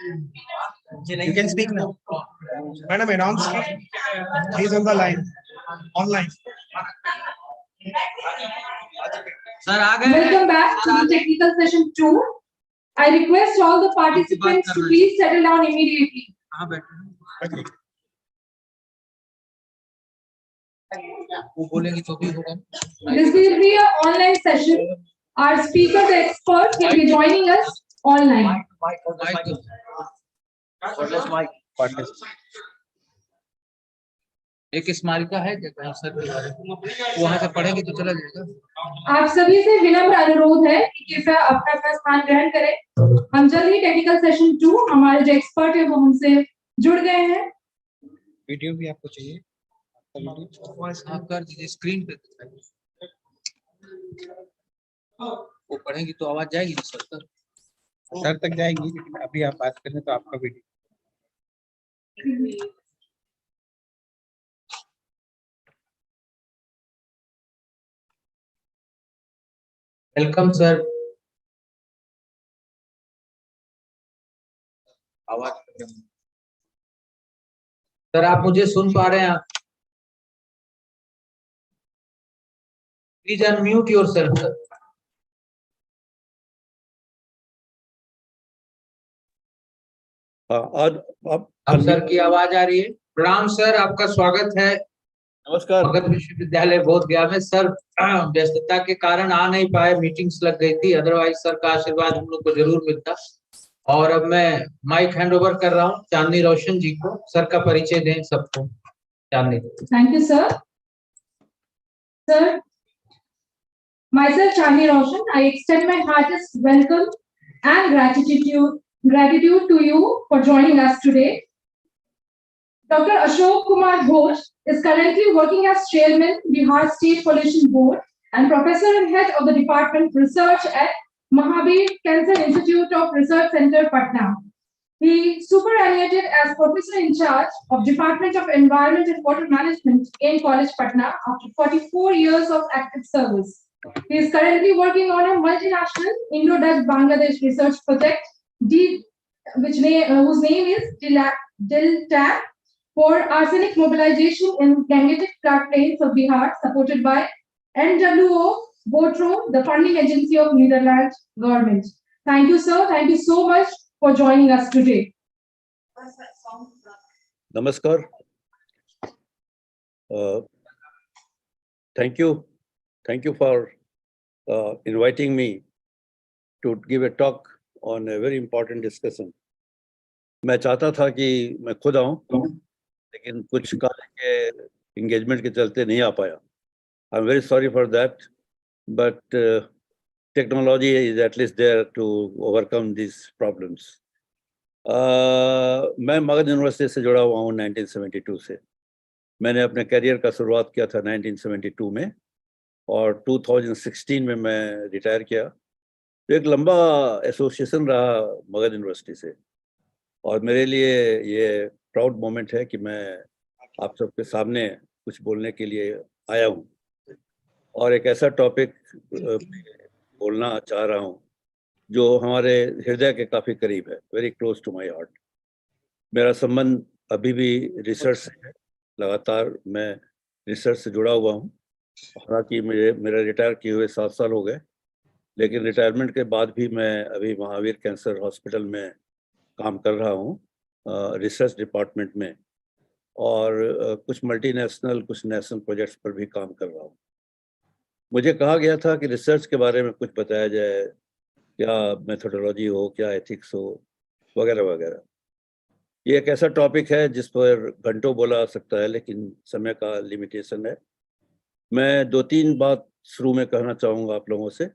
You can speak now. Madam, announce. He's on the line. Online. Welcome back to the technical session 2. I request all the participants to please settle down immediately. This will be an online session. Our speaker, the expert, will be joining us online. एक स्मारिका है क्या sir वहां से पढ़ेगी तो चला जाएगा। आप सभी से विनम्र अनुरोध है कि कृपया अपना अपना स्थान ग्रहण करें। हम जल्द ही टेक्निकल सेशन 2 हमारे जो एक्सपर्ट है वो हमसे जुड़ गए हैं। वीडियो भी आपको चाहिए? आप कर दीजिए स्क्रीन पे वो पढ़ेंगी तो आवाज जाएगी ना सर तक जाएगी, लेकिन अभी आप बात करें तो आपका वीडियो। Welcome sir. आवाज सर आप मुझे सुन पा रहे हैं? Please unmute yourself sir. अब सर की आवाज आ रही है। प्रणाम सर, आपका स्वागत है। नमस्कार। मगध विश्वविद्यालय बोधगया में। सर व्यस्तता के कारण आ नहीं पाए, मीटिंग्स लग गई थी, अदरवाइज सर का आशीर्वाद हम लोग को जरूर मिलता। और अब मैं माइक हैंड ओवर कर रहा हूँ चांदनी रोशन जी को। सर का परिचय दें सबको। Chandni. Thank you sir. Sir, myself Chandni Roshan, I extend my heartiest welcome and gratitude to you for joining us today. Dr. Ashok Kumar Ghosh is currently working as chairman, Bihar State Pollution Board, and professor and head of the Department of Research at Mahavir Cancer Institute of Research Center, Patna. He superannuated as professor in charge of Department of Environment and Water Management in College Patna after 44 years of active service. He is currently working on a multinational Indo-Dutch Bangladesh research project, whose name is DILTAB, for arsenic mobilization in Gangetic floodplains of Bihar, supported by NWO Botro, the funding agency of Netherlands government. Thank you, sir. Thank you so much for joining us today. Namaskar. Thank you. Thank you for inviting me to give a talk on a very important discussion. मैं चाहता था कि मैं खुद आऊं, लेकिन कुछ कार्य के engagement के चलते नहीं आ पाया. I'm very sorry for that, but technology is at least there to overcome these problems. मैं मगध यूनिवर्सिटी से जुड़ा हुआ हूँ 1972 से. मैंने अपने करियर का शुरुआत किया था 1972 में और 2016 में मैं रिटायर किया. तो एक लंबा एसोसिएशन रहा मगध यूनिवर्सिटी से और मेरे लिए ये प्राउड मोमेंट है कि मैं आप सबके सामने कुछ बोलने के लिए आया हूँ और एक ऐसा टॉपिक बोलना चाह रहा हूँ जो हमारे हृदय के काफ़ी करीब है, very close to my heart. मेरा संबंध अभी भी रिसर्च से है, लगातार मैं रिसर्च से जुड़ा हुआ हूँ. हालांकि मेरा रिटायर किए हुए 7 साल हो गए, लेकिन रिटायरमेंट के बाद भी मैं अभी महावीर कैंसर हॉस्पिटल में काम कर रहा हूँ रिसर्च डिपार्टमेंट में और कुछ मल्टीनेशनल कुछ नेशनल प्रोजेक्ट्स पर भी काम कर रहा हूँ. मुझे कहा गया था कि रिसर्च के बारे में कुछ बताया जाए, क्या मेथोडोलॉजी हो, क्या एथिक्स हो, वगैरह वगैरह. ये एक ऐसा टॉपिक है जिस पर घंटों बोला जा सकता है, लेकिन समय का लिमिटेशन है. मैं 2-3 बात शुरू में कहना चाहूँगा आप लोगों से.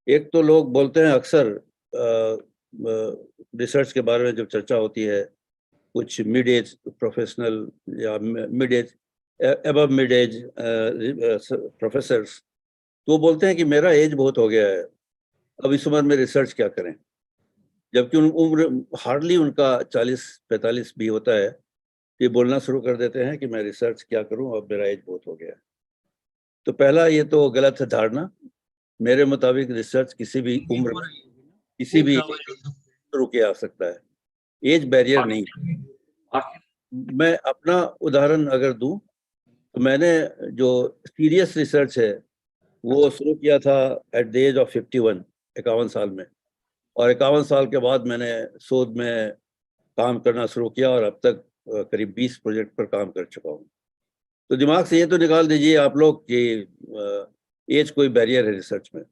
एक तो लोग बोलते हैं अक्सर रिसर्च के बारे में जब चर्चा होती है, कुछ मिड एज प्रोफेशनल या mid age above mid age professors, तो वो बोलते हैं कि मेरा एज बहुत हो गया है, अब इस उम्र में रिसर्च क्या करें. जबकि उम्र हार्डली उनका 40-45 भी होता है, ये बोलना शुरू कर देते हैं कि मैं रिसर्च क्या करूं, अब मेरा एज बहुत हो गया है. तो पहला ये तो गलत है धारणा. मेरे मुताबिक रिसर्च किसी भी उम्र किसी भी शुरू किया जा सकता है. एज बैरियर नहीं है। मैं अपना उदाहरण अगर दूं तो मैंने जो सीरियस रिसर्च है वो शुरू किया था एट द एज ऑफ 51, 51 साल में, और 51 साल के बाद मैंने शोध में काम करना शुरू किया और अब तक करीब 20 प्रोजेक्ट पर काम कर चुका हूँ। तो दिमाग से ये तो निकाल दीजिए आप लोग कि एज कोई बैरियर है रिसर्च में।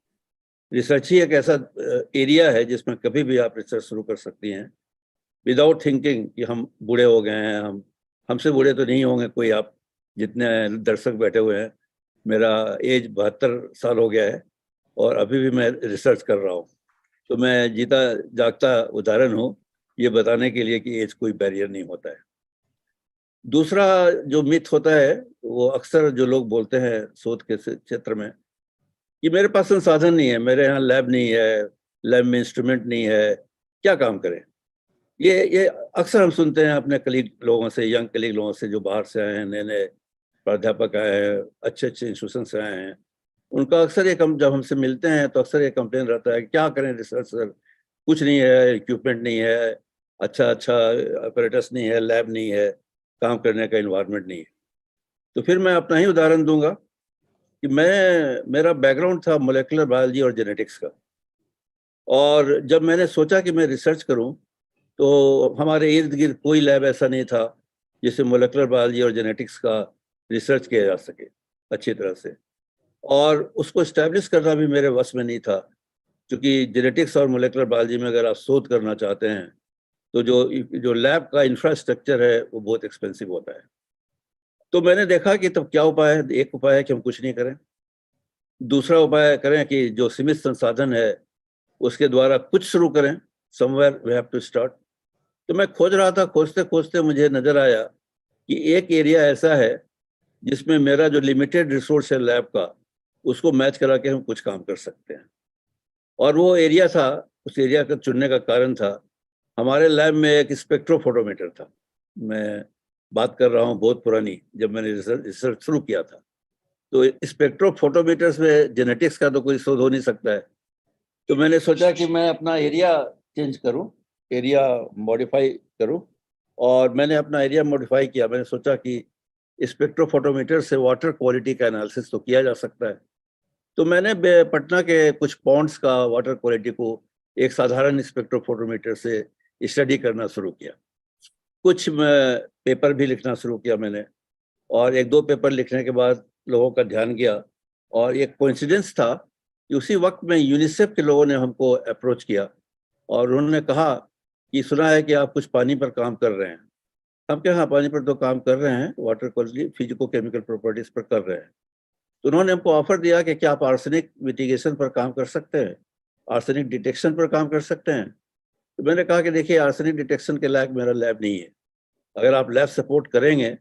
रिसर्च ही एक ऐसा एरिया है जिसमें कभी भी आप रिसर्च शुरू कर सकती हैं विदाउट थिंकिंग कि हम बूढ़े हो गए हैं। हमसे बूढ़े तो नहीं होंगे कोई आप जितने दर्शक बैठे हुए हैं। मेरा एज 72 साल हो गया है और अभी भी मैं रिसर्च कर रहा हूँ। तो मैं जीता जागता उदाहरण हूँ ये बताने के लिए कि एज कोई बैरियर नहीं होता है। दूसरा जो मिथ होता है वो अक्सर जो लोग बोलते हैं शोध के क्षेत्र में कि मेरे पास संसाधन नहीं है, मेरे यहाँ लैब नहीं है, लैब में इंस्ट्रूमेंट नहीं है, क्या काम करें। ये अक्सर हम सुनते हैं अपने कलीग लोगों से, यंग कलीग लोगों से जो बाहर से आए हैं, नए नए प्राध्यापक आए हैं, अच्छे अच्छे इंस्टीट्यूशन से आए हैं। उनका अक्सर ये जब हमसे मिलते हैं तो अक्सर ये कंप्लेन रहता है कि क्या करें रिसर्च सर, कुछ नहीं है, इक्विपमेंट नहीं है, अच्छा अपरेटस नहीं है, लैब नहीं है, काम करने का इन्वायरमेंट नहीं है। तो फिर मैं अपना ही उदाहरण दूंगा कि मेरा बैकग्राउंड था मोलेकुलर बायोलॉजी और जेनेटिक्स का, और जब मैंने सोचा कि मैं रिसर्च करूं तो हमारे इर्द गिर्द कोई लैब ऐसा नहीं था जिससे मोलेकुलर बायोलॉजी और जेनेटिक्स का रिसर्च किया जा सके अच्छी तरह से, और उसको इस्टेब्लिश करना भी मेरे वश में नहीं था, क्योंकि जेनेटिक्स और मोलेकुलर बायोलॉजी में अगर आप शोध करना चाहते हैं तो जो लैब का इंफ्रास्ट्रक्चर है वो बहुत एक्सपेंसिव होता है। तो मैंने देखा कि तब क्या उपाय है। एक उपाय है कि हम कुछ नहीं करें, दूसरा उपाय करें कि जो सीमित संसाधन है उसके द्वारा कुछ शुरू करें, somewhere we have to start. तो मैं खोज रहा था, खोजते खोजते मुझे नजर आया कि एक एरिया ऐसा है जिसमें मेरा जो लिमिटेड रिसोर्स है लैब का उसको मैच करा के हम कुछ काम कर सकते हैं। और वो एरिया था, उस एरिया का चुनने का कारण था हमारे लैब में एक स्पेक्ट्रोफोटोमीटर था। मैं बात कर रहा हूँ बहुत पुरानी, जब मैंने रिसर्च शुरू किया था। तो स्पेक्ट्रोफोटोमीटर्स में जेनेटिक्स का तो कोई शोध हो नहीं सकता है। तो मैंने सोचा कि मैं अपना एरिया चेंज करूं, एरिया मॉडिफाई करूं, और मैंने अपना एरिया मॉडिफाई किया। मैंने सोचा कि स्पेक्ट्रोफोटोमीटर से वाटर क्वालिटी का एनालिसिस तो किया जा सकता है। तो मैंने पटना के कुछ पॉन्ड्स का वाटर क्वालिटी को एक साधारण स्पेक्ट्रोफोटोमीटर से स्टडी करना शुरू किया। कुछ पेपर भी लिखना शुरू किया मैंने, और एक दो पेपर लिखने के बाद लोगों का ध्यान गया, और एक कोइंसिडेंस था कि उसी वक्त में यूनिसेफ के लोगों ने हमको अप्रोच किया और उन्होंने कहा कि सुना है कि आप कुछ पानी पर काम कर रहे हैं। हम क्या, हाँ पानी पर तो काम कर रहे हैं, water quality physico chemical properties पर कर रहे हैं। तो उन्होंने हमको ऑफर दिया कि क्या आप आर्सेनिक मिटिगेशन पर काम कर सकते हैं, आर्सेनिक डिटेक्शन पर काम कर सकते हैं। तो मैंने कहा कि देखिए आर्सेनिक डिटेक्शन के लायक मेरा लैब नहीं है, अगर आप लैब सपोर्ट करेंगे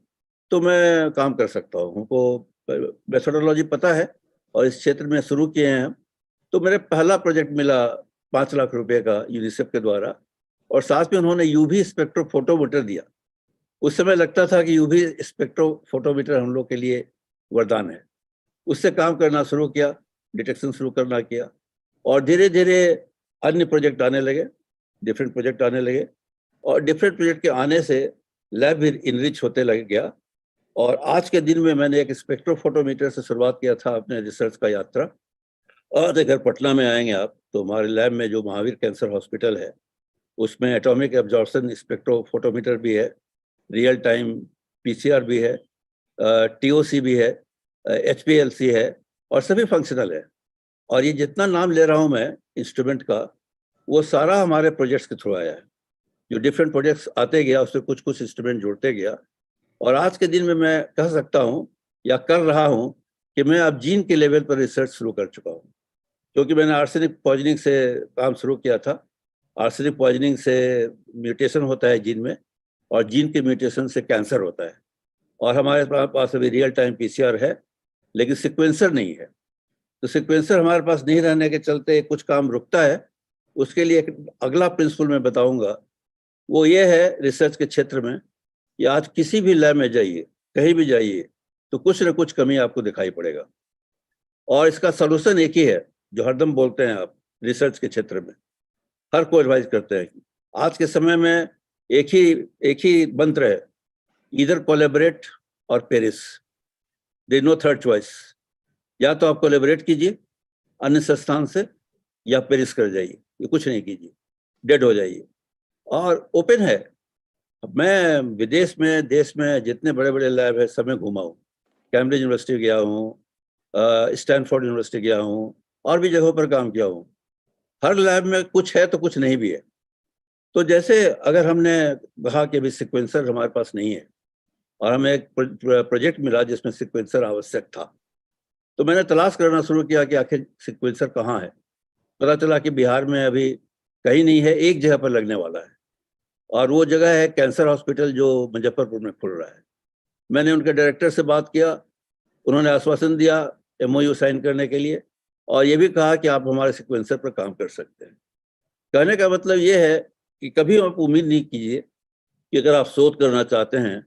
तो मैं काम कर सकता हूँ, हमको मेथोडोलॉजी पता है और इस क्षेत्र में शुरू किए हैं हम। तो मेरे पहला प्रोजेक्ट मिला 5 लाख रुपए का यूनिसेफ के द्वारा, और साथ में उन्होंने यूवी स्पेक्ट्रोफोटोमीटर दिया। उस समय लगता था कि यूवी स्पेक्ट्रोफोटोमीटर हम लोग के लिए वरदान है। उससे काम करना शुरू किया, डिटेक्शन शुरू करना किया, और धीरे धीरे अन्य प्रोजेक्ट आने लगे, डिफरेंट प्रोजेक्ट आने लगे, और डिफरेंट प्रोजेक्ट के आने से लैब भी इनरिच होते लग गया। और आज के दिन में मैंने एक स्पेक्ट्रोफोटोमीटर से शुरुआत किया था अपने रिसर्च का यात्रा। और अगर पटना में आएंगे आप तो हमारे लैब में जो महावीर कैंसर हॉस्पिटल है उसमें एटॉमिक एब्जॉर्प्शन स्पेक्ट्रोफोटोमीटर भी है, रियल टाइम पीसीआर भी है, टीओसी भी है, एचपीएलसी है, और सभी फंक्शनल है। और ये जितना नाम ले रहा हूँ मैं इंस्ट्रूमेंट का, वो सारा हमारे प्रोजेक्ट्स के थ्रू आया है। जो डिफरेंट प्रोजेक्ट्स आते गया उसमें कुछ कुछ इंस्ट्रूमेंट जुड़ते गया, और आज के दिन में मैं कह सकता हूँ या कर रहा हूँ कि मैं अब जीन के लेवल पर रिसर्च शुरू कर चुका हूँ। क्योंकि मैंने आर्सेनिक पॉइजनिंग से काम शुरू किया था। आर्सेनिक पॉइजनिंग से म्यूटेशन होता है जीन में, और जीन के म्यूटेशन से कैंसर होता है। और हमारे पास अभी रियल टाइम पीसीआर है, लेकिन सिक्वेंसर नहीं है। तो सिक्वेंसर हमारे पास नहीं रहने के चलते कुछ काम रुकता है। उसके लिए एक अगला प्रिंसिपल मैं बताऊंगा, वो ये है रिसर्च के क्षेत्र में कि आज किसी भी लैब में जाइए, कहीं भी जाइए, तो कुछ न कुछ कमी आपको दिखाई पड़ेगा। और इसका सलूशन एक ही है जो हरदम बोलते हैं आप रिसर्च के क्षेत्र में, हर कोई एडवाइज करते हैं। आज के समय में एक ही मंत्र है, इधर कोलैबोरेट और perish, there no third choice. या तो आप कोलैबोरेट कीजिए अन्य संस्थान से, या पेरिस कर जाइए, ये कुछ नहीं कीजिए, डेड हो जाइए। और ओपन है। मैं विदेश में, देश में जितने बड़े बड़े लैब है सब में घुमा हूँ। कैम्ब्रिज यूनिवर्सिटी गया हूँ, स्टैनफोर्ड यूनिवर्सिटी गया हूँ, और भी जगहों पर काम किया हूँ। हर लैब में कुछ है तो कुछ नहीं भी है। तो जैसे अगर हमने कहा कि अभी सिक्वेंसर हमारे पास नहीं है, और हमें एक प्रोजेक्ट मिला जिसमें सिक्वेंसर आवश्यक था, तो मैंने तलाश करना शुरू किया कि आखिर सिक्वेंसर कहाँ है। पता चला कि बिहार में अभी कहीं नहीं है, एक जगह पर लगने वाला है, और वो जगह है कैंसर हॉस्पिटल जो मुजफ्फरपुर में खुल रहा है। मैंने उनके डायरेक्टर से बात किया, उन्होंने आश्वासन दिया MOU साइन करने के लिए, और ये भी कहा कि आप हमारे सिक्वेंसर पर काम कर सकते हैं। कहने का मतलब ये है कि कभी आप उम्मीद नहीं कीजिए कि अगर आप शोध करना चाहते हैं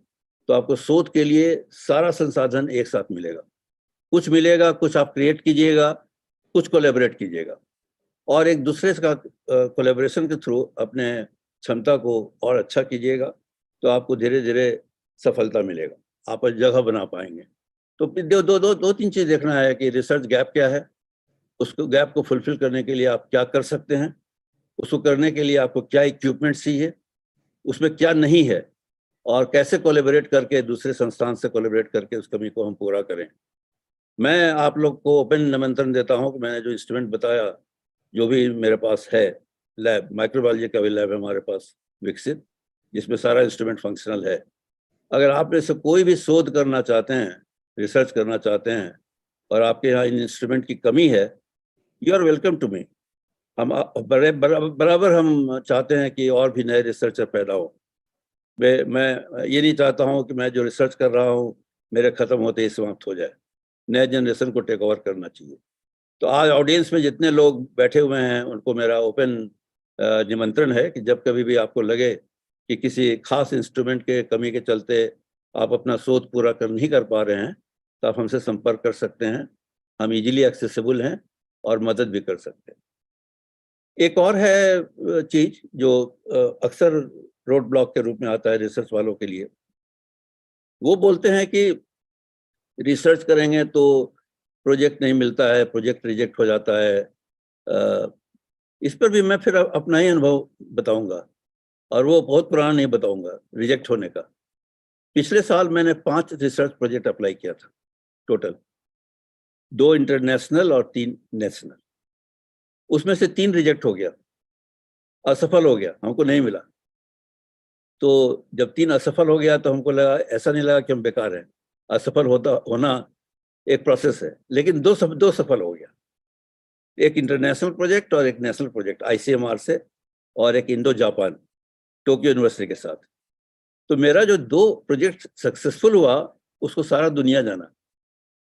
तो आपको शोध के लिए सारा संसाधन एक साथ मिलेगा। कुछ मिलेगा, कुछ आप क्रिएट कीजिएगा, कुछ कोलैबोरेट कीजिएगा, और एक दूसरे का कोलैबोरेशन के थ्रू अपने क्षमता को और अच्छा कीजिएगा, तो आपको धीरे धीरे सफलता मिलेगा, आप जगह बना पाएंगे। तो दो तीन चीज़ देखना है कि रिसर्च गैप क्या है, उसको गैप को फुलफिल करने के लिए आप क्या कर सकते हैं, उसको करने के लिए आपको क्या इक्विपमेंट चाहिए, उसमें क्या नहीं है, और कैसे कोलैबोरेट करके दूसरे संस्थान से कोलैबोरेट करके उस कमी को हम पूरा करें। मैं आप लोग को ओपन निमंत्रण देता हूं कि मैंने जो इंस्ट्रूमेंट बताया, जो भी मेरे पास है, लैब माइक्रोबायोलॉजी का भी लैब है हमारे पास विकसित, जिसमें सारा इंस्ट्रूमेंट फंक्शनल है। अगर आप में से कोई भी शोध करना चाहते हैं, रिसर्च करना चाहते हैं, और आपके यहाँ इन इंस्ट्रूमेंट की कमी है, you are welcome to me. हम बराबर हम चाहते हैं कि और भी नए रिसर्चर पैदा हो। मैं ये नहीं चाहता हूँ कि मैं जो रिसर्च कर रहा हूँ मेरे ख़त्म होते ही समाप्त हो जाए। नए जनरेशन को टेक ओवर करना चाहिए। तो आज ऑडियंस में जितने लोग बैठे हुए हैं उनको मेरा ओपन निमंत्रण है कि जब कभी भी आपको लगे कि किसी खास इंस्ट्रूमेंट के कमी के चलते आप अपना शोध पूरा नहीं कर पा रहे हैं, तो आप हमसे संपर्क कर सकते हैं। हम इजीली एक्सेसिबल हैं और मदद भी कर सकते हैं। एक और है चीज जो अक्सर रोड ब्लॉक के रूप में आता है रिसर्च वालों के लिए। वो बोलते हैं कि रिसर्च करेंगे तो प्रोजेक्ट नहीं मिलता है, प्रोजेक्ट रिजेक्ट हो जाता है। इस पर भी मैं फिर अपना ही अनुभव बताऊंगा, और वो बहुत पुराना नहीं बताऊंगा रिजेक्ट होने का। पिछले साल मैंने 5 रिसर्च प्रोजेक्ट अप्लाई किया था टोटल, 2 इंटरनेशनल और 3 नेशनल। उसमें से 3 रिजेक्ट हो गया, असफल हो गया, हमको नहीं मिला। तो जब 3 असफल हो गया तो हमको लगा, ऐसा नहीं लगा कि हम बेकार हैं। असफल होना एक प्रोसेस है, लेकिन दो सफल हो गया। एक इंटरनेशनल प्रोजेक्ट और एक नेशनल प्रोजेक्ट ICMR से, और एक इंडो जापान टोक्यो यूनिवर्सिटी के साथ। तो मेरा जो 2 प्रोजेक्ट सक्सेसफुल हुआ उसको सारा दुनिया जाना,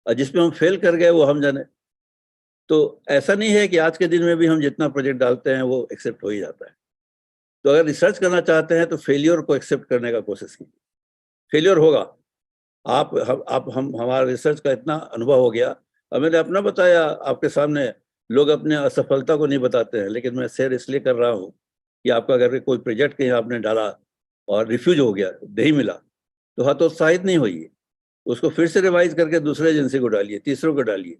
और जिसमें हम फेल कर गए वो हम जाने। तो ऐसा नहीं है कि आज के दिन में भी हम जितना प्रोजेक्ट डालते हैं वो एक्सेप्ट हो ही जाता है। तो अगर रिसर्च करना चाहते हैं तो फेलियर को एक्सेप्ट करने का कोशिश कीजिए। फेलियर होगा। हमारा रिसर्च का इतना अनुभव हो गया, और मैंने अपना बताया आपके सामने। लोग अपने असफलता को नहीं बताते हैं, लेकिन मैं शेयर इसलिए कर रहा हूँ कि आपका अगर कोई प्रोजेक्ट कहीं आपने डाला और रिफ्यूज हो गया, नहीं मिला, तो हतोत्साहित नहीं होइए। उसको फिर से रिवाइज करके दूसरे एजेंसी को डालिए, तीसरों को डालिए।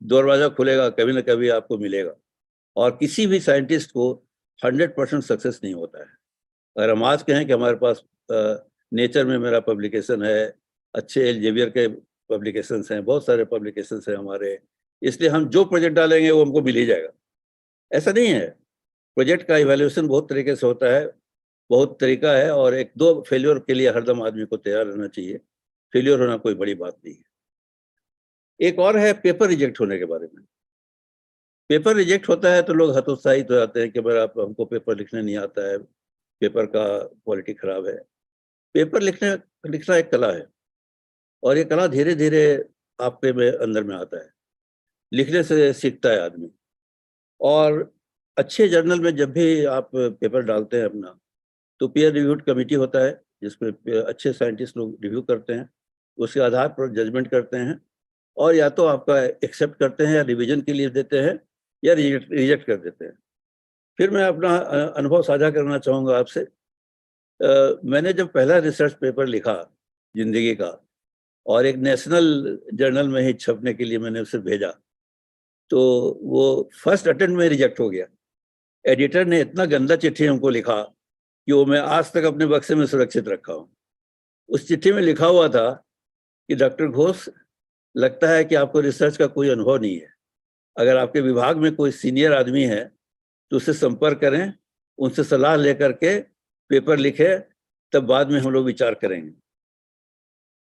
दरवाजा खुलेगा, कभी ना कभी आपको मिलेगा। और किसी भी साइंटिस्ट को 100% सक्सेस नहीं होता है। अगर हम आज कहें कि हमारे पास नेचर में मेरा पब्लिकेशन है, अच्छे एल्जेवियर के पब्लिकेशंस हैं, बहुत सारे पब्लिकेशंस हैं हमारे, इसलिए हम जो प्रोजेक्ट डालेंगे वो हमको मिल ही जाएगा, ऐसा नहीं है। प्रोजेक्ट का इवैल्यूएशन बहुत तरीके से होता है, बहुत तरीका है, और 1-2 फेलियर के लिए हरदम आदमी को तैयार रहना चाहिए। फेलियर होना कोई बड़ी बात नहीं है। एक और है पेपर रिजेक्ट होने के बारे में। पेपर रिजेक्ट होता है तो लोग हतोत्साहित हो जाते हैं कि मेरा हमको पेपर लिखने नहीं आता है, पेपर का क्वालिटी खराब है। पेपर लिखना एक कला है, और ये कला धीरे धीरे आपके में अंदर में आता है। लिखने से सीखता है आदमी। और अच्छे जर्नल में जब भी आप पेपर डालते हैं अपना, तो पीयर रिव्यूड कमेटी होता है जिसमें अच्छे साइंटिस्ट लोग रिव्यू करते हैं, उसके आधार पर जजमेंट करते हैं, और या तो आपका एक्सेप्ट करते हैं या रिवीजन के लिए देते हैं, या रिजेक्ट कर देते हैं। फिर मैं अपना अनुभव साझा करना चाहूँगा आपसे मैंने जब पहला रिसर्च पेपर लिखा जिंदगी का, और एक नेशनल जर्नल में ही छपने के लिए मैंने उसे भेजा, तो वो फर्स्ट अटेम्प्ट में रिजेक्ट हो गया। एडिटर ने इतना गंदा चिट्ठी हमको लिखा कि वो मैं आज तक अपने बक्से में सुरक्षित रखा हूँ। उस चिट्ठी में लिखा हुआ था कि डॉक्टर घोष, लगता है कि आपको रिसर्च का कोई अनुभव नहीं है। अगर आपके विभाग में कोई सीनियर आदमी है तो उससे संपर्क करें, उनसे सलाह लेकर के पेपर लिखे, तब बाद में हम लोग विचार करेंगे।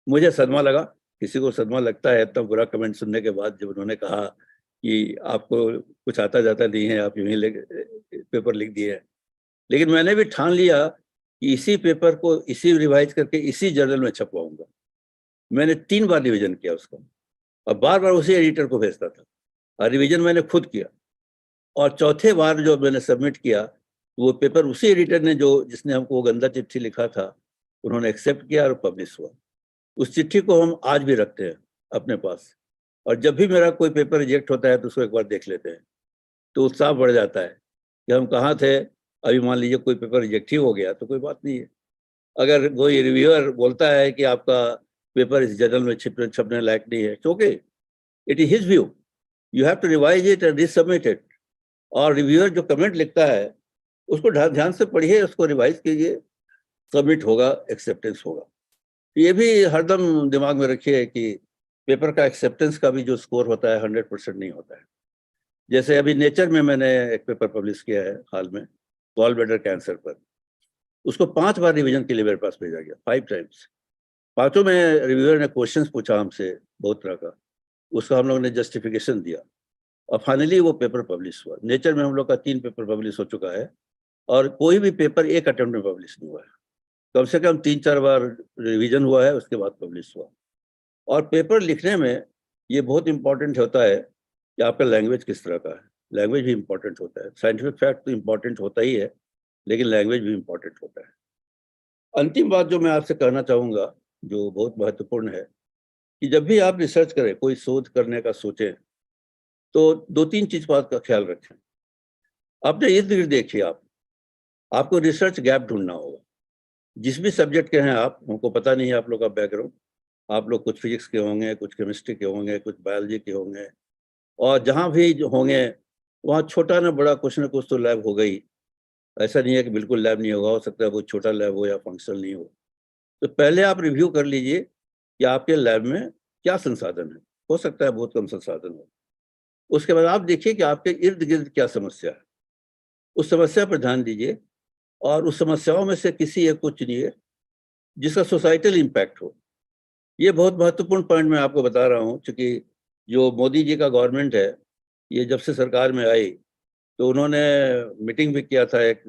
मुझे सदमा लगा, किसी को सदमा लगता है इतना बुरा कमेंट सुनने के बाद, जब उन्होंने कहा कि आपको कुछ आता जाता नहीं है, आप यूं ही पेपर लिख दिए। लेकिन मैंने भी ठान लिया कि इसी पेपर को इसी रिवाइज करके इसी जर्नल में छपवाऊंगा। मैंने 3 बार रिवीजन किया उसका, और बार बार उसी एडिटर को भेजता था, और रिवीजन मैंने खुद किया। और चौथे बार जो मैंने सबमिट किया, वो पेपर उसी एडिटर ने जिसने हमको वो गंदा चिट्ठी लिखा था, उन्होंने एक्सेप्ट किया और पब्लिश हुआ। उस चिट्ठी को हम आज भी रखते हैं अपने पास, और जब भी मेरा कोई पेपर रिजेक्ट होता है तो उसको एक बार देख लेते हैं, तो उत्साह बढ़ जाता है कि हम कहाँ थे। अभी मान लीजिए कोई पेपर रिजेक्ट ही हो गया तो कोई बात नहीं है। अगर कोई रिव्यूअर बोलता है कि आपका पेपर इस जर्नल में छपने लायक नहीं है, क्योंकि it is his view, you have to revise it and resubmit it. और रिव्यूअर जो कमेंट लिखता है उसको ध्यान से पढ़िए, उसको रिवाइज कीजिए, सबमिट होगा, एक्सेप्टेंस होगा। ये भी हरदम दिमाग में रखिए कि पेपर का एक्सेप्टेंस का भी जो स्कोर होता है 100% नहीं होता है। जैसे अभी नेचर में मैंने एक पेपर पब्लिश किया है हाल में, गॉल ब्लैडर कैंसर पर। उसको 5 बार रिवीजन के लिए मेरे पास भेजा गया, 5 टाइम्स। 5 में रिव्यूअर ने क्वेश्चंस पूछा हमसे बहुत तरह का, उसका हम लोग ने जस्टिफिकेशन दिया, और फाइनली वो पेपर पब्लिश हुआ। नेचर में हम लोग का 3 पेपर पब्लिश हो चुका है, और कोई भी पेपर एक अटेम्प्ट में पब्लिश नहीं हुआ है। कम से कम 3-4 बार रिवीजन हुआ है, उसके बाद पब्लिश हुआ। और पेपर लिखने में ये बहुत इंपॉर्टेंट होता है कि आपका लैंग्वेज किस तरह का है। लैंग्वेज भी इंपॉर्टेंट होता है। साइंटिफिक फैक्ट तो इंपॉर्टेंट होता ही है, लेकिन लैंग्वेज भी इंपॉर्टेंट होता है। अंतिम बात जो मैं आपसे कहना चाहूँगा, जो बहुत महत्वपूर्ण है, कि जब भी आप रिसर्च करें, कोई शोध करने का सोचें, तो 2-3 चीज बात का ख्याल रखें। अपने इर्द गिर्द देखिए, आपको रिसर्च गैप ढूंढना होगा। जिस भी सब्जेक्ट के हैं आप, हमको पता नहीं है आप लोग का बैकग्राउंड, आप लोग कुछ फिजिक्स के होंगे, कुछ केमिस्ट्री के होंगे, कुछ बायोलॉजी के होंगे, और जहाँ भी जो होंगे वहाँ छोटा ना बड़ा कुछ ना कुछ तो लैब हो गई। ऐसा नहीं है कि बिल्कुल लैब नहीं होगा, हो सकता है वो छोटा लैब हो या फंक्शनल नहीं हो। तो पहले आप रिव्यू कर लीजिए कि आपके लैब में क्या संसाधन है। हो सकता है बहुत कम संसाधन हो। उसके बाद आप देखिए कि आपके इर्द गिर्द क्या समस्या है, उस समस्या पर ध्यान दीजिए, और उस समस्याओं में से किसी एक को चुनिए जिसका सोसाइटल इम्पैक्ट हो। ये बहुत महत्वपूर्ण पॉइंट मैं आपको बता रहा हूँ, क्योंकि जो मोदी जी का गवर्नमेंट है, ये जब से सरकार में आई तो उन्होंने मीटिंग भी किया था एक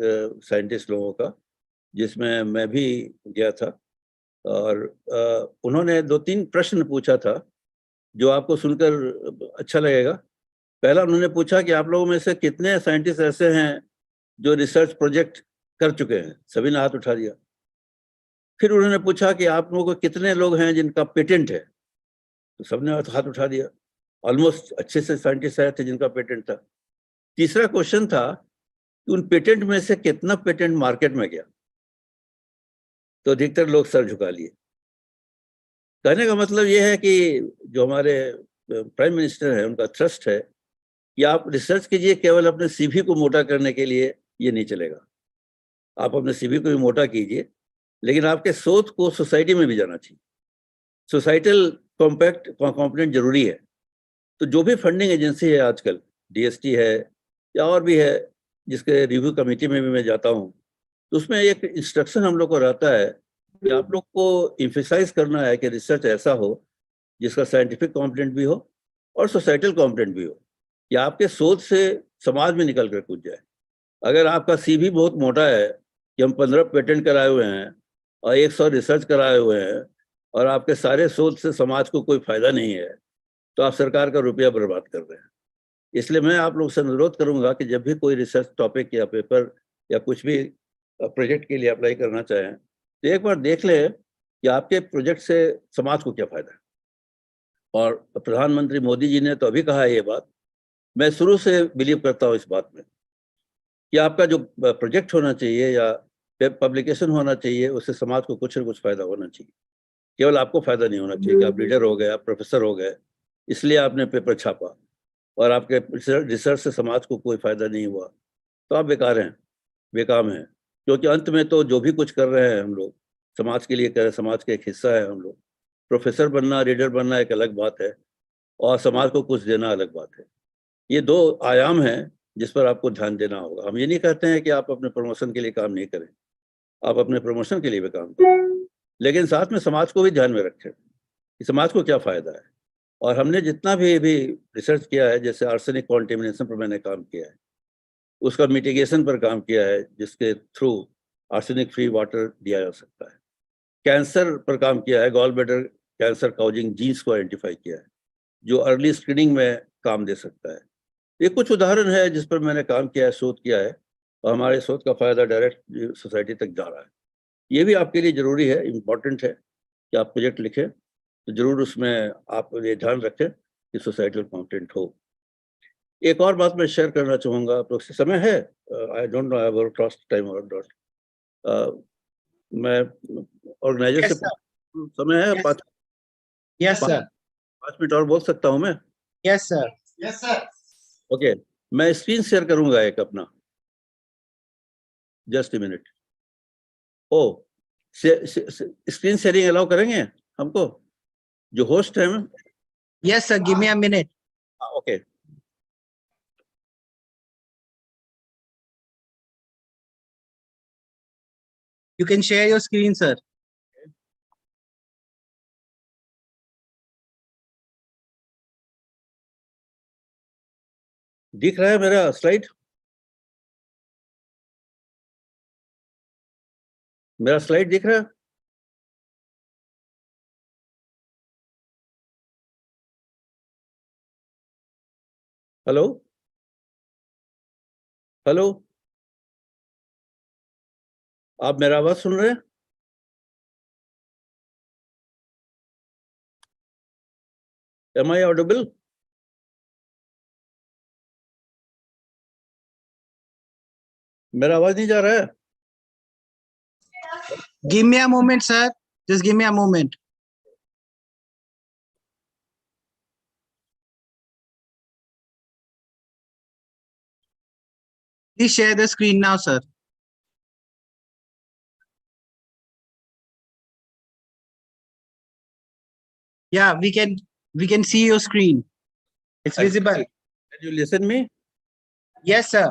साइंटिस्ट लोगों का, जिसमें मैं भी गया था। और उन्होंने 2-3 प्रश्न पूछा था जो आपको सुनकर अच्छा लगेगा। पहला उन्होंने पूछा कि आप लोगों में से कितने साइंटिस्ट ऐसे हैं जो रिसर्च प्रोजेक्ट कर चुके हैं। सभी ने हाथ उठा दिया। फिर उन्होंने पूछा कि आप लोगों को कितने लोग हैं जिनका पेटेंट है, तो सबने हाथ उठा दिया। ऑलमोस्ट अच्छे से साइंटिस्ट आए थे जिनका पेटेंट था। तीसरा क्वेश्चन था कि उन पेटेंट में से कितना पेटेंट मार्केट में गया, तो अधिकतर लोग सर झुका लिए। कहने का मतलब ये है कि जो हमारे प्राइम मिनिस्टर है, उनका थ्रस्ट है कि आप रिसर्च कीजिए, केवल अपने सीवी को मोटा करने के लिए ये नहीं चलेगा। आप अपने सीवी को भी मोटा कीजिए, लेकिन आपके शोध को सोसाइटी में भी जाना चाहिए। सोसाइटल कॉम्पोनेंट जरूरी है। तो जो भी फंडिंग एजेंसी है आजकल, डीएसटी है या और भी है, जिसके रिव्यू कमेटी में भी मैं जाता हूँ, तो उसमें एक इंस्ट्रक्शन हम लोग को रहता है कि आप लोग को इम्फेसाइज करना है कि रिसर्च ऐसा हो जिसका साइंटिफिक कॉम्पोनेंट भी हो और सोसाइटल कॉम्पोनेंट भी हो, कि आपके शोध से समाज में निकल कर कूद जाए। अगर आपका सीवी बहुत मोटा है कि हम 15 पेटेंट कराए हुए हैं और 100 रिसर्च कराए हुए हैं, और आपके सारे शोध से समाज को कोई फायदा नहीं है, तो आप सरकार का रुपया बर्बाद कर रहे हैं। इसलिए मैं आप लोग से अनुरोध करूंगा कि जब भी कोई रिसर्च टॉपिक या पेपर या कुछ भी प्रोजेक्ट के लिए अप्लाई करना चाहें, तो एक बार देख लें कि आपके प्रोजेक्ट से समाज को क्या फायदा है। और प्रधानमंत्री मोदी जी ने तो अभी कहा है ये बात, मैं शुरू से बिलीव करता हूँ इस बात में कि आपका जो प्रोजेक्ट होना चाहिए या पब्लिकेशन होना चाहिए, उससे समाज को कुछ न कुछ फायदा होना चाहिए। केवल आपको फायदा नहीं होना चाहिए कि आप लीडर हो गए, आप प्रोफेसर हो गए, इसलिए आपने पेपर छापा और आपके रिसर्च से समाज को कोई फायदा नहीं हुआ, तो आप बेकार हैं, बेकाम हैं। क्योंकि अंत में तो जो भी कुछ कर रहे हैं हम लोग समाज के लिए कर रहे हैं, समाज का एक हिस्सा है हम लोग। प्रोफेसर बनना, लीडर बनना एक अलग बात है और समाज को कुछ देना अलग बात है। ये दो आयाम हैं जिस पर आपको ध्यान देना होगा। हम ये नहीं कहते हैं कि आप अपने प्रमोशन के लिए काम नहीं करें, आप अपने प्रमोशन के लिए भी काम करें, लेकिन साथ में समाज को भी ध्यान में रखें कि समाज को क्या फायदा है। और हमने जितना भी रिसर्च किया है, जैसे आर्सेनिक कॉन्टेमिनेशन पर मैंने काम किया है, उसका मिटिगेशन पर काम किया है जिसके थ्रू आर्सेनिक फ्री वाटर दिया जा सकता है। कैंसर पर काम किया है, gall bladder cancer causing genes को आइडेंटिफाई किया है जो अर्ली स्क्रीनिंग में काम दे सकता है। ये कुछ उदाहरण है जिस पर मैंने काम किया है, शोध किया है, और हमारे शोध का फायदा डायरेक्ट सोसाइटी तक जा रहा है। ये भी आपके लिए जरूरी है, इम्पोर्टेंट है कि आप प्रोजेक्ट लिखें तो जरूर उसमें आप ये ध्यान रखें कि सोसाइटल कंटेंट हो। एक और बात मैं शेयर करना चाहूँगा, आप लोग से समय है? I don't know, I have cross time और नॉट। मैं ऑर्गेनाइजर से समय है? Yes sir. 5 मिनट और बोल सकता हूँ मैं? Yes sir. Yes sir. Okay, मैं स्क्रीन शेयर करूंगा एक अपना, just a minute. Oh, screen sharing allow करेंगे हमको जो होस्ट है? Yes sir, give me a minute. Okay, You can share your screen, sir. दिख रहा है मेरा स्लाइड? मेरा स्लाइड दिख रहा है? हेलो हेलो, आप मेरा आवाज सुन रहे हैं? Am I audible? मेरा आवाज नहीं जा रहा है? Give me a moment, sir. Just give me a moment. Please share the screen now, sir. Yeah, we can see your screen. It's visible. Can you listen me? Yes, sir.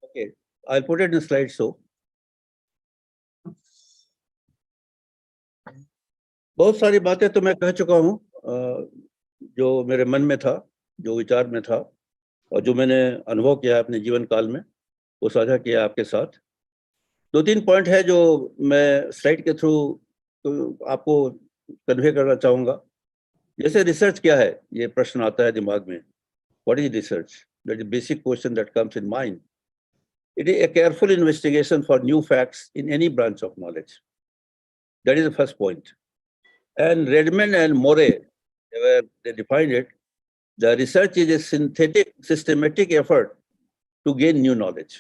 Okay, I'll put it in slide show. बहुत सारी बातें तो मैं कह चुका हूँ, जो मेरे मन में था, जो विचार में था और जो मैंने अनुभव किया अपने जीवन काल में, वो साझा किया आपके साथ। 2-3 पॉइंट है जो मैं स्लाइड के थ्रू आपको कन्वे करना चाहूँगा। जैसे रिसर्च क्या है, ये प्रश्न आता है दिमाग में। What is research? That is basic question that comes in mind. It is a careful investigation for new facts in any branch of knowledge. That is the first point. And Redmond and Morey, they defined it, the research is a synthetic, systematic effort to gain new knowledge.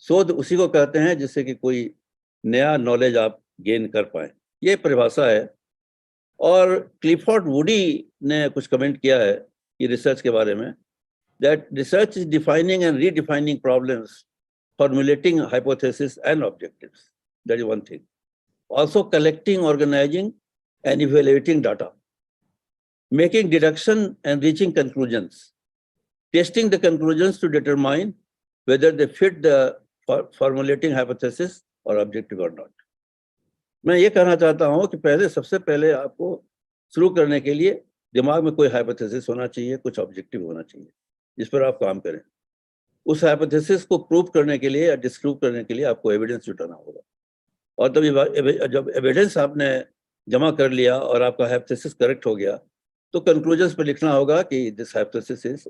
शोध उसी को कहते हैं जिससे कि कोई नया knowledge आप गेन कर पाए, ये परिभाषा है। और क्लिफोर्ड वुडी ने कुछ कमेंट किया है कि रिसर्च के बारे में, that research is defining and redefining problems, formulating hypotheses and objectives. That is one thing. Also collecting, organizing and evaluating data, making deduction and reaching conclusions, testing the conclusions to determine whether they fit the formulating hypothesis or objective or not. मैं ये कहना चाहता हूँ कि सबसे पहले आपको शुरू करने के लिए दिमाग में कोई हाइपोथेसिस होना चाहिए, कुछ ऑब्जेक्टिव होना चाहिए जिस पर आप काम करें। उस हाइपोथेसिस को प्रूव करने के लिए या डिस्प्रूव करने के लिए आपको एविडेंस जुटाना होगा। और तब जब एविडेंस आपने जमा कर लिया और आपका हाइपोथेसिस करेक्ट हो गया, तो कंक्लूजन्स पे लिखना होगा कि this hypothesis is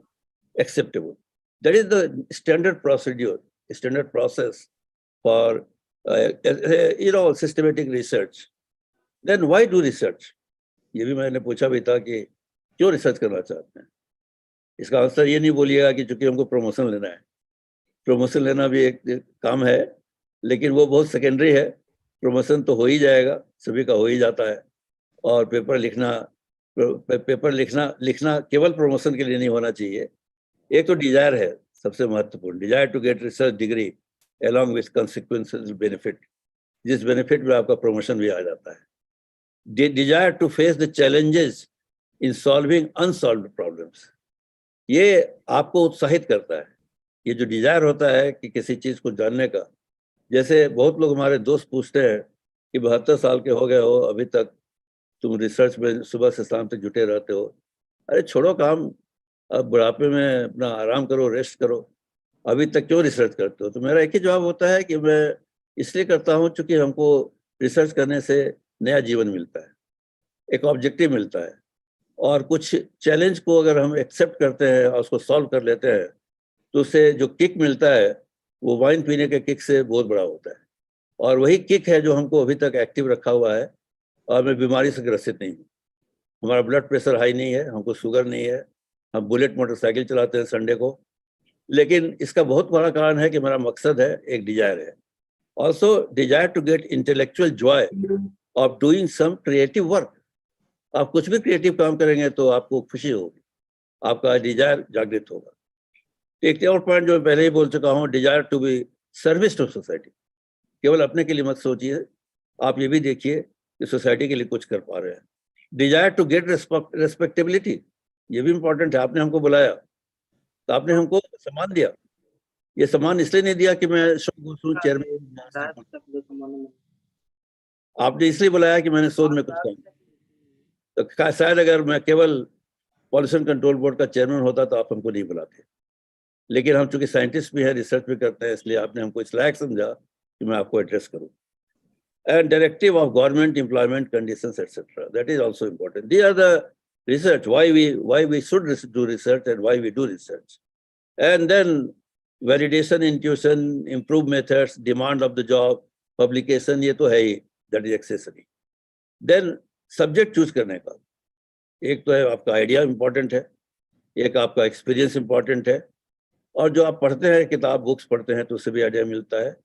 acceptable. That is the standard procedure, standard process for systematic research. Then why do research? ये भी मैंने पूछा भी था कि क्यों रिसर्च करना चाहते हैं। इसका आंसर ये नहीं बोलिएगा कि चूंकि हमको प्रमोशन लेना है। प्रमोशन लेना भी एक काम है, लेकिन वो बहुत सेकेंडरी है। प्रमोशन तो हो ही जाएगा, सभी का हो ही जाता है। और पेपर लिखना केवल प्रमोशन के लिए नहीं होना चाहिए। एक तो डिजायर है सबसे महत्वपूर्ण, desire to get research degree along with consequential benefit, जिस बेनिफिट में आपका प्रमोशन भी आ जाता है। Desire to face the challenges in solving unsolved problems, ये आपको उत्साहित करता है। ये जो डिजायर होता है कि किसी चीज को जानने का, जैसे बहुत लोग हमारे दोस्त पूछते हैं कि 72 साल के हो गए हो, अभी तक तुम रिसर्च में सुबह से शाम तक जुटे रहते हो। अरे छोड़ो काम, अब बुढ़ापे में अपना आराम करो, रेस्ट करो, अभी तक क्यों रिसर्च करते हो? तो मेरा एक ही जवाब होता है कि मैं इसलिए करता हूँ क्योंकि हमको रिसर्च करने से नया जीवन मिलता है, एक ऑब्जेक्टिव मिलता है, और कुछ चैलेंज को अगर हम एक्सेप्ट करते हैं और उसको सॉल्व कर लेते हैं तो उससे जो किक मिलता है वो वाइन पीने के किक से बहुत बड़ा होता है। और वही किक है जो हमको अभी तक एक्टिव रखा हुआ है, और मैं बीमारी से ग्रसित नहीं हूँ। हमारा ब्लड प्रेशर हाई नहीं है, हमको शुगर नहीं है, हम बुलेट मोटरसाइकिल चलाते हैं संडे को। लेकिन इसका बहुत बड़ा कारण है कि मेरा मकसद है, एक डिजायर है। Also desire to get intellectual joy of doing some creative work. आप कुछ भी क्रिएटिव काम करेंगे तो आपको खुशी होगी, आपका डिजायर जागृत होगा। एक और पॉइंट जो मैं पहले ही बोल चुका हूँ, desire to be service to society. केवल अपने के लिए मत सोचिए, आप ये भी देखिए कि सोसाइटी के लिए कुछ कर पा रहे हैं। डिजायर टू गेट रेस्पेक्टेबिलिटी, ये भी इंपॉर्टेंट है। आपने हमको बुलाया तो आपने हमको सम्मान दिया। ये सम्मान इसलिए नहीं दिया कि मैं चेयरमैन, आपने इसलिए बुलाया कि मैंने शोध में कुछ काम। तो शायद अगर मैं केवल पॉल्यूशन कंट्रोल बोर्ड का चेयरमैन होता तो आप हमको नहीं बुलाते। लेकिन हम चूंकि साइंटिस्ट भी हैं, रिसर्च भी करते हैं, इसलिए आपने हमको इस लायक समझा कि मैं आपको एड्रेस करूं। And directive of government employment conditions, etc. That is also important. These are the research, why we should do research and why we do research. And then validation, intuition, improved methods, demand of the job, publication, ये तो है ही, that is accessory. Then subject choose करने का, एक तो है आपका idea important है, एक आपका एक्सपीरियंस इंपॉर्टेंट है, और जो आप पढ़ते हैं किताब बुक्स पढ़ते हैं तो उससे भी आइडिया मिलता है।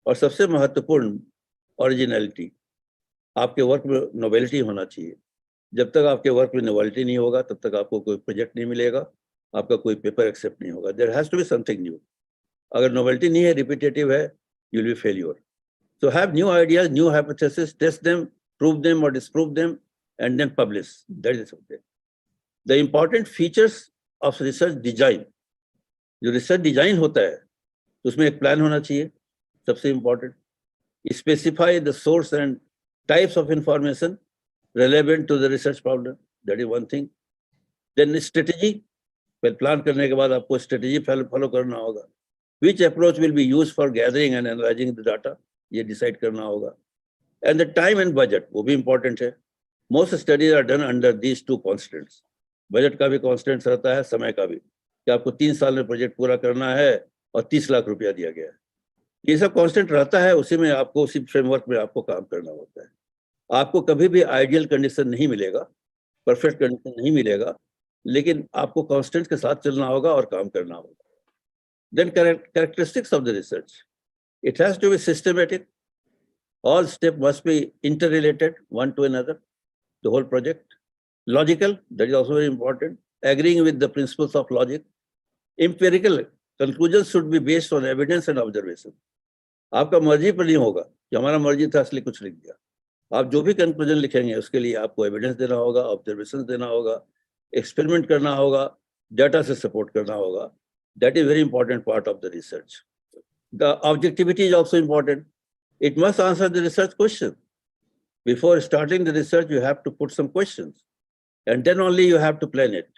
और सबसे महत्वपूर्ण ओरिजिनलिटी, आपके वर्क में नोवेलिटी होना चाहिए। जब तक आपके वर्क में नोवेलिटी नहीं होगा तब तक आपको कोई प्रोजेक्ट नहीं मिलेगा, आपका कोई पेपर एक्सेप्ट नहीं होगा। There has to be something new. अगर नोवेलिटी नहीं है, रिपीटेटिव है, you will be failure. So have new ideas, new hypothesis, test them, prove them और disprove them, and then publish. That is something. The important features of research design, जो research design होता है उसमें एक plan होना चाहिए, सबसे important. Specify the source and types of information relevant to the research problem. That is one thing. Then strategy. Well, plan करने के बाद आपको strategy follow करना होगा. Which approach will be used for gathering and analyzing the data? ये decide करना होगा. And the time and budget, वो भी important है. Most studies are done under these two constraints. Budget का भी constraint रहता है, समय का भी, कि आपको 3 साल में प्रोजेक्ट पूरा करना है और 30 लाख रुपया दिया गया है। ये सब कांस्टेंट रहता है, उसी में आपको, उसी फ्रेमवर्क में आपको काम करना होता है। आपको कभी भी आइडियल कंडीशन नहीं मिलेगा, परफेक्ट कंडीशन नहीं मिलेगा, लेकिन आपको कांस्टेंट के साथ चलना होगा और काम करना होगा। Then characteristics of the research, it has to be systematic, all step must be interrelated one to another, the whole project. Logical, that is also very important, agreeing with the principles of logic. Empirical, conclusion should be based on evidence and observation. आपका मर्जी पर नहीं होगा कि हमारा मर्जी था इसलिए कुछ लिख दिया। आप जो भी कंक्लूजन लिखेंगे उसके लिए आपको एविडेंस देना होगा, ऑब्जर्वेशन देना होगा, एक्सपेरिमेंट करना होगा, डाटा से सपोर्ट करना होगा। That is very important part of the research. The objectivity is also important. It must answer the research question. Before starting the research you have to put some questions and then only you have to plan it.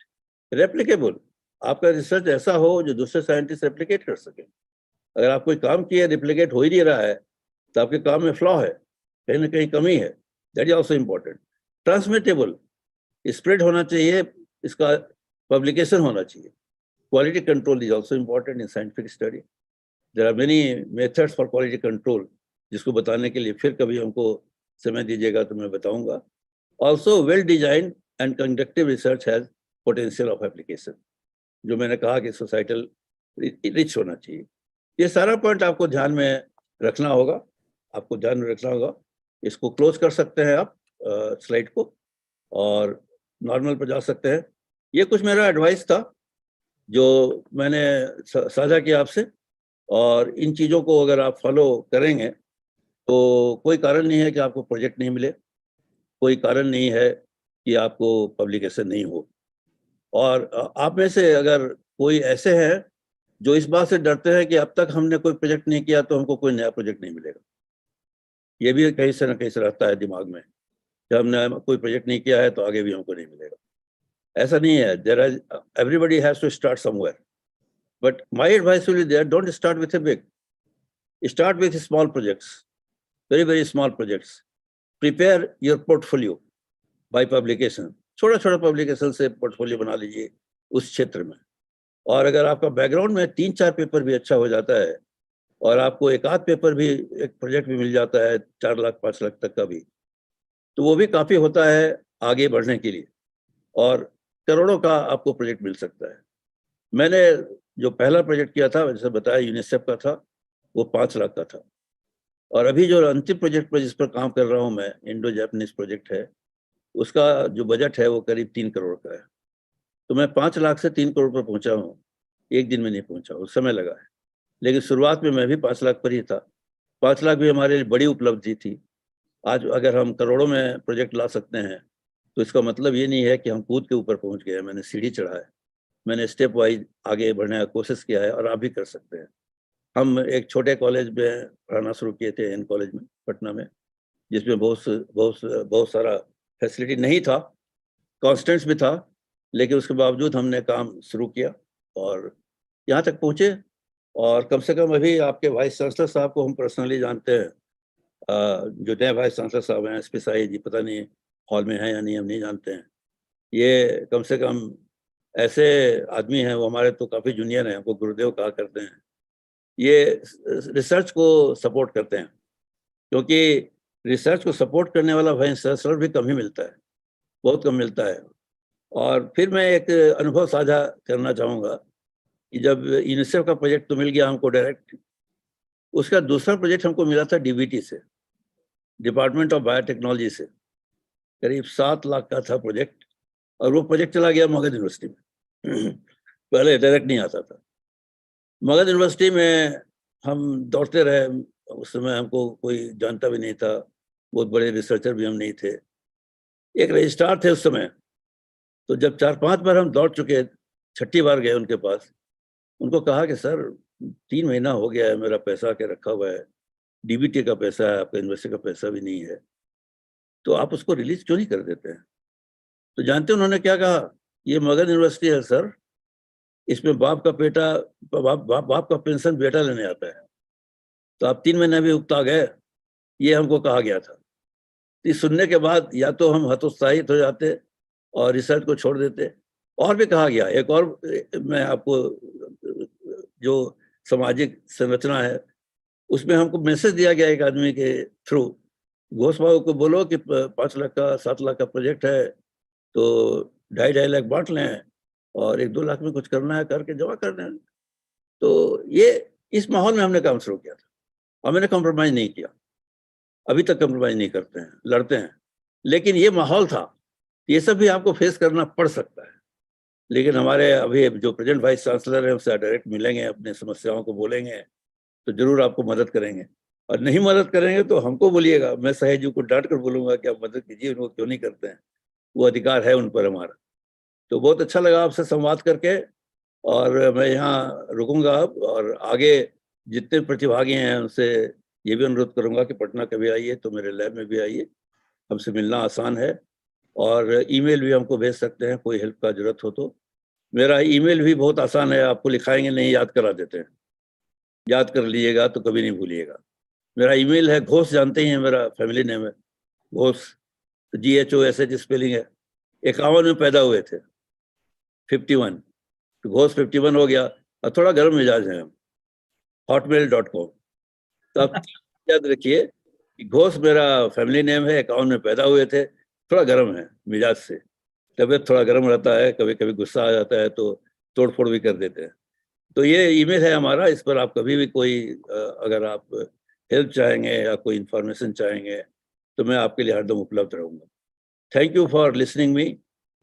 Replicable, आपका research ऐसा हो जो दूसरे scientist replicate कर सके। अगर आप कोई काम किए, रिप्लिकेट हो ही नहीं रहा है, तो आपके काम में फ्लॉ है, कहीं ना कहीं कमी है। That is also important. Transmittable, spread होना चाहिए, इसका पब्लिकेशन होना चाहिए। Quality control is also important in scientific study. There are many methods for quality control, जिसको बताने के लिए फिर कभी हमको समय दीजिएगा तो मैं बताऊंगा। Also well design and conductive research has potential of application, जो मैंने कहा कि सोसाइटल रिच होना चाहिए। ये सारा पॉइंट आपको ध्यान में रखना होगा, आपको ध्यान में रखना होगा। इसको क्लोज कर सकते हैं आप स्लाइड को, और नॉर्मल पर जा सकते हैं। ये कुछ मेरा एडवाइस था जो मैंने साझा किया आपसे, और इन चीज़ों को अगर आप फॉलो करेंगे तो कोई कारण नहीं है कि आपको प्रोजेक्ट नहीं मिले, कोई कारण नहीं है कि आपको पब्लिकेशन नहीं हो। और आप में से अगर कोई ऐसे हैं जो इस बात से डरते हैं कि अब तक हमने कोई प्रोजेक्ट नहीं किया तो हमको कोई नया प्रोजेक्ट नहीं मिलेगा, ये भी कहीं से ना कहीं से रहता है दिमाग में, जब हमने कोई प्रोजेक्ट नहीं किया है तो आगे भी हमको नहीं मिलेगा। ऐसा नहीं है। There is, everybody has to start somewhere, but my advice will be there, don't start with a big, start with small projects, very very small projects. Prepare your portfolio by publication, छोटा छोटा publication से portfolio बना लीजिए उस क्षेत्र में। और अगर आपका बैकग्राउंड में 3-4 पेपर भी अच्छा हो जाता है, और आपको एक आध पेपर भी, एक प्रोजेक्ट भी मिल जाता है 4 लाख 5 लाख तक का भी, तो वो भी काफ़ी होता है आगे बढ़ने के लिए, और करोड़ों का आपको प्रोजेक्ट मिल सकता है। मैंने जो पहला प्रोजेक्ट किया था, जैसे बताया, यूनिसेफ का था, वो 5 लाख का था। और अभी जो अंतिम प्रोजेक्ट पर जिस पर काम कर रहा हूँ मैं, इंडो जापानीज प्रोजेक्ट है, उसका जो बजट है वो करीब 3 करोड़ का है। तो मैं 5 लाख से 3 करोड़ पर पहुंचा हूँ, एक दिन में नहीं पहुंचा, उस समय लगा है। लेकिन शुरुआत में मैं भी 5 लाख पर ही था। 5 लाख भी हमारे लिए बड़ी उपलब्धि थी। आज अगर हम करोड़ों में प्रोजेक्ट ला सकते हैं तो इसका मतलब ये नहीं है कि हम कूद के ऊपर पहुंच गए। मैंने सीढ़ी चढ़ा है, मैंने स्टेप वाइज आगे बढ़ने का कोशिश किया है, और आप भी कर सकते हैं। हम एक छोटे कॉलेज में पढ़ाना शुरू किए थे, एन कॉलेज में, पटना में, जिसमें बहुत सारा फैसिलिटी नहीं था, कॉन्स्टेंट्स भी था, लेकिन उसके बावजूद हमने काम शुरू किया और यहाँ तक पहुँचे। और कम से कम अभी आपके वाइस चांसलर साहब को हम पर्सनली जानते हैं, जो नए वाइस चांसलर साहब हैं, एसपी साई जी, पता नहीं हॉल में हैं या नहीं, हम नहीं जानते हैं। ये कम से कम ऐसे आदमी हैं, वो हमारे तो काफ़ी जूनियर हैं, हमको गुरुदेव कहा करते हैं। ये रिसर्च को सपोर्ट करते हैं, क्योंकि रिसर्च को सपोर्ट करने वाला वाइस चांसलर भी कम ही मिलता है, बहुत कम मिलता है। और फिर मैं एक अनुभव साझा करना चाहूँगा कि जब यूनिसेफ का प्रोजेक्ट तो मिल गया हमको डायरेक्ट, उसका दूसरा प्रोजेक्ट हमको मिला था डीबीटी से, डिपार्टमेंट ऑफ बायोटेक्नोलॉजी से। करीब 7 लाख का था प्रोजेक्ट, और वो प्रोजेक्ट चला गया मगध यूनिवर्सिटी में। पहले डायरेक्ट नहीं आता था। मगध यूनिवर्सिटी में हम दौड़ते रहे, उस समय हमको कोई जानता भी नहीं था, बहुत बड़े रिसर्चर भी हम नहीं थे, एक रजिस्ट्रार थे उस समय। तो जब 4-5 बार हम दौड़ चुके, छठी बार गए उनके पास, उनको कहा कि सर 3 महीना हो गया है, मेरा पैसा के रखा हुआ है, डीबीटी का पैसा है, आपका यूनिवर्सिटी का पैसा भी नहीं है, तो आप उसको रिलीज क्यों नहीं कर देते हैं? तो जानते उन्होंने क्या कहा? ये मगध यूनिवर्सिटी है सर, इसमें बाप का पेंशन बेटा लेने आता है, तो आप 3 महीने भी उकता गए, ये हमको कहा गया था। तो सुनने के बाद या तो हम हतोत्साहित हो जाते और रिसर्च को छोड़ देते। और भी कहा गया, एक और मैं आपको, जो सामाजिक संरचना है उसमें हमको मैसेज दिया गया एक आदमी के थ्रू, घोष बाबू को बोलो कि 5 लाख का 7 लाख का प्रोजेक्ट है, तो 2.5 लाख बांट लें, और 1-2 लाख में कुछ करना है करके जमा कर दें। तो ये इस माहौल में हमने काम शुरू किया था, और मैंने कॉम्प्रोमाइज नहीं किया, अभी तक कॉम्प्रोमाइज नहीं करते हैं, लड़ते हैं, लेकिन ये माहौल था। ये सब भी आपको फेस करना पड़ सकता है। लेकिन हमारे अभी जो प्रेजेंट वाइस चांसलर है, उससे डायरेक्ट मिलेंगे, अपने समस्याओं को बोलेंगे, तो जरूर आपको मदद करेंगे। और नहीं मदद करेंगे तो हमको बोलिएगा, मैं सहेज जी को डांट कर बोलूंगा कि आप मदद कीजिए, उनको क्यों नहीं करते हैं, वो अधिकार है उन पर हमारा। तो बहुत अच्छा लगा आपसे संवाद करके, और मैं यहाँ रुकूंगा अब, और आगे जितने प्रतिभागी हैं उनसे ये भी अनुरोध करूंगा कि पटना कभी आइए तो मेरे लैब में भी आइए, हमसे मिलना आसान है, और ईमेल भी हमको भेज सकते हैं, कोई हेल्प का जरूरत हो तो। मेरा ईमेल भी बहुत आसान है, आपको लिखाएंगे नहीं, याद करा देते हैं, याद कर लीजिएगा तो कभी नहीं भूलिएगा। मेरा ईमेल है घोष, जानते ही हैं, मेरा फैमिली नेम है घोष, GHOSH स्पेलिंग है। 51 में पैदा हुए थे, 51, तो घोष 51 हो गया। और थोड़ा गर्म मिजाज है हम, hotmail.com। तो आप याद रखिए कि घोष मेरा फैमिली नेम है, 51 में पैदा हुए थे, थोड़ा गर्म है मिजाज से, तबीयत थोड़ा गर्म रहता है, कभी कभी गुस्सा आ जाता है तो तोड़ फोड़ भी कर देते हैं। तो ये ईमेल है हमारा, इस पर आप कभी भी कोई अगर आप हेल्प चाहेंगे या कोई इंफॉर्मेशन चाहेंगे तो मैं आपके लिए हरदम उपलब्ध रहूंगा. Thank you for listening me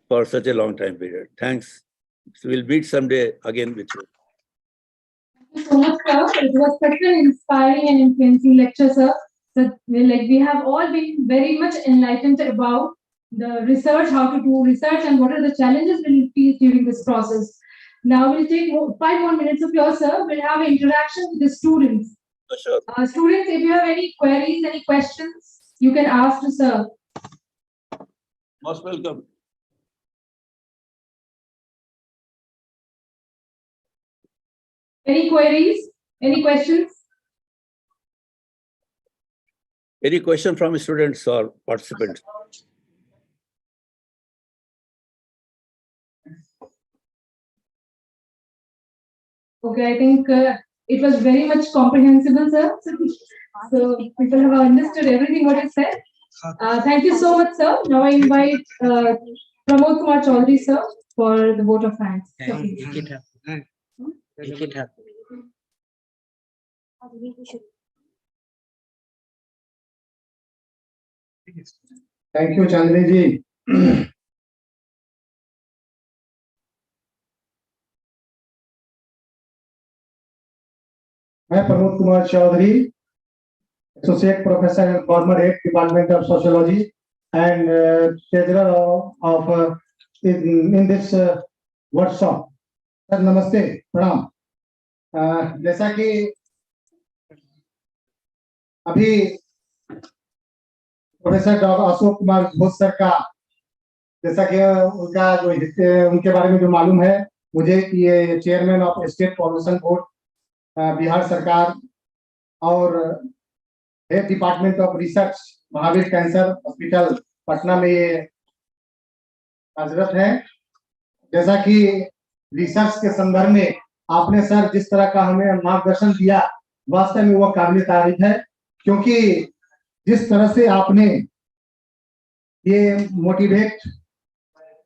for such a long time period. Thanks. We'll meet someday again with you. Thank you so much, sir. It was such an inspiring and influencing lecture, sir. So, we have all been very much enlightened about the research, how to do research, and what are the challenges we'll face during this process. Now we'll take 5 more minutes of yours, sir. We'll have interaction with the students. Sure. Students, if you have any queries, any questions, you can ask to sir. Most welcome. Any queries? Any questions? Any question from students or participants? Okay, I think it was very much comprehensible, sir. So people have understood everything what you said. Thank you so much, sir. Now I invite Pramod Kumar Chaudhary, sir, for the vote of thanks. Thank you Chandni ji. मैं Pramod Kumar Chaudhary, associate professor and former head department of sociology and treasurer of in this workshop. Sir नमस्ते, प्रणाम. जैसा कि अभी professor doctor Ashok Kumar Ghosh sir का, जैसा कि उनका जो उनके बारे में जो मालूम है मुझे कि ये chairman of state pollution board Bihar सरकार और head department of research Mahavir cancer hospital Patna में ये कार्यरत है. जैसा कि रिसर्च के संदर्भ में आपने सर जिस तरह का हमें मार्गदर्शन दिया, वास्तव में वो काबिल तारीफ है, क्योंकि जिस तरह से आपने ये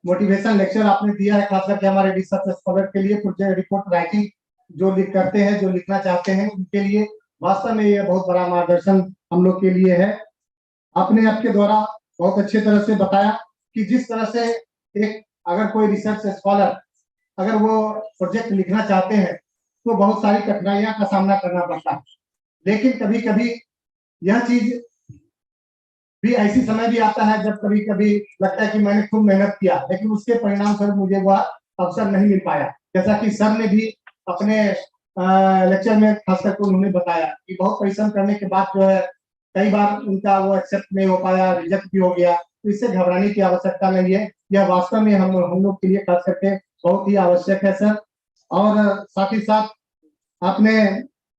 मोटिवेशन लेक्चर आपने दिया है, खास करके हमारे रिसर्च स्कॉलर के लिए, प्रोजेक्ट रिपोर्ट राइटिंग जो करते हैं, जो लिखना चाहते हैं, उनके लिए वास्तव में ये बहुत बड़ा मार्गदर्शन हम लोग के लिए है. आपने आपके द्वारा बहुत अच्छे तरह से बताया कि जिस तरह से एक अगर कोई रिसर्च स्कॉलर अगर वो प्रोजेक्ट लिखना चाहते हैं तो बहुत सारी कठिनाइयों का सामना करना पड़ता है, लेकिन कभी कभी यह चीज भी ऐसी समय भी आता है जब कभी कभी लगता है कि मैंने खूब मेहनत किया, लेकिन उसके परिणाम स्वरूप मुझे वह अवसर नहीं मिल पाया. जैसा कि सर ने भी अपने लेक्चर में खास करके उन्होंने बताया कि बहुत परिश्रम करने के बाद जो है कई बार उनका वो एक्सेप्ट नहीं हो पाया, रिजेक्ट भी हो गया. तो इससे घबराने की आवश्यकता नहीं है. यह वास्तव में हम लोग के लिए खास करके बहुत ही आवश्यक है सर. और साथ ही साथ आपने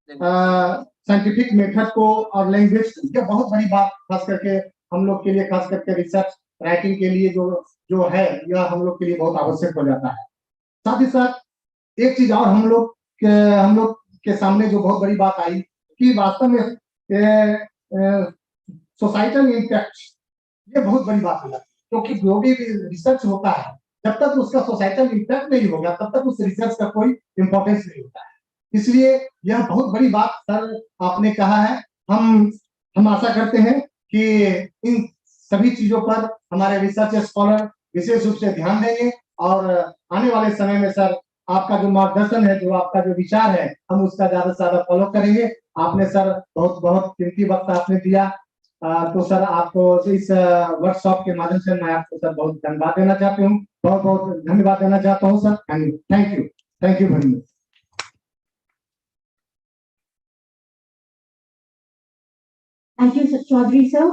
साइंटिफिक मेथड को और लैंग्वेज, ये बहुत बड़ी बात खास करके हम लोग के लिए, खास करके रिसर्च राइटिंग के लिए जो है, यह हम लोग के लिए बहुत आवश्यक हो जाता है. साथ ही साथ एक चीज और हम लोग के सामने जो बहुत बड़ी बात आई कि वास्तव में सोसाइटल इम्पैक्ट, ये बहुत बड़ी बात है, क्योंकि जो भी रिसर्च होता है जब तक उसका सोसाइटल इम्पैक्ट नहीं होगा तब तक उस रिसर्च का कोई इंपॉर्टेंस नहीं होता है. इसलिए यह बहुत बड़ी बात सर आपने कहा है. हम आशा करते हैं कि इन सभी चीजों पर हमारे रिसर्च स्कॉलर विशेष रूप से ध्यान देंगे और आने वाले समय में सर आपका जो मार्गदर्शन है, जो आपका जो विचार है, हम उसका ज्यादा से ज्यादा फॉलो करेंगे. आपने सर बहुत बहुत कीमती वक्त आपने दिया. तो सर आपको इस वर्कशॉप के माध्यम से मैं आपको सर बहुत धन्यवाद देना चाहती हूँ, बहुत बहुत धन्यवाद देना चाहता हूँ sir. Thank you very much. Thank you, Chaudhary sir.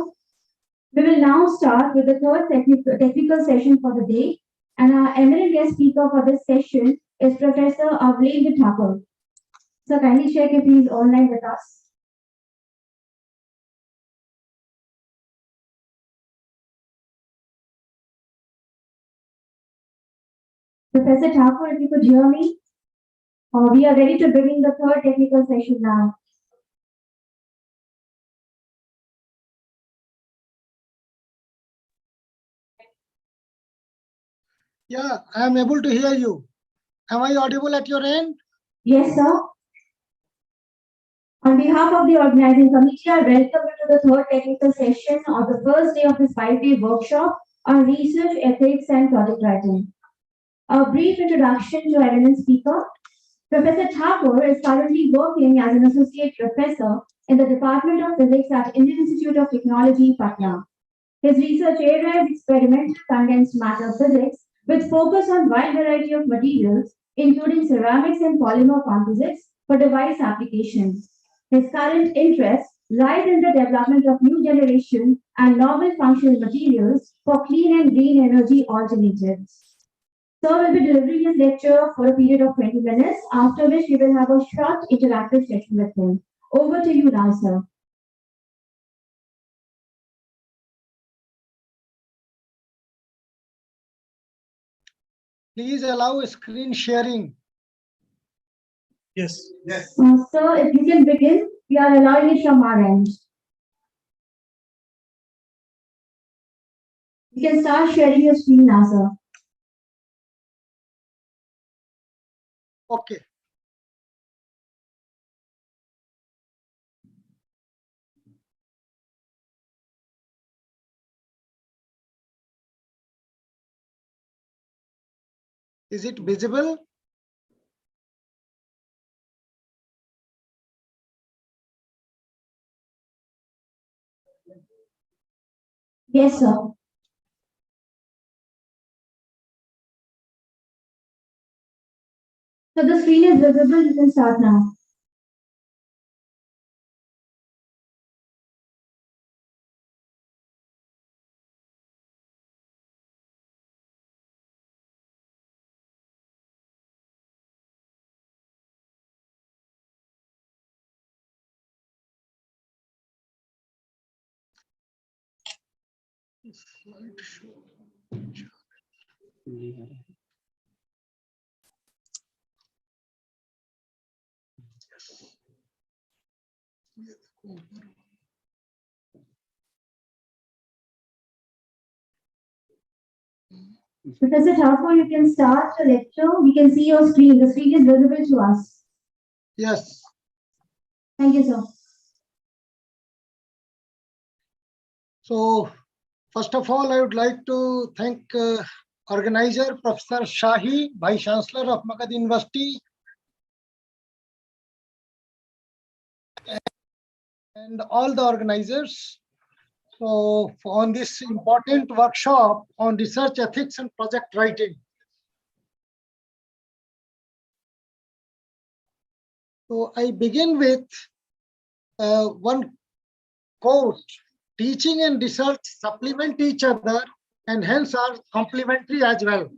We will now start with the third technical session for the day, and our eminent guest speaker for this session is Professor Avlendra Thakur. Sir, kindly share if he is online with us. Professor Thakur, if you could hear me, we are ready to begin the third technical session now. Yeah, I am able to hear you. Am I audible at your end? Yes, sir. On behalf of the organizing committee, I welcome you to the third technical session of the first day of this 5-day workshop on research, ethics, and project writing. A brief introduction to our eminent speaker. Professor Thakur is currently working as an associate professor in the Department of Physics at Indian Institute of Technology, Patna. His research area is experimental condensed matter physics with focus on wide variety of materials, including ceramics and polymer composites for device applications. His current interest lies in the development of new generation and novel functional materials for clean and green energy alternatives. Sir will be delivering his lecture for a period of 20 minutes, after which we will have a short interactive session with him. Over to you now, sir. Please allow screen sharing. Yes. Yes. Sir, if you can begin, we are allowing it from our end. You can start sharing your screen now, sir. Okay. Is it visible? Yes, sir. So the screen is visible, you can start now. Professor Thakur, you can start the lecture. We can see your screen. The screen is visible to us. Yes. Thank you, sir. So, first of all, I would like to thank organizer Professor Shahi, Vice Chancellor of Magadh University, and all the organizers. So, on this important workshop on research ethics and project writing. So, I begin with one quote: teaching and research supplement each other and hence are complementary as well.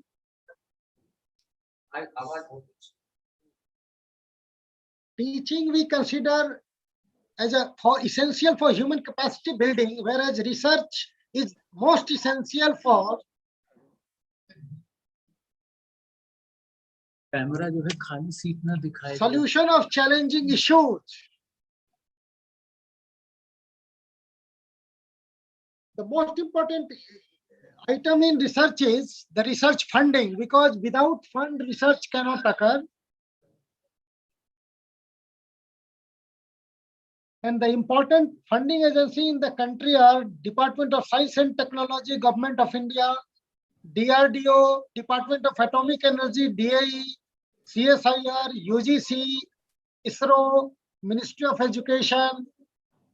Teaching we consider as essential for human capacity building, whereas research is most essential for camera जो है खाली seat ना दिखाए solution of challenging issues. The most important item in research is the research funding, because without fund, research cannot occur. And the important funding agency in the country are Department of Science and Technology, Government of India, DRDO, Department of Atomic Energy, DAE, CSIR, UGC, ISRO, Ministry of Education,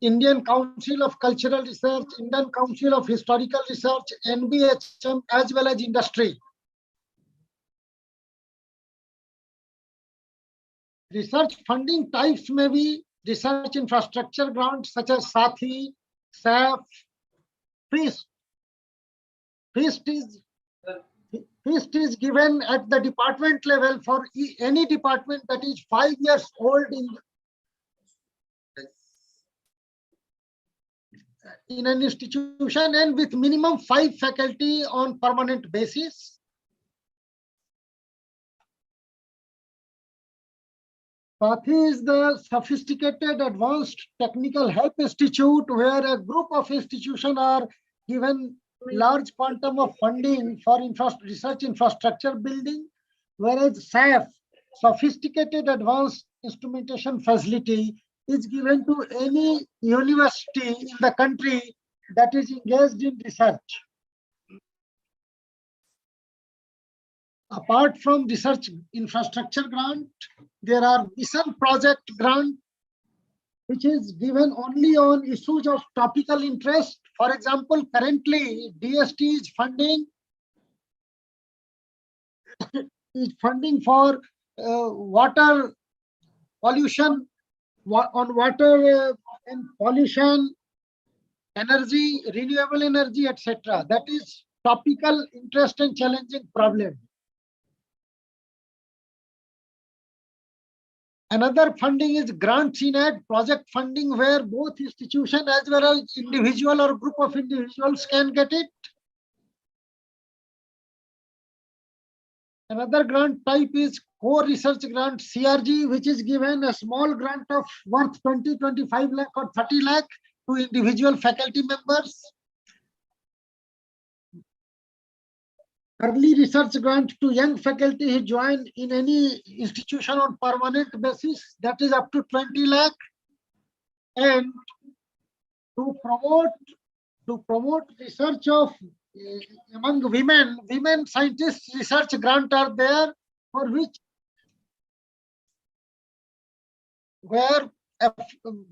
Indian Council of Cultural Research, Indian Council of Historical Research, NBHM, as well as industry. Research funding types may be research infrastructure grants such as SATHI, SAF, FIST. FIST is given at the department level for any department that is 5 years old in an institution and with minimum 5 faculty on permanent basis. SATHI is the Sophisticated Advanced Technical Help Institute, where a group of institutions are given large quantum of funding for research infrastructure building, whereas SAF, Sophisticated Advanced Instrumentation Facility, is given to any university in the country that is engaged in research. Apart from research infrastructure grant, there are mission project grant, which is given only on issues of topical interest. For example, currently DST is funding for water pollution, on water and pollution, energy, renewable energy, etc. That is topical interest and challenging problem. Another funding is grant CNAD project funding, where both institution as well as individual or group of individuals can get it. Another grant type is core research grant CRG, which is given a small grant of worth 20, 25 lakh or 30 lakh to individual faculty members. Early research grant to young faculty who join in any institution on permanent basis, that is up to 20 lakh. And to promote research of among women scientists, research grant are there, for which where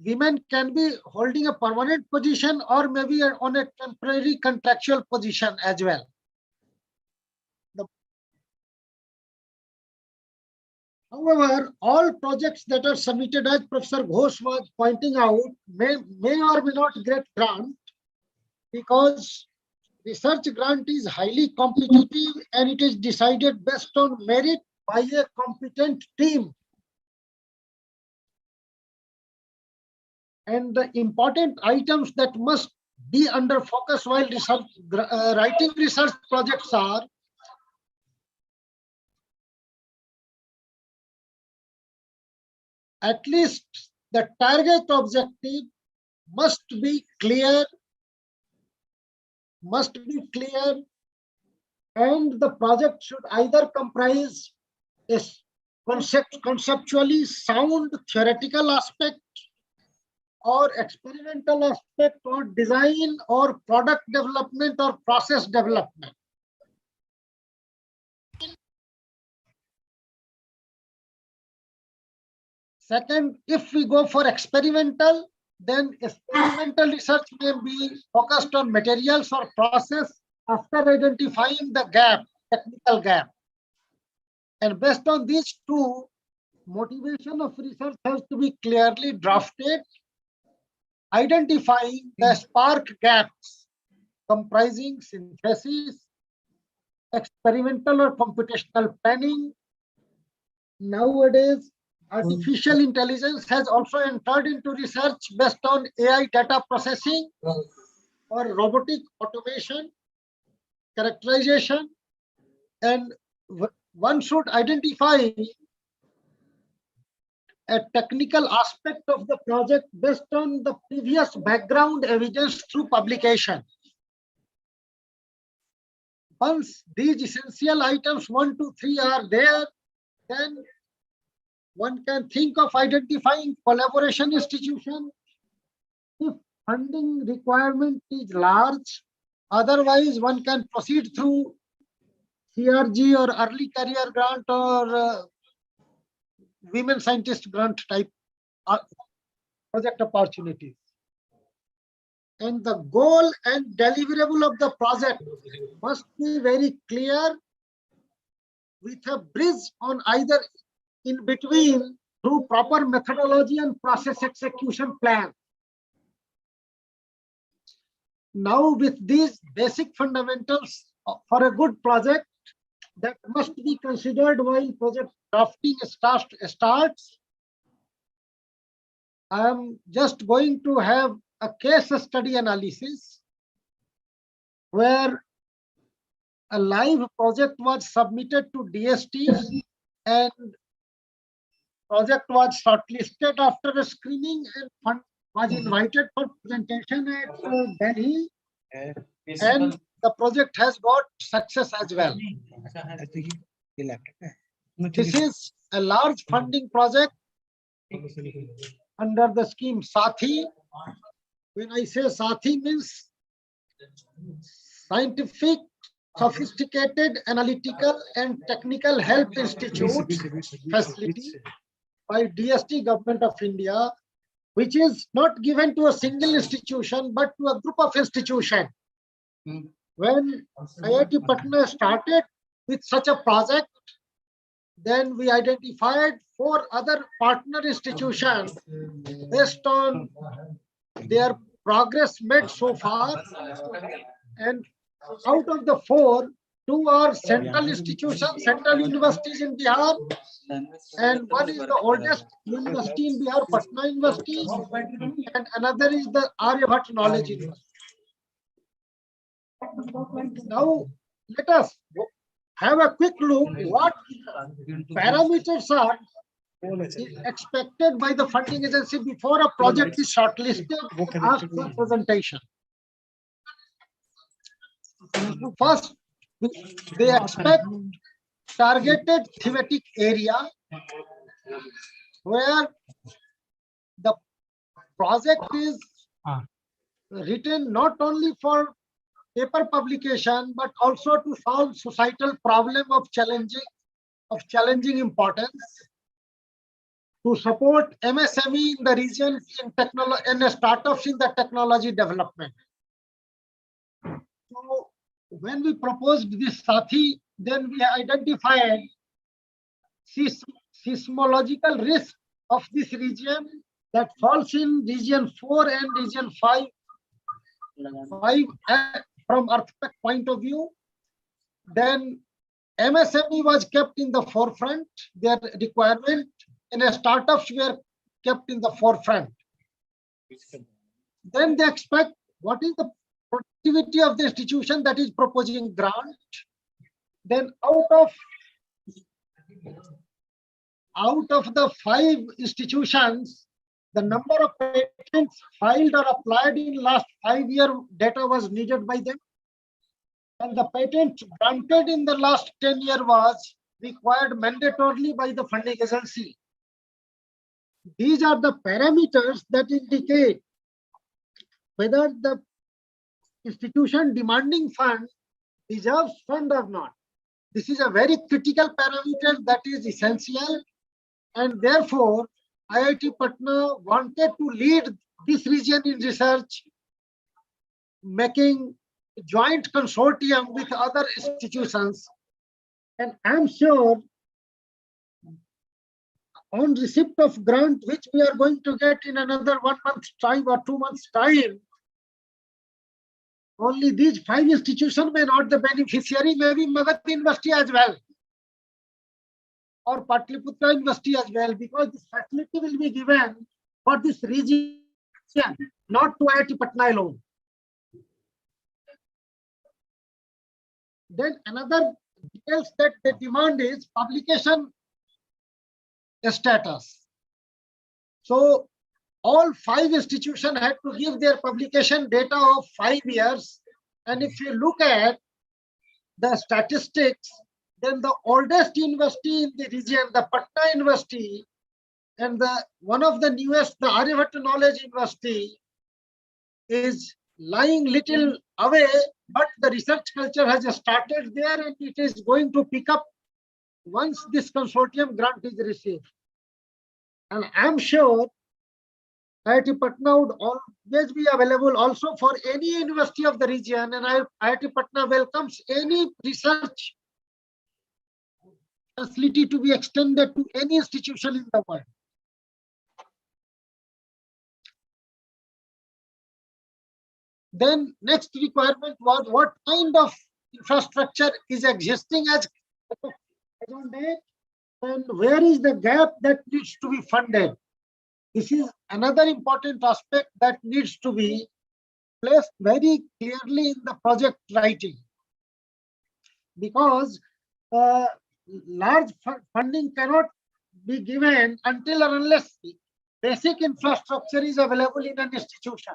women can be holding a permanent position or maybe on a temporary contractual position as well. However, all projects that are submitted, as Professor Ghosh was pointing out, may or may not get grant, because research grant is highly competitive and it is decided based on merit by a competent team. And the important items that must be under focus while writing research projects are: at least the target objective must be clear, and the project should either comprise a conceptually sound theoretical aspect, or experimental aspect, or design, or product development, or process development. Second, if we go for experimental, then experimental research may be focused on materials or process after identifying the gap, technical gap. And based on these two, motivation of research has to be clearly drafted, identifying the spark gaps comprising synthesis, experimental or computational planning. Nowadays, artificial intelligence has also entered into research based on AI data processing or robotic automation, characterization, and one should identify a technical aspect of the project based on the previous background evidence through publication. Once these essential items 1, 2, 3 are there, then one can think of identifying collaboration institution if funding requirement is large. Otherwise, one can proceed through CRG or early career grant or women scientist grant type project opportunities. And the goal and deliverable of the project must be very clear, with a bridge on either in between through proper methodology and process execution plan. Now, with these basic fundamentals for a good project that must be considered while project drafting starts, I am just going to have a case study analysis where a live project was submitted to DST and project was shortlisted after a screening, and was invited for presentation at Delhi, and the project has got success as well. This is a large funding project under the scheme Sathi. When I say Sathi means scientific, sophisticated, analytical and technical help institute facility by DST Government of India, which is not given to a single institution but to a group of institutions. When IIT Patna started with such a project, then we identified 4 other partner institutions based on their progress made so far, and out of the 4, 2 are central institutions, central universities in Bihar, and one is the oldest university in Bihar, Patna University, and another is the Aryabhatta Knowledge University. Now, let us have a quick look what parameters are expected by the funding agency before a project is shortlisted asked for presentation. First, they expect targeted thematic area where the project is written not only for paper publication but also to solve societal problem of challenging importance, to support MSME in the region in technology and startups in the technology development. So when we proposed this Sathi, then we identified seismological risk of this region that falls in region 4 and region 5 from earthquake point of view. Then MSME was kept in the forefront, their requirement, and startups were kept in the forefront. Then they expect what is the productivity of the institution that is proposing grant. Then out of the 5 institutions, the number of patents filed or applied in last 5 year data was needed by them, and the patent granted in the last 10 year was required mandatorily by the funding agency. These are the parameters that indicate whether the institution demanding fund deserves fund or not. This is a very critical parameter that is essential, and therefore IIT Patna wanted to lead this region in research, making joint consortium with other institutions. And I'm sure on receipt of grant, which we are going to get in another 1 month's time or 2 months' time, only these 5 institutions may not the beneficiary, maybe Magadh University as well, or Patliputra University as well, because this facility will be given for this region, not to IIT Patna alone. Then another details that they demand is publication status. So all 5 institutions had to give their publication data of 5 years. And if you look at the statistics, then the oldest university in the region, the Patna University, and the one of the newest, the Aryabhatta Knowledge University, is lying little away, but the research culture has started there and it is going to pick up once this consortium grant is received. And I'm sure IIT Patna would always be available also for any university of the region, and IIT Patna welcomes any research facility to be extended to any institution in the world. Then next requirement was what kind of infrastructure is existing as on date, and where is the gap that needs to be funded. This is another important aspect that needs to be placed very clearly in the project writing, because large funding cannot be given until or unless basic infrastructure is available in an institution.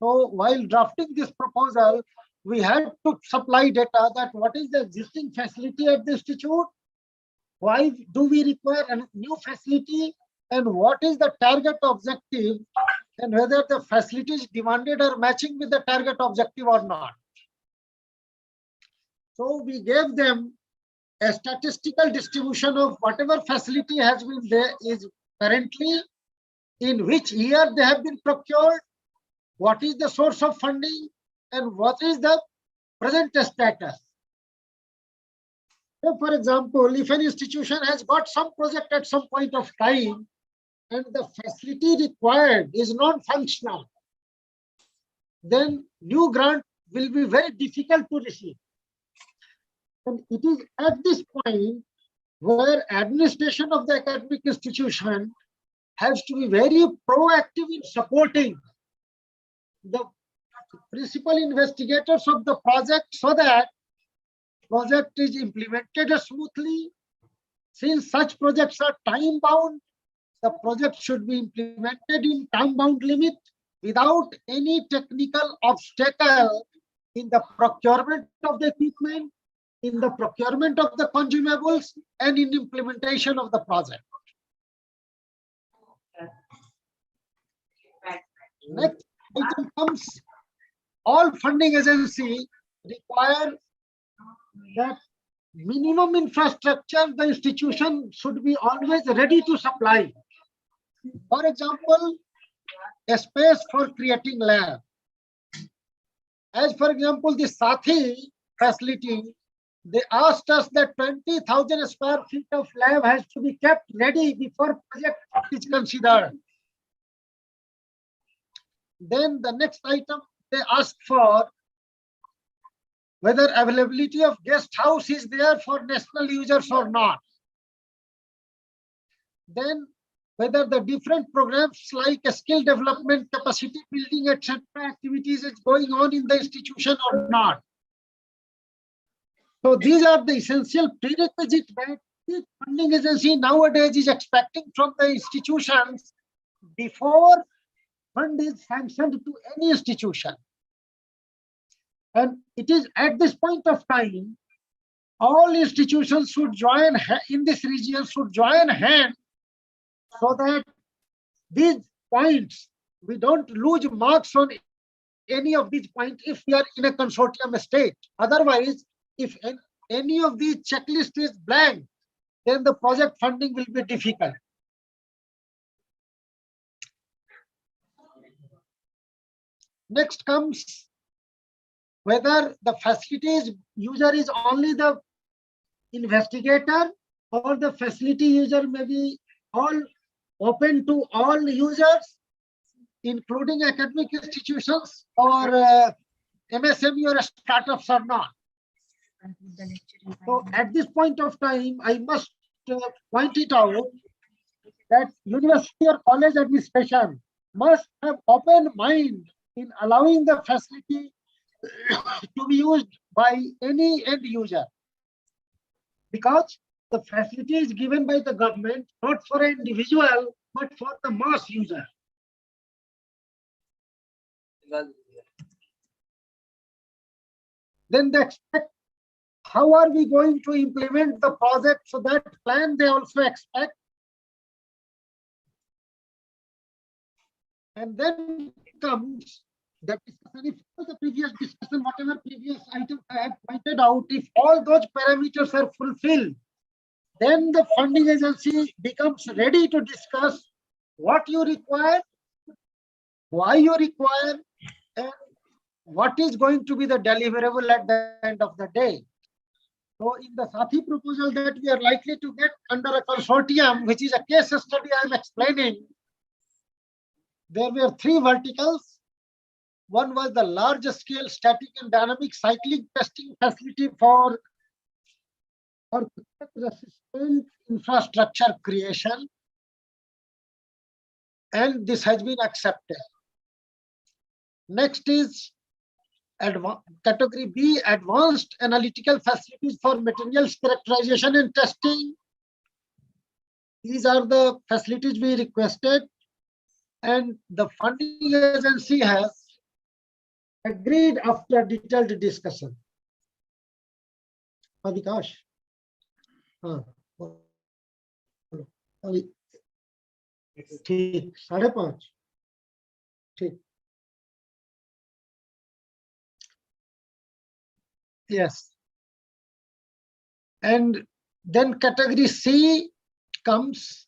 So while drafting this proposal, we had to supply data that what is the existing facility at the institute, why do we require a new facility, and what is the target objective, and whether the facilities demanded are matching with the target objective or not. So we gave them a statistical distribution of whatever facility has been there is currently, in which year they have been procured, what is the source of funding, and what is the present status. So for example, if an institution has got some project at some point of time and the facility required is non-functional, then new grant will be very difficult to receive. And it is at this point where administration of the academic institution has to be very proactive in supporting the principal investigators of the project so that project is implemented smoothly. Since such projects are time bound, the project should be implemented in time bound limit without any technical obstacle in the procurement of the equipment, in the procurement of the consumables, and in implementation of the project. Next item comes, all funding agencies require that minimum infrastructure the institution should be always ready to supply. For example, a space for creating lab. As for example, the Sathi facility, they asked us that 20,000 square feet of lab has to be kept ready before project is considered. Then the next item, they asked for whether availability of guest house is there for national users or not. Then whether the different programs like skill development, capacity building, etc. activities is going on in the institution or not. So these are the essential prerequisites that the funding agency nowadays is expecting from the institutions before fund is sanctioned to any institution. And it is at this point of time, all institutions should join in this region, should join hands so that these points, we don't lose marks on any of these points if we are in a consortium state. Otherwise, if any of these checklist is blank, then the project funding will be difficult. Next comes whether the facilities user is only the investigator or the facility user may be all open to all users, including academic institutions or MSME or startups or not. So at this point of time, I must point it out that university or college administration must have open mind in allowing the facility to be used by any end user, because the facility is given by the government not for an individual but for the mass user. Then they expect how are we going to implement the project, so that plan they also expect. And then comes the discussion. If all the previous discussion, whatever previous items I have pointed out, if all those parameters are fulfilled, then the funding agency becomes ready to discuss what you require, why you require, and what is going to be the deliverable at the end of the day. So in the Sathi proposal that we are likely to get under a consortium, which is a case study I am explaining, there were three verticals. One was the large scale static and dynamic cycling testing facility for resistant infrastructure creation, and this has been accepted. Next is category B, advanced analytical facilities for materials characterization and testing. These are the facilities we requested, and the funding agency has agreed after detailed discussion. Avikash. ठीक 5:30 ठीक yes and then category C comes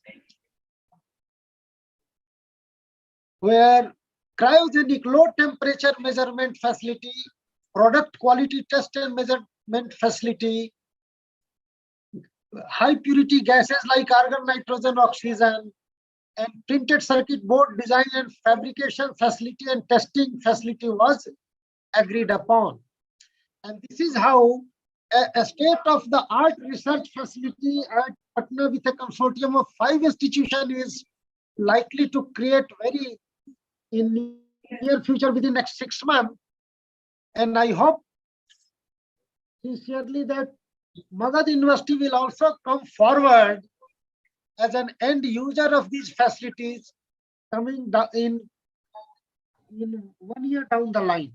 where cryogenic low temperature measurement facility, product quality test and measurement facility, high purity gases like argon, nitrogen, oxygen, and printed circuit board design and fabrication facility and testing facility was agreed upon. And this is how a state-of-the-art research facility at Patna with a consortium of 5 institutions is likely to create very in near future within next 6 months. And I hope sincerely that Magadh University will also come forward as an end user of these facilities coming in 1 year down the line.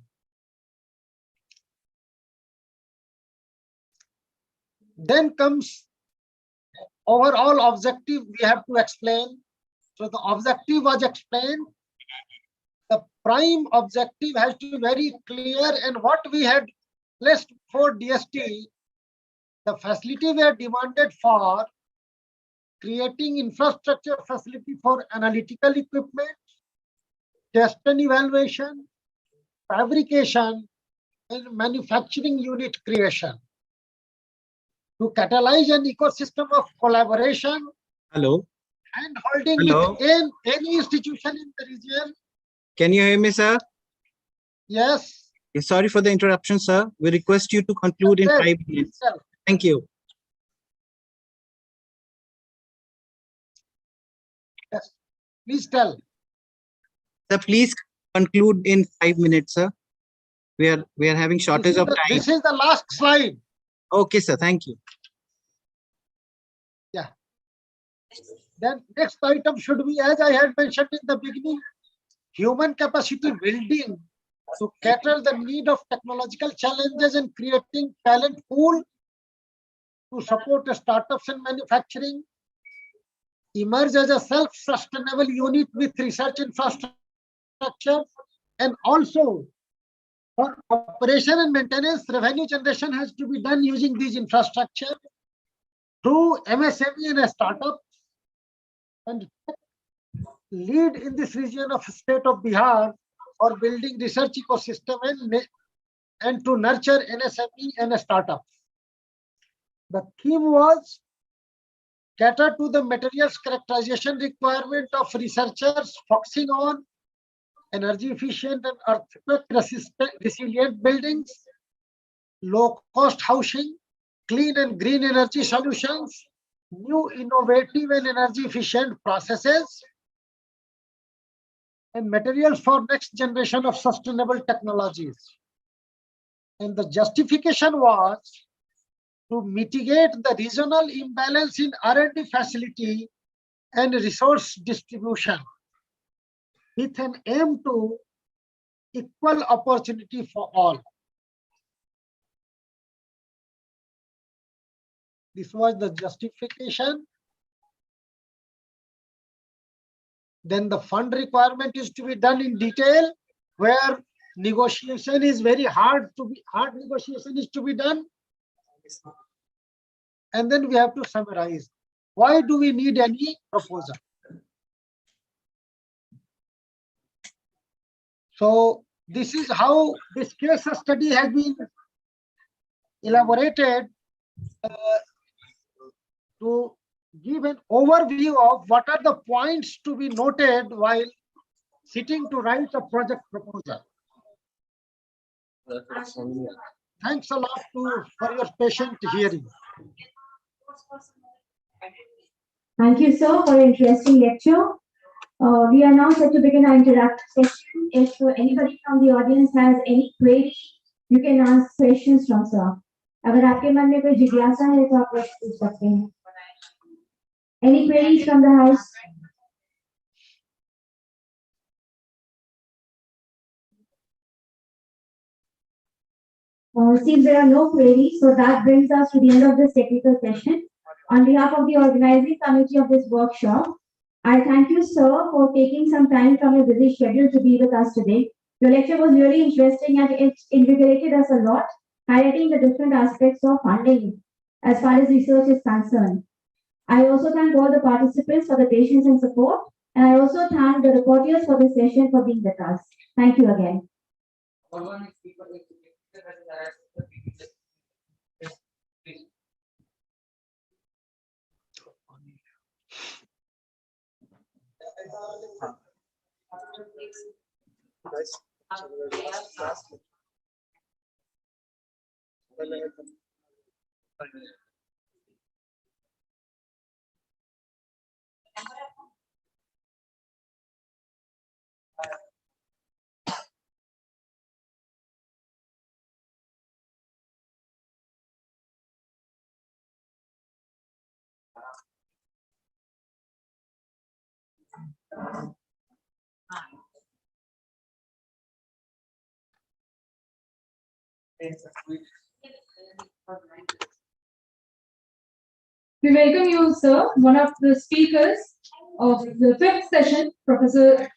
Then comes overall objective we have to explain. So the objective was explained. The prime objective has to be very clear, and what we had placed for DST, the facility were demanded for creating infrastructure facility for analytical equipment, test and evaluation, fabrication, and manufacturing unit creation to catalyze an ecosystem of collaboration. Hello. And holding Hello. with any institution in the region. Can you hear me, sir? Yes. Sorry for the interruption, sir. We request you to conclude in Yes. 5 minutes. Yes. Thank you. Yes. Please tell. Sir, please conclude in 5 minutes, sir. We are having shortage of time. This is the last slide. Okay, sir. Thank you. Yeah. Then next item should be, as I had mentioned in the beginning, human capacity building to cater the need of technological challenges and creating talent pool to support the startups and manufacturing, emerge as a self-sustainable unit with research infrastructure, and also for operation and maintenance, revenue generation has to be done using these infrastructure through MSME and a startup, and lead in this region of state of Bihar for building research ecosystem and to nurture NSME and a startup. The theme was cater to the materials characterization requirement of researchers, focusing on energy efficient and earthquake resistant resilient buildings, low cost housing, clean and green energy solutions, new innovative and energy efficient processes, and materials for next generation of sustainable technologies. And the justification was to mitigate the regional imbalance in R&D facility and resource distribution with an aim to equal opportunity for all. This was the justification. Then the fund requirement is to be done in detail, where negotiation is very hard negotiation is to be done. And then we have to summarize. Why do we need any proposal? So this is how this case study has been elaborated to give an overview of what are the points to be noted while sitting to write a project proposal. Thanks a lot for your patient hearing. Thank you, sir, for an interesting lecture. We are now set to begin our interactive session. If anybody from the audience has any query, you can ask questions from sir. अगर आपके मन में कोई जिज्ञासा है तो आप प्रश्न पूछ सकते हैं. Any queries from the house? Seems there are no queries, so that brings us to the end of this technical session. On behalf of the organizing committee of this workshop, I thank you, sir, for taking some time from your busy schedule to be with us today. Your lecture was really interesting and it invigorated us a lot, highlighting the different aspects of funding as far as research is concerned. I also thank all the participants for the patience and support, and I also thank the reporters for this session for being with us. Thank you again. We welcome you, sir, one of the speakers of the fifth session, Professor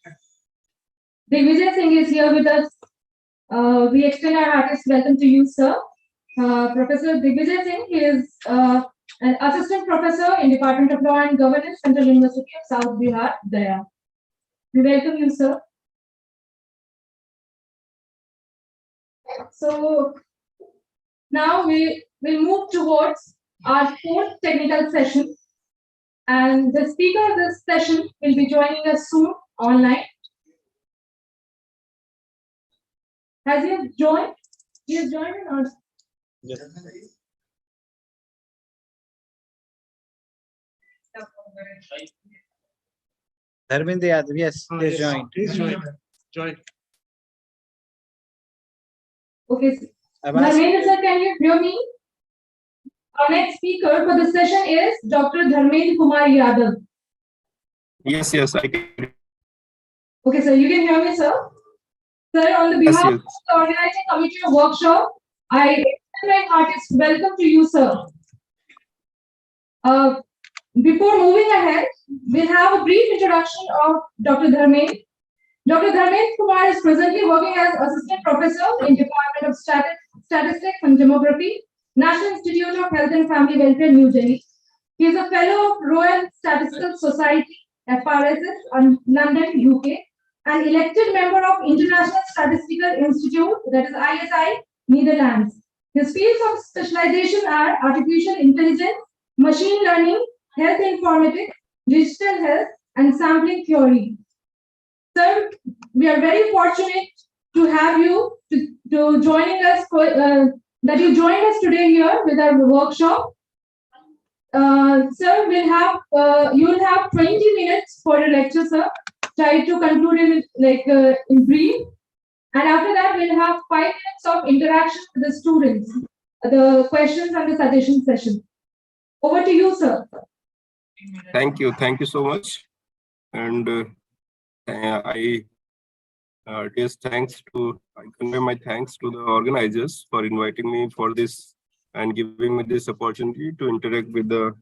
Digvijay Singh is here with us. We extend our heartiest welcome to you, sir. Professor Digvijay Singh is an assistant professor in Department of Law and Governance, Central University of South Bihar, Gaya. We welcome you, sir. So now we will move towards our fourth technical session, and the speaker of this session will be joining us soon online. Has he joined? He has joined or not? Yes. Dharmendra Yadav, yes, they joined. Please join. Okay. Abbas? Dharmendra sir, can you hear me? Our next speaker for this session is Dr. Dharmendra Kumar Yadav. Yes, I can. Okay, sir, you can hear me, sir? Sir, on the behalf of the organizing committee of workshop, I extend my heartiest welcome to you, sir. Before moving ahead, we'll have a brief introduction of Dr. Dharmendra. Dr. Dharmendra Kumar is presently working as Assistant Professor in Department of Statistics and Demography, National Institute of Health and Family Welfare, New Delhi. He is a Fellow of Royal Statistical Society, FRSS, London, UK, and elected member of International Statistical Institute, that is ISI, Netherlands. His fields of specialization are artificial intelligence, machine learning, health informatics, digital health, and sampling theory. Sir, we are very fortunate to have you to joining us that you joined us today here with our workshop. Sir, you will have 20 minutes for your lecture, sir. Try to conclude it in brief, and after that we'll have 5 minutes of interaction with the students, the questions and the suggestion session. Over to you, sir. Thank you so much, and I convey my thanks to the organizers for inviting me for this and giving me this opportunity to interact with the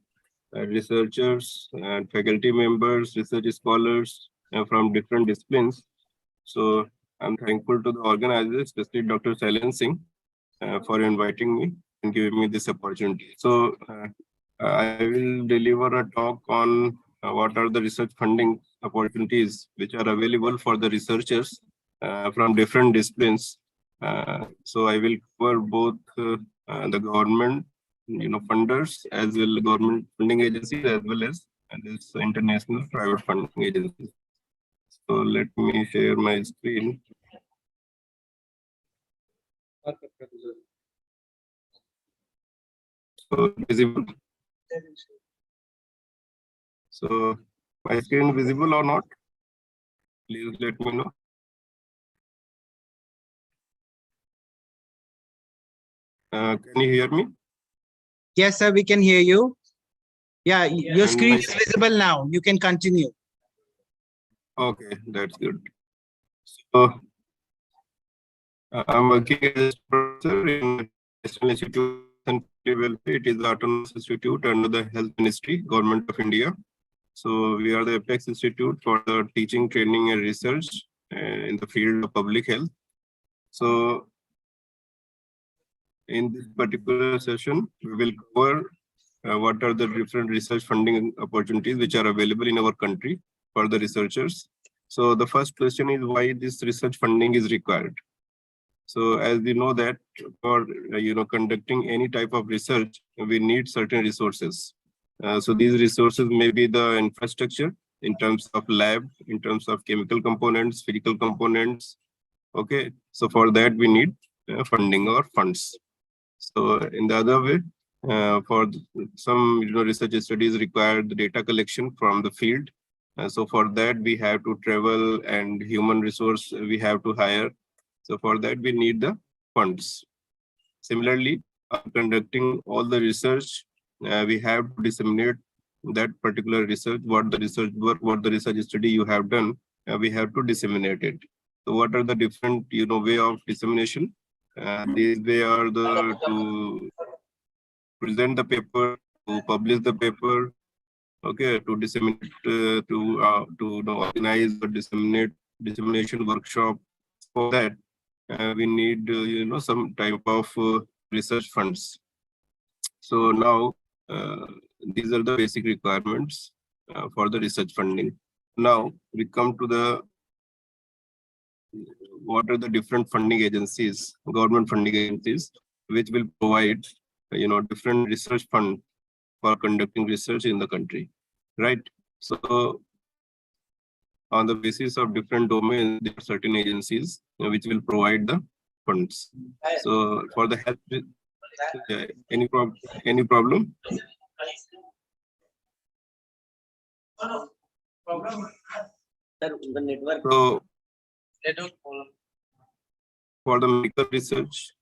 researchers and faculty members, research scholars from different disciplines. So I'm thankful to the organizers, especially Dr. Shailen Singh, for inviting me and giving me this opportunity. So I will deliver a talk on what are the research funding opportunities which are available for the researchers from different disciplines. So I will cover both the government, funders, as well as government funding agencies, as well as this international private funding agencies. So let me share my screen. So visible. So my screen visible or not? Please let me know. Can you hear me? Yes, sir, we can hear you. Yeah, your And screen my- is visible now. You can continue. Okay, that's good. So I'm working as a professor in National Institute and Welfare. It is the autonomous institute under the Health Ministry, Government of India. So we are the Apex Institute for the Teaching, Training and Research in the field of public health. So in this particular session, we will cover what are the different research funding opportunities which are available in our country for the researchers. So the first question is why this research funding is required. So as we know that for conducting any type of research, we need certain resources. So these resources may be the infrastructure in terms of lab, in terms of chemical components, physical components. Okay, so for that we need funding or funds. So in the other way, for some research studies require the data collection from the field. So for that we have to travel and human resource we have to hire. So for that we need the funds. Similarly, conducting all the research, we have to disseminate that particular research, what the research work, what the research study you have done, we have to disseminate it. So what are the different way of dissemination? These way are the to present the paper, to publish the paper, okay, to disseminate, to organize or dissemination workshop. For that, we need some type of research funds. So now these are the basic requirements for the research funding. Now we come to the what are the different funding agencies, government funding agencies, which will provide different research fund for conducting research in the country, right? So on the basis of different domains, there are certain agencies which will provide the funds. So for the health, any problem? So for the medical research,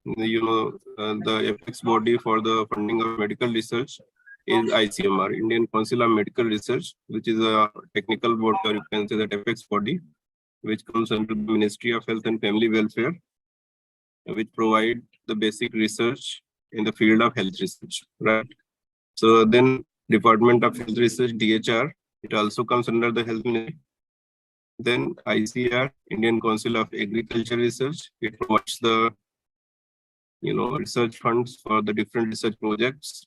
the apex body for the funding of medical research is ICMR, Indian Council of Medical Research, which is a technical body, or you can say that apex body, which comes under the Ministry of Health and Family Welfare, which provide the basic research in the field of health research, right? So then Department of Health Research, DHR, it also comes under the Health Ministry. Then ICR, Indian Council of Agriculture Research, it provides the research funds for the different research projects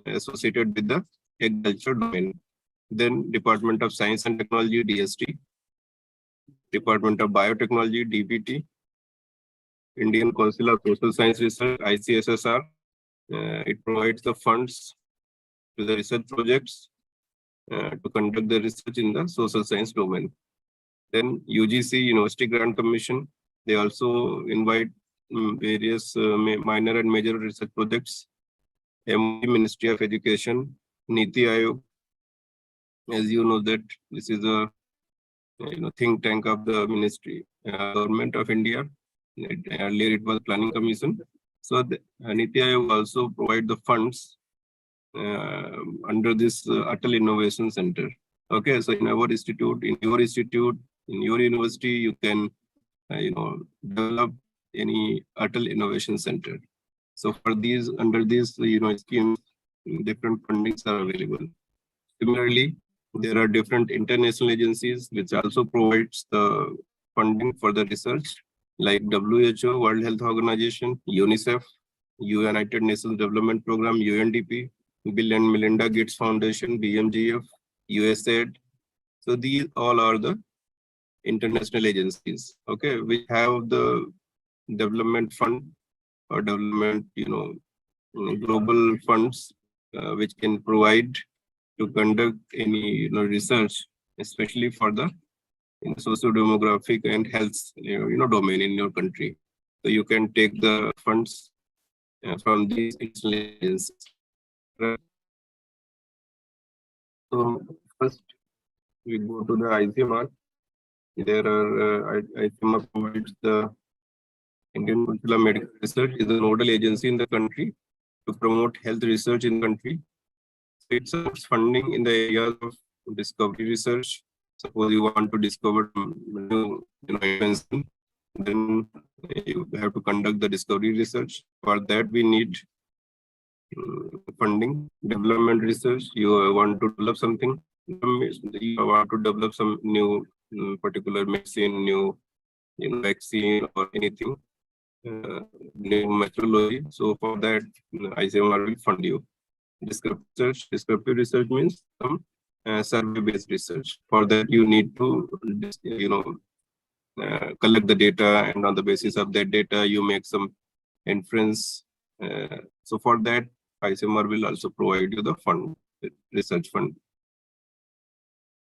associated with the agriculture domain. Then Department of Science and Technology, DST, Department of Biotechnology, DBT, Indian Council of Social Science Research, ICSSR, it provides the funds to the research projects to conduct the research in the social science domain. Then UGC, University Grant Commission, they also invite various minor and major research projects. MOE, Ministry of Education, Niti Aayog, as you know that this is a think tank of the ministry, government of India. Earlier it was Planning Commission. So the Niti Aayog also provide the funds under this Atal Innovation Center. Okay, so in our institute, in your university, you can develop any Atal Innovation Center. So for these, under these schemes, different fundings are available. Similarly, there are different international agencies which also provides the funding for the research, like WHO, World Health Organization, UNICEF, United Nations Development Program, UNDP, Bill and Melinda Gates Foundation, BMGF, USAID. So these all are the international agencies, okay, which have the development fund or development, global funds, which can provide to conduct any research, especially for the socio-demographic and health domain in your country. So you can take the funds from these agencies. Right? So first we go to the ICMR. There are ICMR provides the Indian Council of Medical Research is a nodal agency in the country to promote health research in the country. It supports funding in the areas of discovery research. Suppose you want to discover new invention, then you have to conduct the discovery research. For that, we need funding. Development research, you want to develop something, You want to develop some new particular medicine, new vaccine or anything, new methodology. So for that, ICMR will fund you. Descriptive research means some survey-based research. For that, you need to collect the data, and on the basis of that data, you make some inference. So for that, ICMR will also provide you the fund, research fund.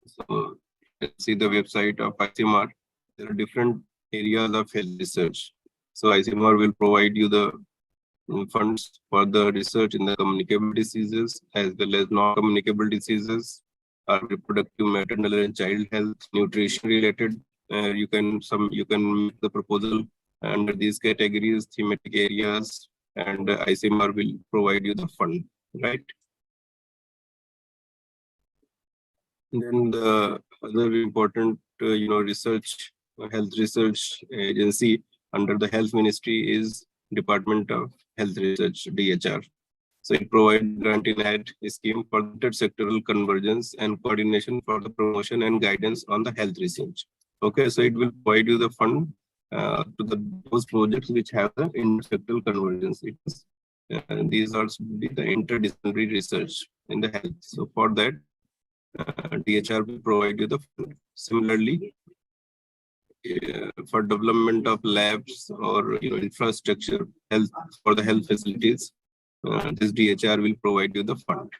So let's see the website of ICMR. There are different areas of health research. So ICMR will provide you the funds for the research in the communicable diseases as well as non-communicable diseases, reproductive, maternal and child health, nutrition related. You can make the proposal under these categories, thematic areas, and ICMR will provide you the fund, right? And then the other important, research, health research agency under the health ministry is Department of Health Research, DHR. So it provides grant in aid scheme for intersectoral convergence and coordination for the promotion and guidance on the health research. Okay, so it will provide you the fund to those projects which have the intersectoral convergence. These are the interdisciplinary research in the health. So for that, DHR will provide you the fund. Similarly, for development of labs or infrastructure health for the health facilities, this DHR will provide you the fund.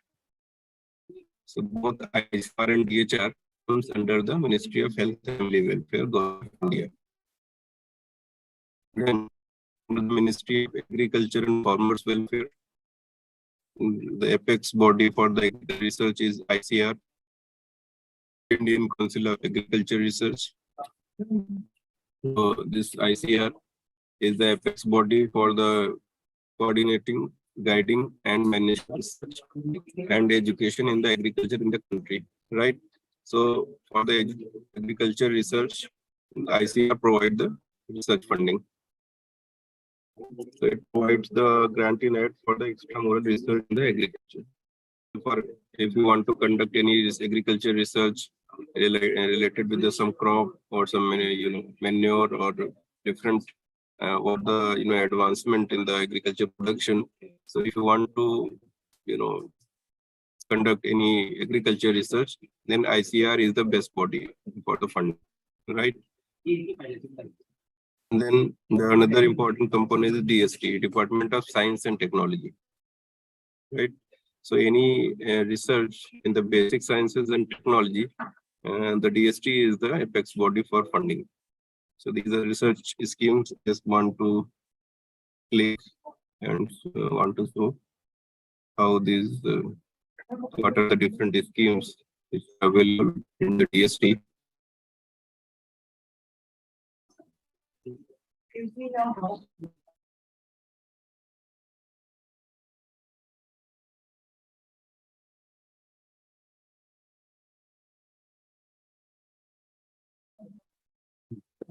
So both ICMR and DHR comes under the Ministry of Health and Family Welfare, Government of India. Then under the Ministry of Agriculture and Farmers Welfare, the apex body for the research is ICR, Indian Council of Agriculture Research. So this ICR is the apex body for the coordinating, guiding, and managing research and education in the agriculture in the country, right? So for the agriculture research, ICR provide the research funding. So it provides the grant in aid for the extramural research in the agriculture. If you want to conduct any agriculture research related with some crop or some manure or different or the advancement in the agriculture production. So if you want to conduct any agriculture research, then ICR is the best body for the fund, right? And then another important component is DST, Department of Science and Technology, right? So any research in the basic sciences and technology, the DST is the apex body for funding. So these are research schemes. Just want to click and want to show how these, what are the different schemes which are available in the DST.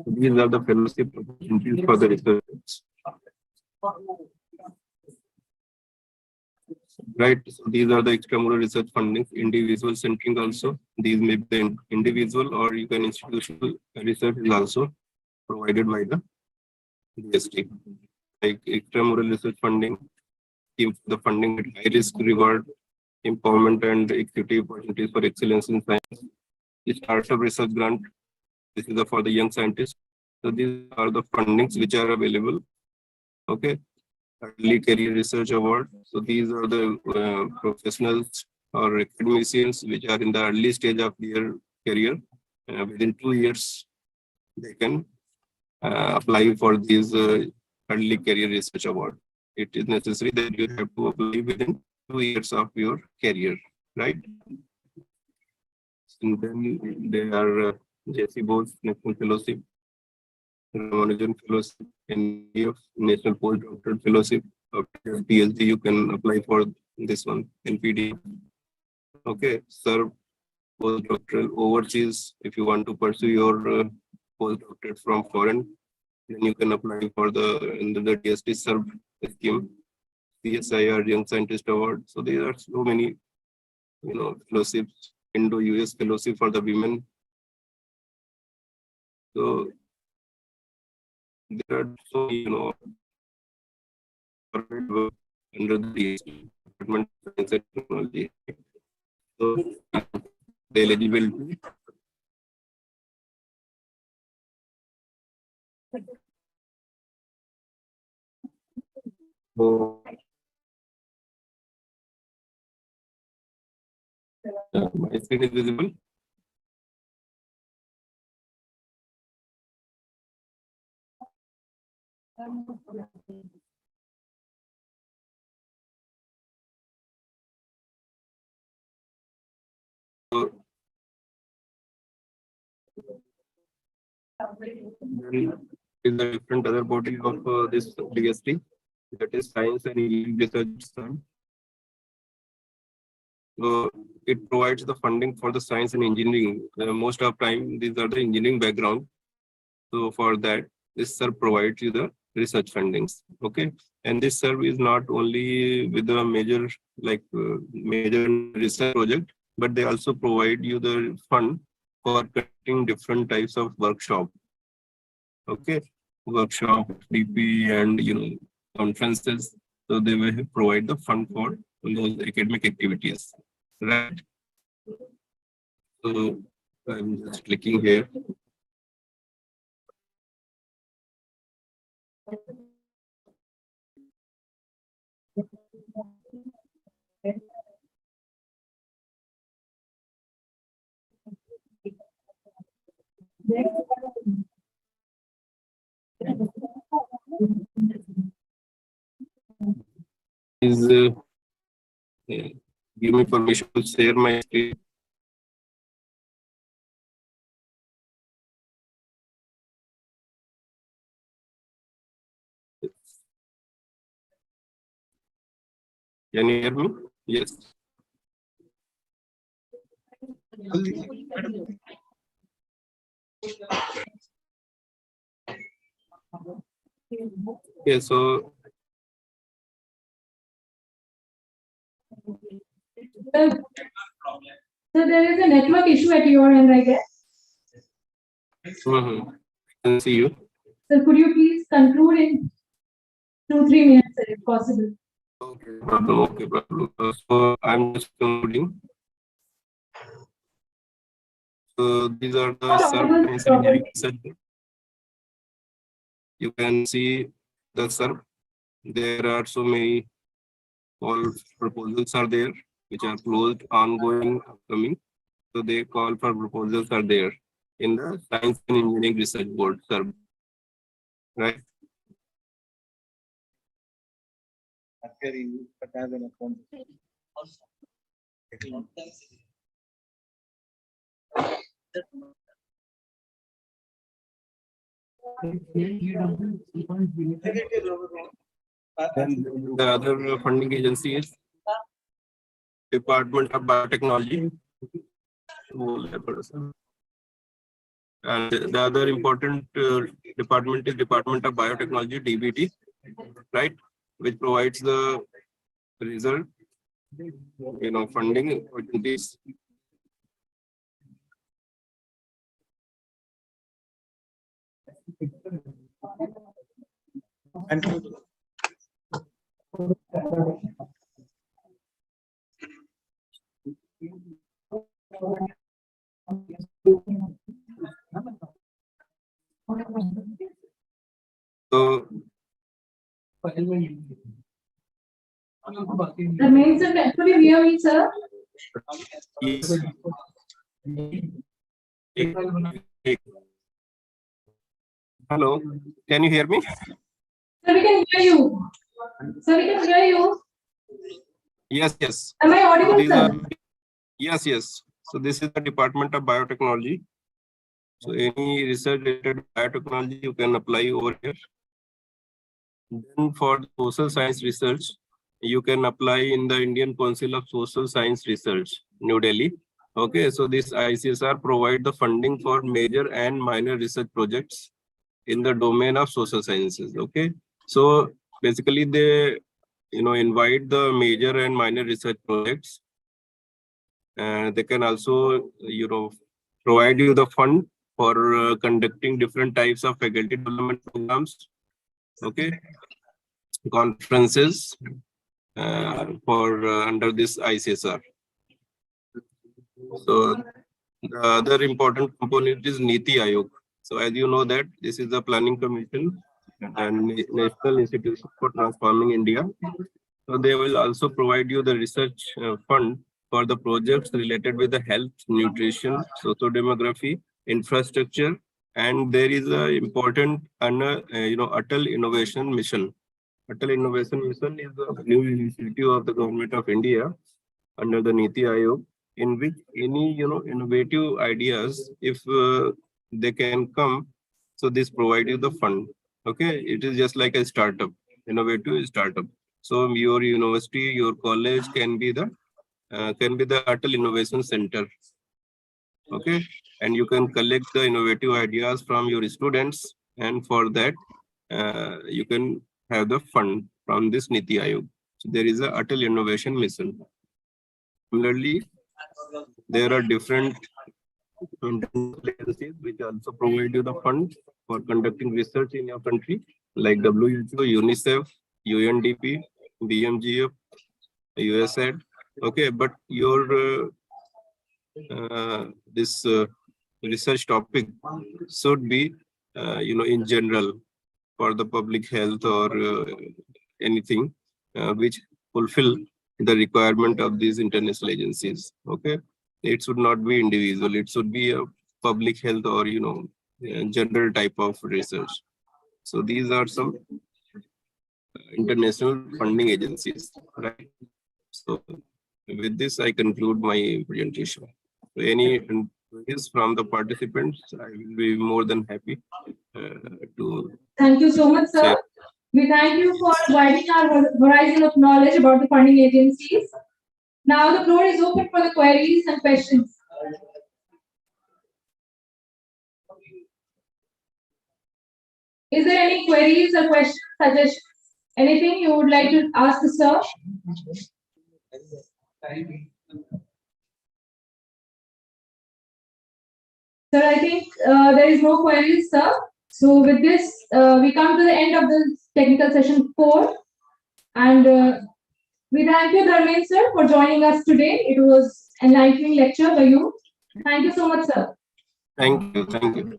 These are the fellowship opportunities for the researchers. Right, so these are the extramural research fundings, individual centering also. These may be the individual or you can institutional research is also provided by the DST. Like extramural research funding, give the funding with high risk reward, empowerment and equity opportunities for excellence in science. The startup research grant, this is for the young scientists. So these are the fundings which are available. Okay. Early Career Research Award. So these are the professionals or academicians which are in the early stage of their career. Within 2 years, they can apply for these Early Career Research Award. It is necessary that you have to apply within 2 years of your career, right? And then there are J.C. Bose National Fellowship, Ramanujan Fellowship, NPF, National Postdoctoral Fellowship. After PhD, you can apply for this one, NPD. Okay, serve postdoctoral overseas. If you want to pursue your postdoctorate from foreign, then you can apply for the DST serve scheme, CSIR Young Scientist Award. So there are so many, fellowships Indo-US Fellowship for the Women. So there are so, under the Department of Science and Technology. So the eligibility. So, my screen is visible. So, then is the different other body of this DST, that is Science and Engineering Research Fund. So it provides the funding for the science and engineering. Most of time, these are the engineering background. So for that, this SERV provides you the research fundings. Okay, and this SERV is not only with the major major research project, but they also provide you the fund for conducting different types of workshop. Okay, workshop, DP, and conferences. So they will provide the fund for those academic activities. Right. So I'm just clicking here. Is give me permission to share my screen. Can you hear me? Yes. Okay, so So there is a network issue at your end, I guess. I can see you. So could you please conclude in 2-3 minutes if possible? Okay, problem. Okay, problem. So I'm just concluding. So these are the SERV engineering research. You can see the SERV. There are so many all proposals are there, which are closed, ongoing, upcoming. So they call for proposals are there in the Science and Engineering Research Board, SERV. Right? And the other funding agency is Department of Biotechnology. And the other important department is Department of Biotechnology, DBT, right? Which provides the result, funding opportunities. And so The main sir, could you hear me, sir? yes. Hello, can you hear me? Sir, we can hear you. Sir, we can hear you. Yes, yes. Am I audible, These sir? are, yes, yes. So this is the Department of Biotechnology. So any research related to biotechnology, you can apply over here. Then for the social science research, you can apply in the Indian Council of Social Science Research, New Delhi. Okay, so this ICSR provide the funding for major and minor research projects in the domain of social sciences. Okay, so basically they invite the major and minor research projects They can also, provide you the fund for conducting different types of faculty development programs. Okay, conferences for under this ICSR. So the other important component is Niti Aayog. So as you know that this is the planning commission and National Institution for Transforming India. So they will also provide you the research fund for the projects related with the health, nutrition, socio-demography, infrastructure, and there is a important Atal Innovation Mission. Atal Innovation Mission is a new initiative of the Government of India under the Niti Aayog, in which any innovative ideas, if they can come, so this provide you the fund. Okay, it is just like a startup, innovative startup. So your university, your college can be the Atal Innovation Center. Okay, and you can collect the innovative ideas from your students, and for that you can have the fund from this Niti Aayog. So there is a Atal Innovation Mission. Similarly, there are different international agencies which also provide you the funds for conducting research in your country, like WHO, UNICEF, UNDP, BMGF, USAID. Okay, but your this research topic should be in general for the public health or anything which fulfill the requirement of these international agencies. Okay, it should not be individual, it should be a public health or general type of research. So these are some international funding agencies, right? So with this I conclude my presentation. So any inquiries from the participants, I will be more than happy to Thank you so much, sir. share. We thank you for widening our horizon of knowledge about the funding agencies. Now the floor is open for the queries and questions. Is there any queries or questions, suggestions, anything you would like to ask the sir? Sir, I think there is no queries, sir. So with this, we come to the end of the technical session 4. And we thank you, Dharmen sir, for joining us today. It was an enlightening lecture for you. Thank you so much, sir. Thank you. Thank you.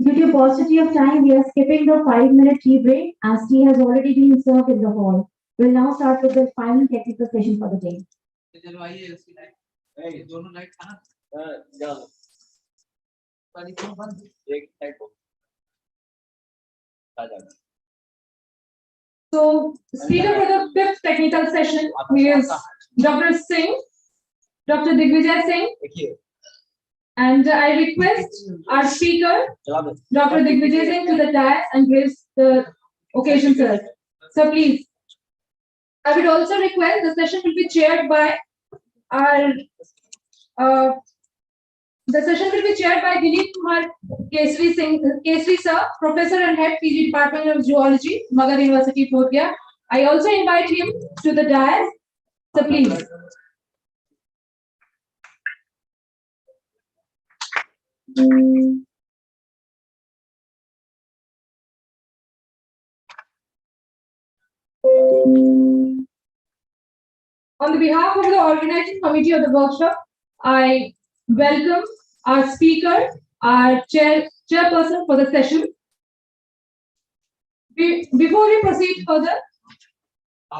Due to paucity of time, we are skipping the 5-minute tea break as tea has already been served in the hall. We'll now start with the final technical session for the day. So, speaker for the 5th technical session is Dr. Singh, Dr. Digvijay Singh. And I request our speaker, Dr. Digvijay Singh, to the dais and grace the occasion, sir. So please. I would also request the session will be chaired by our Dilip Kumar Kesri sir, Professor and Head PG Department of Zoology, Magadh University, Bodh. I also invite him to the dais. So please. On behalf of the organizing committee of the workshop, I welcome our speaker, our chairperson for the session. Before we proceed further, I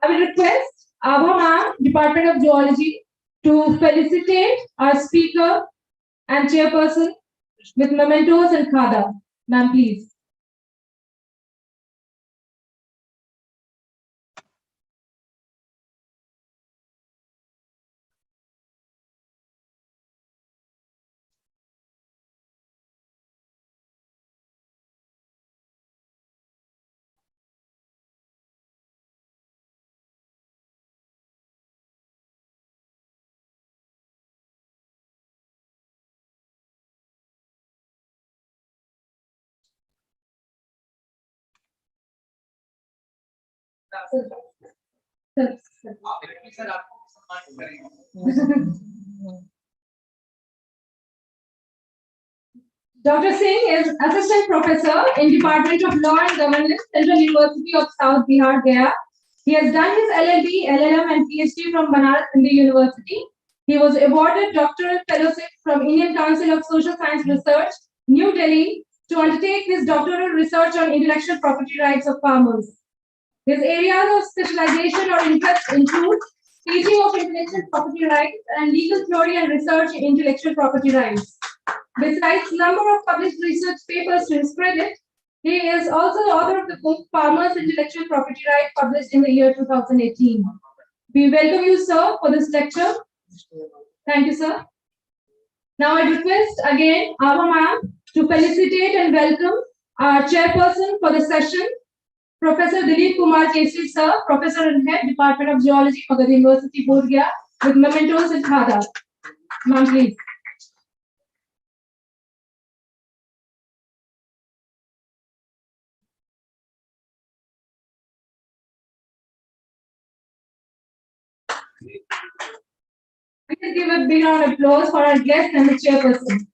will request Abha ma'am, Department of Zoology, to felicitate our speaker and chairperson with mementos and khada. Ma'am, please. Dr. Singh is Assistant Professor in Department of Law and Governance, Central University of South Bihar, Gaya. He has done his LLB, LLM and PhD from Banaras Hindu University. He was awarded doctoral fellowship from Indian Council of Social Science Research, New Delhi, to undertake his doctoral research on intellectual property rights of farmers. His areas of specialization or interest include teaching of intellectual property rights and legal theory and research in intellectual property rights. Besides number of published research papers to his credit, he is also the author of the book Farmers' Intellectual Property Right, published in the year 2018. We welcome you, sir, for this lecture. Thank you, sir. Now I request again our ma'am to felicitate and welcome our chairperson for the session, Professor Dilip Kumar Kesri, sir, Professor and Head, Department of Geology, Magadh University, Bodh Gaya, with mementos and khada. Ma'am, please. Please give a big round of applause for our guest and the chairperson.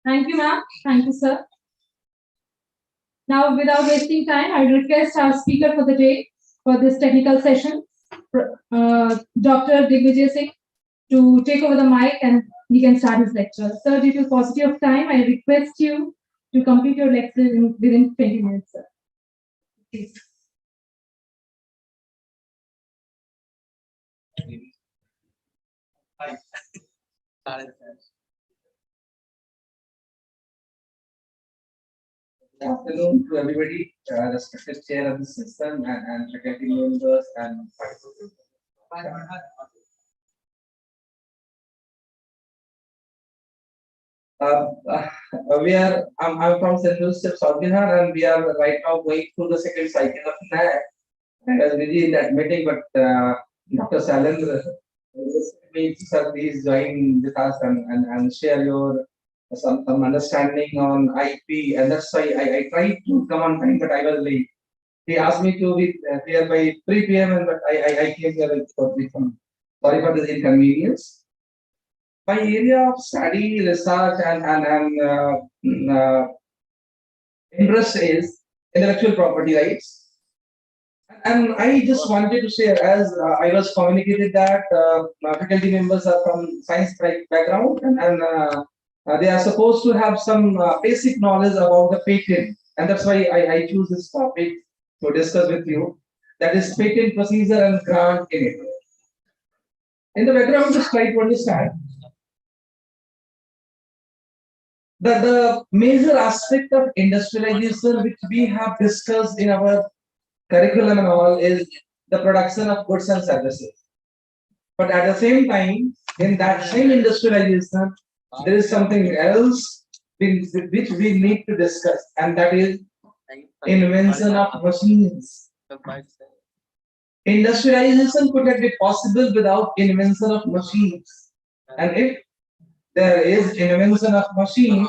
Thank you, ma'am. Thank you, sir. Now, without wasting time, I request our speaker for the day for this technical session, Dr. Digvijay Singh, to take over the mic and he can start his lecture. Sir, due to paucity of time, I request you to complete your lecture within 20 minutes, sir. Please. Good afternoon to everybody, respected chair of the system and faculty members and I'm from Central Step South Bihar, and we are right now going through the second cycle of NAC. I was busy in that meeting, but Dr. Salendra sir, please join with us and share your some understanding on IP, and that's why I tried to come on time, but I was late. He asked me to be here by 3 p.m. and but I came here with sorry for this inconvenience. My area of study, research, and interest is intellectual property rights. And I just wanted to share, as I was communicated that faculty members are from science background, and they are supposed to have some basic knowledge about the patent, and that's why I choose this topic to discuss with you. That is patent procedure and grant in it. In the background, just try to understand that the major aspect of industrialization which we have discussed in our curriculum and all is the production of goods and services. But at the same time, in that same industrialization, there is something else which we need to discuss, and that is invention of machines. Industrialization could not be possible without invention of machines. And if there is invention of machine,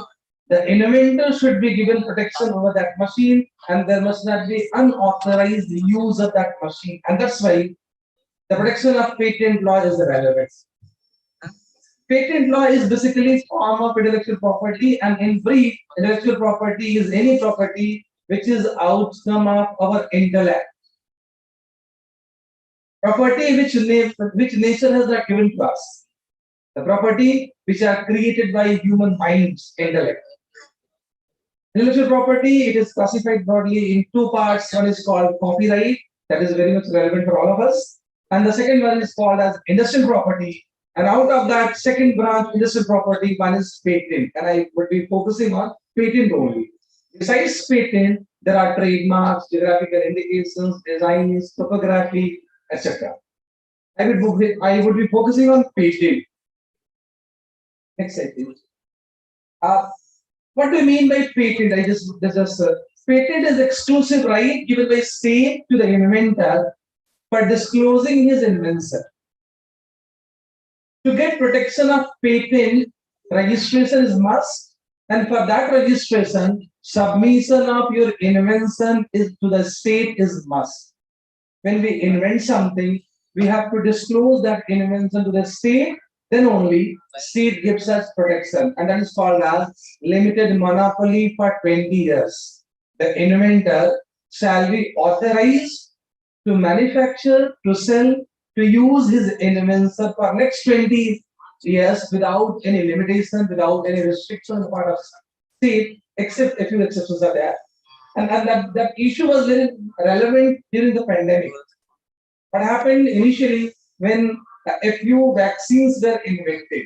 the inventor should be given protection over that machine, and there must not be unauthorized use of that machine. And that's why the protection of patent law is relevant. Patent law is basically a form of intellectual property, and in brief, intellectual property is any property which is outcome of our intellect. Property which nature has not given to us. The property which are created by human minds, intellect. Intellectual property, it is classified broadly in two parts. One is called copyright, that is very much relevant for all of us. And the second one is called as industrial property. And out of that second branch, industrial property, one is patent. And I would be focusing on patent only. Besides patent, there are trademarks, geographical indications, designs, topography, etc. I would be focusing on patent. Next slide, please. What do you mean by patent? Patent is exclusive right given by state to the inventor for disclosing his invention. To get protection of patent, registration is must, and for that registration, submission of your invention is to the state is must. When we invent something, we have to disclose that invention to the state, then only state gives us protection, and that is called as limited monopoly for 20 years. The inventor shall be authorized to manufacture, to sell, to use his invention for next 20 years without any limitation, without any restriction on the part of state, except a few exceptions are there. And that issue was very relevant during the pandemic. What happened initially when a few vaccines were invented?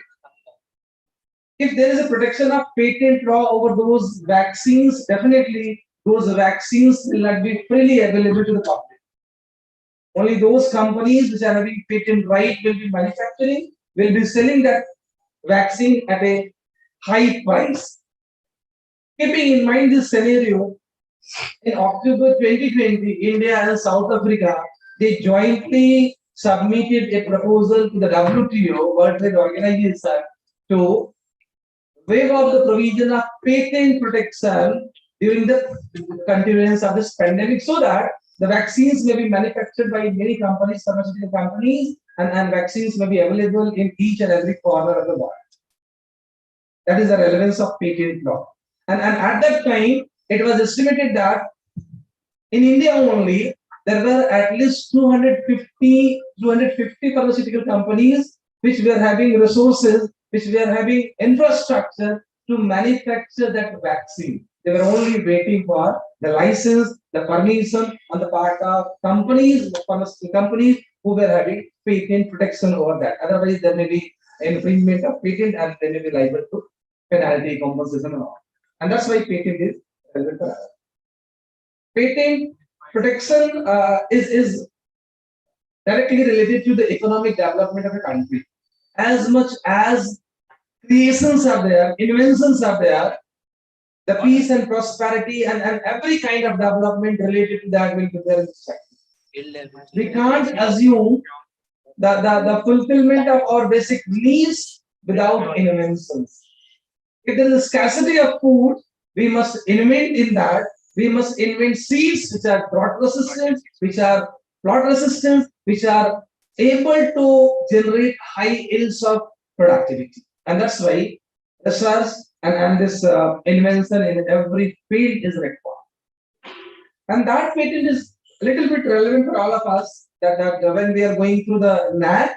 If there is a protection of patent law over those vaccines, definitely those vaccines will not be freely available to the public. Only those companies which are having patent right will be manufacturing, will be selling that vaccine at a high price. Keeping in mind this scenario, in October 2020, India and South Africa, they jointly submitted a proposal to the WTO, World Trade Organization, to waive off the provision of patent protection during the continuance of this pandemic, so that the vaccines may be manufactured by many companies, pharmaceutical companies, and vaccines may be available in each and every corner of the world. That is the relevance of patent law. And at that time, it was estimated that in India only, there were at least 250 pharmaceutical companies which were having resources, which were having infrastructure to manufacture that vaccine. They were only waiting for the license, the permission on the part of companies, pharmaceutical companies who were having patent protection over that. Otherwise, there may be infringement of patent and they may be liable to penalty, compensation, and all. And that's why patent is relevant for us. Patent protection is directly related to the economic development of a country. As much as creations are there, inventions are there, the peace and prosperity and every kind of development related to that will be there in the sector. We can't assume the fulfillment of our basic needs without inventions. If there is a scarcity of food, we must invent in that. We must invent seeds which are drought resistant, which are flood resistant, which are able to generate high yields of productivity. And that's why research and this invention in every field is required. And that patent is a little bit relevant for all of us that when we are going through the NAC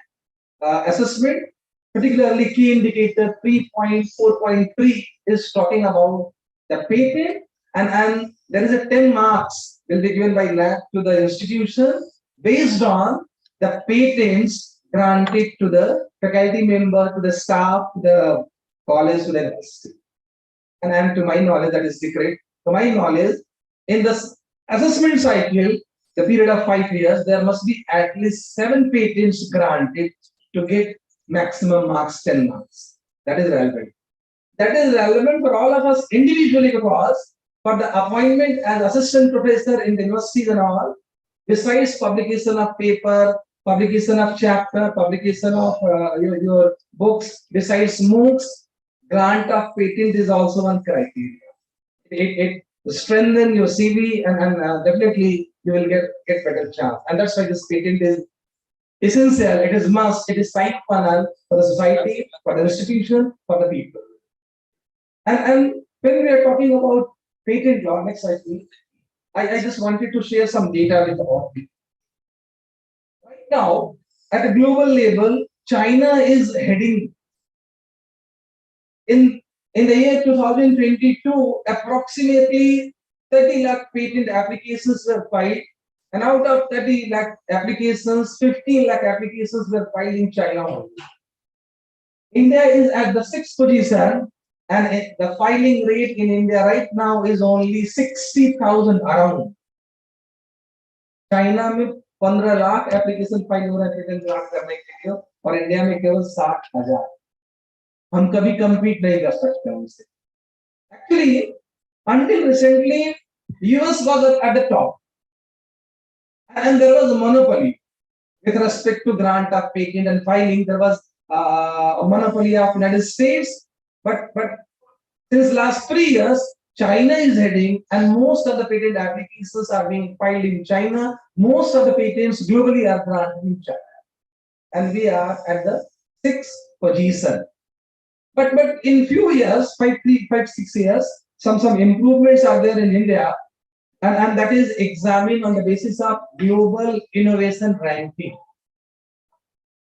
assessment, particularly key indicator 3.4.3 is talking about the patent, and there is a 10 marks will be given by NAC to the institution based on the patents granted to the faculty member, to the staff, to the college, to the university. And to my knowledge, that is secret. To my knowledge, in the assessment cycle, the period of 5 years, there must be at least 7 patents granted to get maximum marks, 10 marks. That is relevant. That is relevant for all of us individually, because for the appointment as assistant professor in the universities and all, besides publication of paper, publication of chapter, publication of your books, besides MOOCs, grant of patent is also one criteria. It strengthens your CV and definitely you will get better chance. And that's why this patent is essential. It is must. It is sine qua non for the society, for the institution, for the people. And when we are talking about patent law, next slide please. I just wanted to share some data with all of you. Right now, at a global level, China is heading in the year 2022, approximately 30 lakh patent applications were filed, and out of 30 lakh applications, 15 lakh applications were filed in China only. India is at the 6th position, and the filing rate in India right now is only 60,000 around. China में 15 lakh application file हो रहा है patent grant करने के लिए, और India में केवल 60,000. हम कभी compete नहीं कर सकते उनसे. Actually, until recently, US was at the top, and there was a monopoly. with respect to grant of patent and filing, there was a monopoly of United States. But since last 3 years, China is heading, and most of the patent applications are being filed in China. Most of the patents globally are granted in China, and we are at the 6th position. But in few years, 6 years, some improvements are there in India, and that is examined on the basis of global innovation ranking.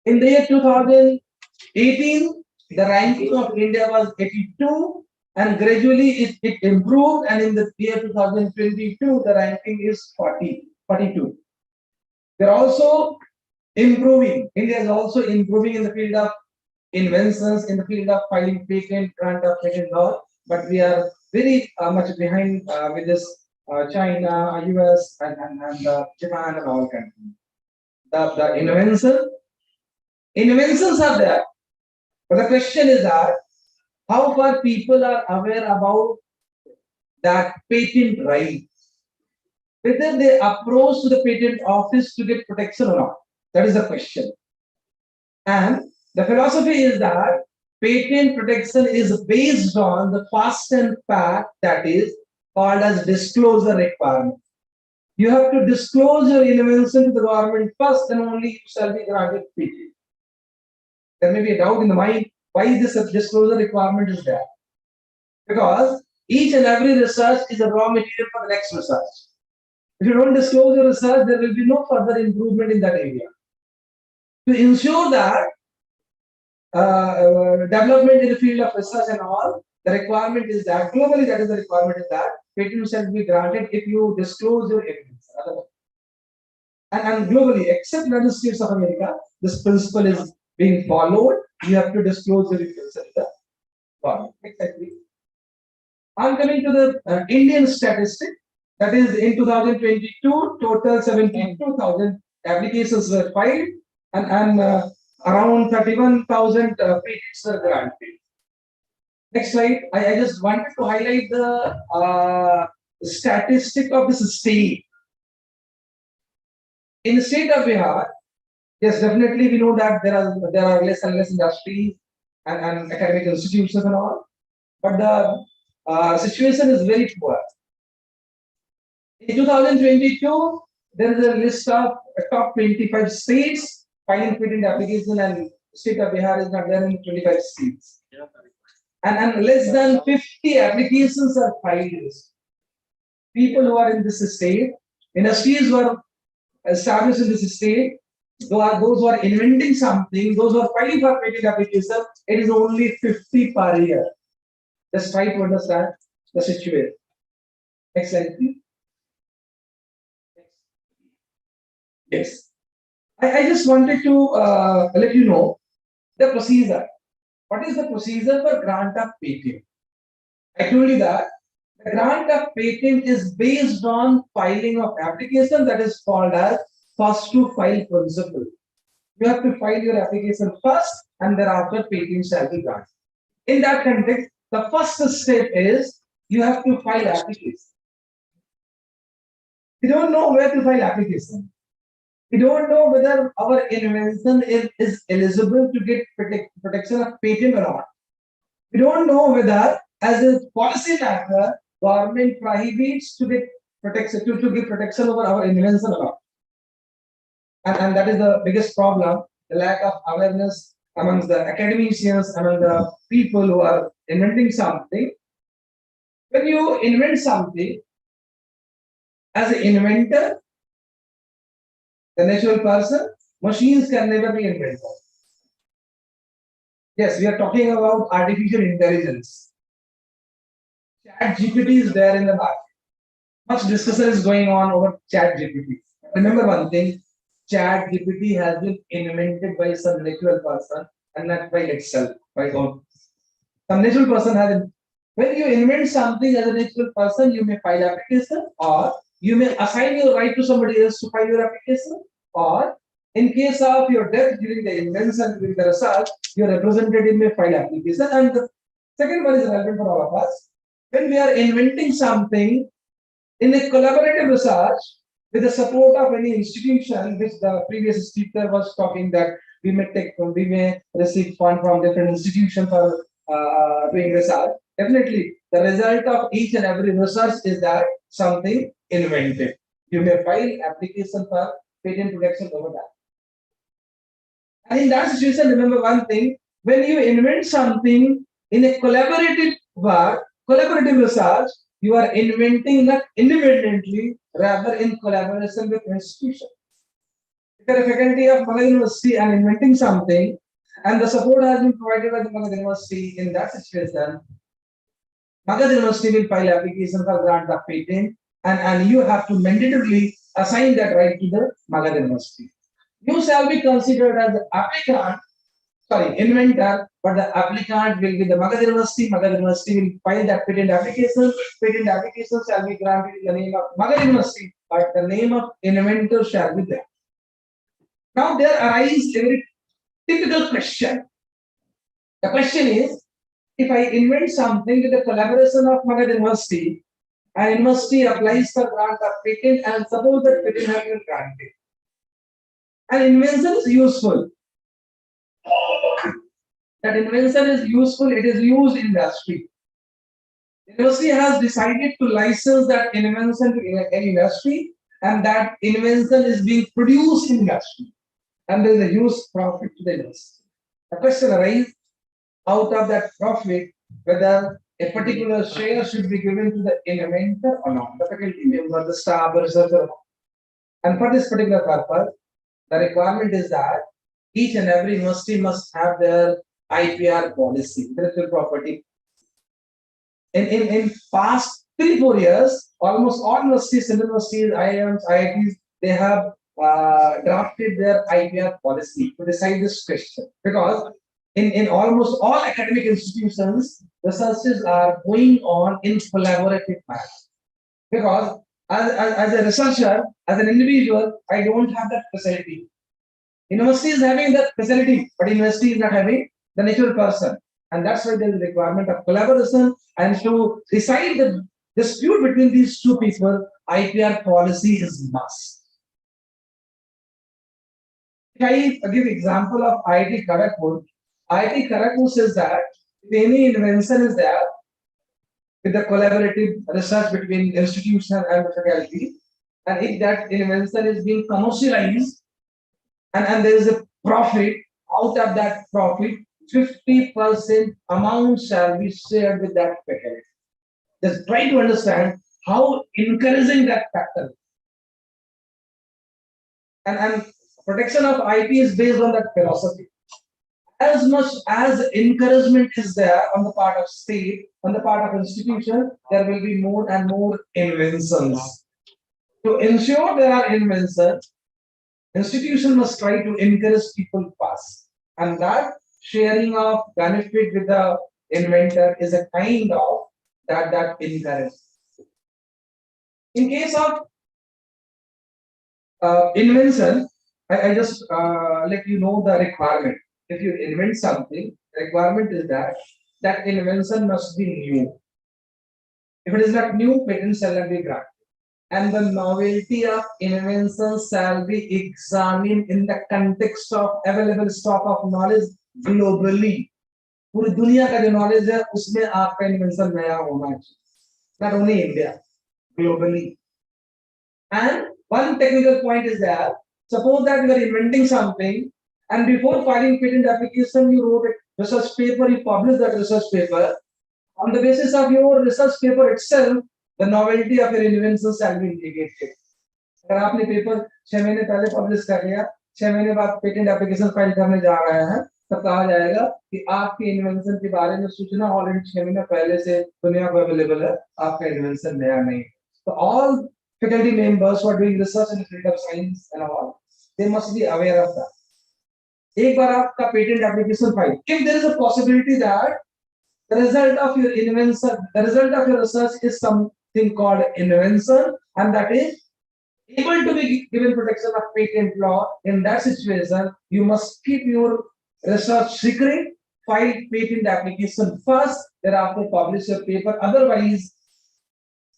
In the year 2018, the ranking of India was 82, and gradually it improved, and in the year 2022, the ranking is 42. They're also improving. India is also improving in the field of inventions, in the field of filing patent, grant of patent law, but we are very much behind with this China, US, and Japan and all countries. The inventions are there, but the question is that how far people are aware about that patent right, whether they approach to the patent office to get protection or not. That is the question. And the philosophy is that patent protection is based on the first and fact that is called as disclosure requirement. You have to disclose your invention to the government first, then only you shall be granted patent. There may be a doubt in the mind why this disclosure requirement is there. Because each and every research is a raw material for the next research. If you don't disclose your research, there will be no further improvement in that area. To ensure that development in the field of research and all, the requirement is that globally, that is the requirement is that patent shall be granted if you disclose your evidence. And globally, except United States of America, this principle is being followed. You have to disclose your evidence. Exactly. I'm coming to the Indian statistic. That is, in 2022, total 72,000 applications were filed, and around 31,000 patents were granted. Next slide. I just wanted to highlight the statistic of this state. In the state of Bihar, yes, definitely we know that there are less and less industries and academic institutions and all, but the situation is very poor. In 2022, there is a list of top 25 states filing patent application, and state of Bihar is not there in 25 states. And less than 50 applications are filed. People who are in this state, industries were established in this state, those who are inventing something, those who are filing for patent application, it is only 50 per year. Just try to understand the situation. Next slide, please. Yes. I just wanted to let you know the procedure. What is the procedure for grant of patent? I told you that the grant of patent is based on filing of application, that is called as first to file principle. You have to file your application first, and thereafter patent shall be granted. In that context, the first step is you have to file application. We don't know where to file application. We don't know whether our invention is eligible to get protection of patent or not. We don't know whether, as a policy matter, government prohibits to get protection to give protection over our invention or not. And that is the biggest problem: the lack of awareness amongst the academicians, among the people who are inventing something. When you invent something, as an inventor, the natural person, machines can never be invented. Yes, we are talking about artificial intelligence. ChatGPT is there in the market. Much discussion is going on over ChatGPT. Remember one thing: ChatGPT has been invented by some natural person and not by itself, by own. Some natural person has. When you invent something as a natural person, you may file application, or you may assign your right to somebody else to file your application, or in case of your death during the invention, during the research, your representative may file application. And the second one is relevant for all of us. When we are inventing something in a collaborative research, with the support of any institution, which the previous speaker was talking that we may receive fund from different institutions for doing research. Definitely, the result of each and every research is that something inventive. You may file application for patent protection over that. And in that situation, remember one thing: when you invent something in a collaborative work, collaborative research, you are inventing not independently, rather in collaboration with institution. If you are a faculty of Magadh University and inventing something, and the support has been provided by the Magadh University, in that situation, Magadh University will file application for grant of patent, and you have to mandatorily assign that right to the Magadh University. You shall be considered as the applicant, sorry, inventor, but the applicant will be the Magadh University. Magadh University will file that patent application. Patent application shall be granted in the name of Magadh University, but the name of inventor shall be there. Now there arises a very typical question. The question is, if I invent something with the collaboration of Magadh University, and university applies for grant of patent, and suppose that patent has been granted, an invention is useful. That invention is useful, it is used in industry. University has decided to license that invention to an industry, and that invention is being produced in industry, and there is a huge profit to the university. The question arises, out of that profit, whether a particular share should be given to the inventor or not, the faculty member, the staff, the researcher. And for this particular purpose, the requirement is that each and every university must have their IPR policy, intellectual property. In past 3-4 years, almost all universities, universities, IIMs, IITs, they have drafted their IPR policy to decide this question. Because in almost all academic institutions, researches are going on in collaborative manner. Because as a researcher, as an individual, I don't have that facility. University is having that facility, but university is not having the natural person. And that's why there is a requirement of collaboration, and to decide the dispute between these two people, IPR policy is must. If I give example of IIT Kharagpur, IIT Kharagpur says that if any invention is there, with the collaborative research between institution and the faculty, and if that invention is being commercialized, and there is a profit, out of that profit, 50% amount shall be shared with that faculty. Just try to understand how encouraging that factor. And protection of IP is based on that philosophy. As much as encouragement is there on the part of state, on the part of institution, there will be more and more inventions. To ensure there are inventions, institution must try to encourage people fast, and that sharing of benefit with the inventor is a kind of that encouragement. In case of invention, I just let you know the requirement. If you invent something, the requirement is that invention must be new. If it is not new, patent shall not be granted. And the novelty of invention shall be examined in the context of available stock of knowledge globally. पूरी दुनिया का जो knowledge है उसमें आपका invention नया होना चाहिए. Not only India, globally. And one technical point is that suppose that you are inventing something, and before filing patent application, you wrote a research paper, you published that research paper. On the basis of your research paper itself, the novelty of your invention shall be indicated. अगर आपने paper 6 महीने पहले publish कर लिया, 6 महीने बाद patent application file करने जा रहे हैं, तब कहा जाएगा कि आपके इन्वेंशन के बारे में सूचना ऑलरेडी 6 महीने पहले से दुनिया को अवेलेबल है, आपका इन्वेंशन नया नहीं. So all faculty members who are doing research in the field of science and all, they must be aware of that. एक बार आपका patent application file, if there is a possibility that the result of your invention, the result of your research is something called invention, and that is able to be given protection of patent law, in that situation, you must keep your research secret, file patent application first, thereafter publish your paper. Otherwise,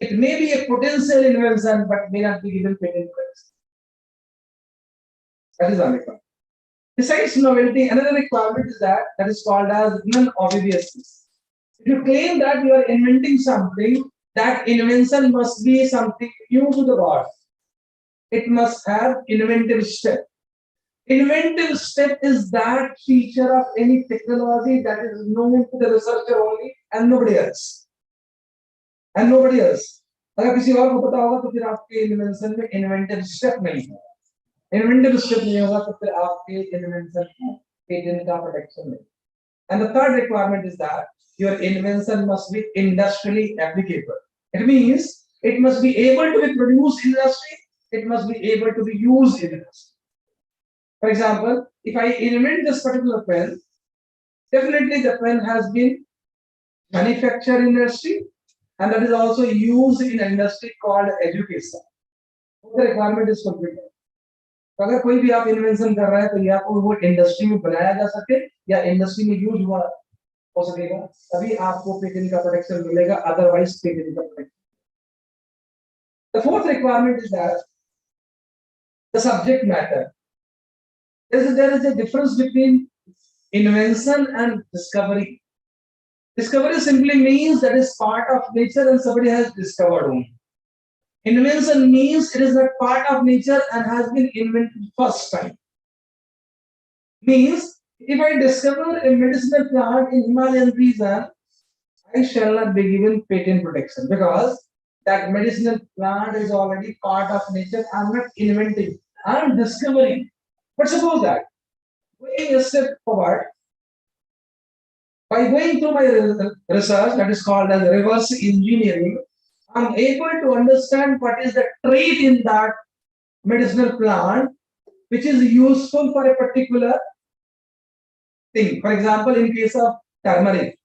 It may be a potential invention, but may not be given patent rights. That is one requirement. Besides novelty, another requirement is that is called as non-obviousness. If you claim that you are inventing something, that invention must be something new to the world. It must have inventive step. Inventive step is that feature of any technology that is known to the researcher only and nobody else. And nobody else. अगर किसी और को पता होगा तो फिर आपके invention में इन्वेंटिव स्टेप नहीं होगा. इन्वेंटिव स्टेप नहीं होगा तो फिर आपके इन्वेंशन को पेटेंट का प्रोटेक्शन नहीं. And the third requirement is that your invention must be industrially applicable. It means it must be able to be produced in industry. It must be able to be used in industry. For example, if I invent this particular pen, definitely the pen has been manufactured in industry, and that is also used in an industry called education. The requirement is fulfilled. तो अगर कोई भी आप invention कर रहा है तो या तो वो इंडस्ट्री में बनाया जा सके या इंडस्ट्री में यूज हुआ हो सकेगा, तभी आपको पेटेंट का प्रोटेक्शन मिलेगा, अदरवाइज पेटेंट का protection. The fourth requirement is that the subject matter. There is a difference between invention and discovery. Discovery simply means that is part of nature and somebody has discovered only. Invention means it is a part of nature and has been invented first time. Means if I discover a medicinal plant in Himalayan region, I shall not be given patent protection because that medicinal plant is already part of nature. I am not inventing, I am discovering. But suppose that going a step forward, by going through my research, that is called as reverse engineering, I am able to understand what is the trait in that medicinal plant which is useful for a particular thing. For example, in case of turmeric,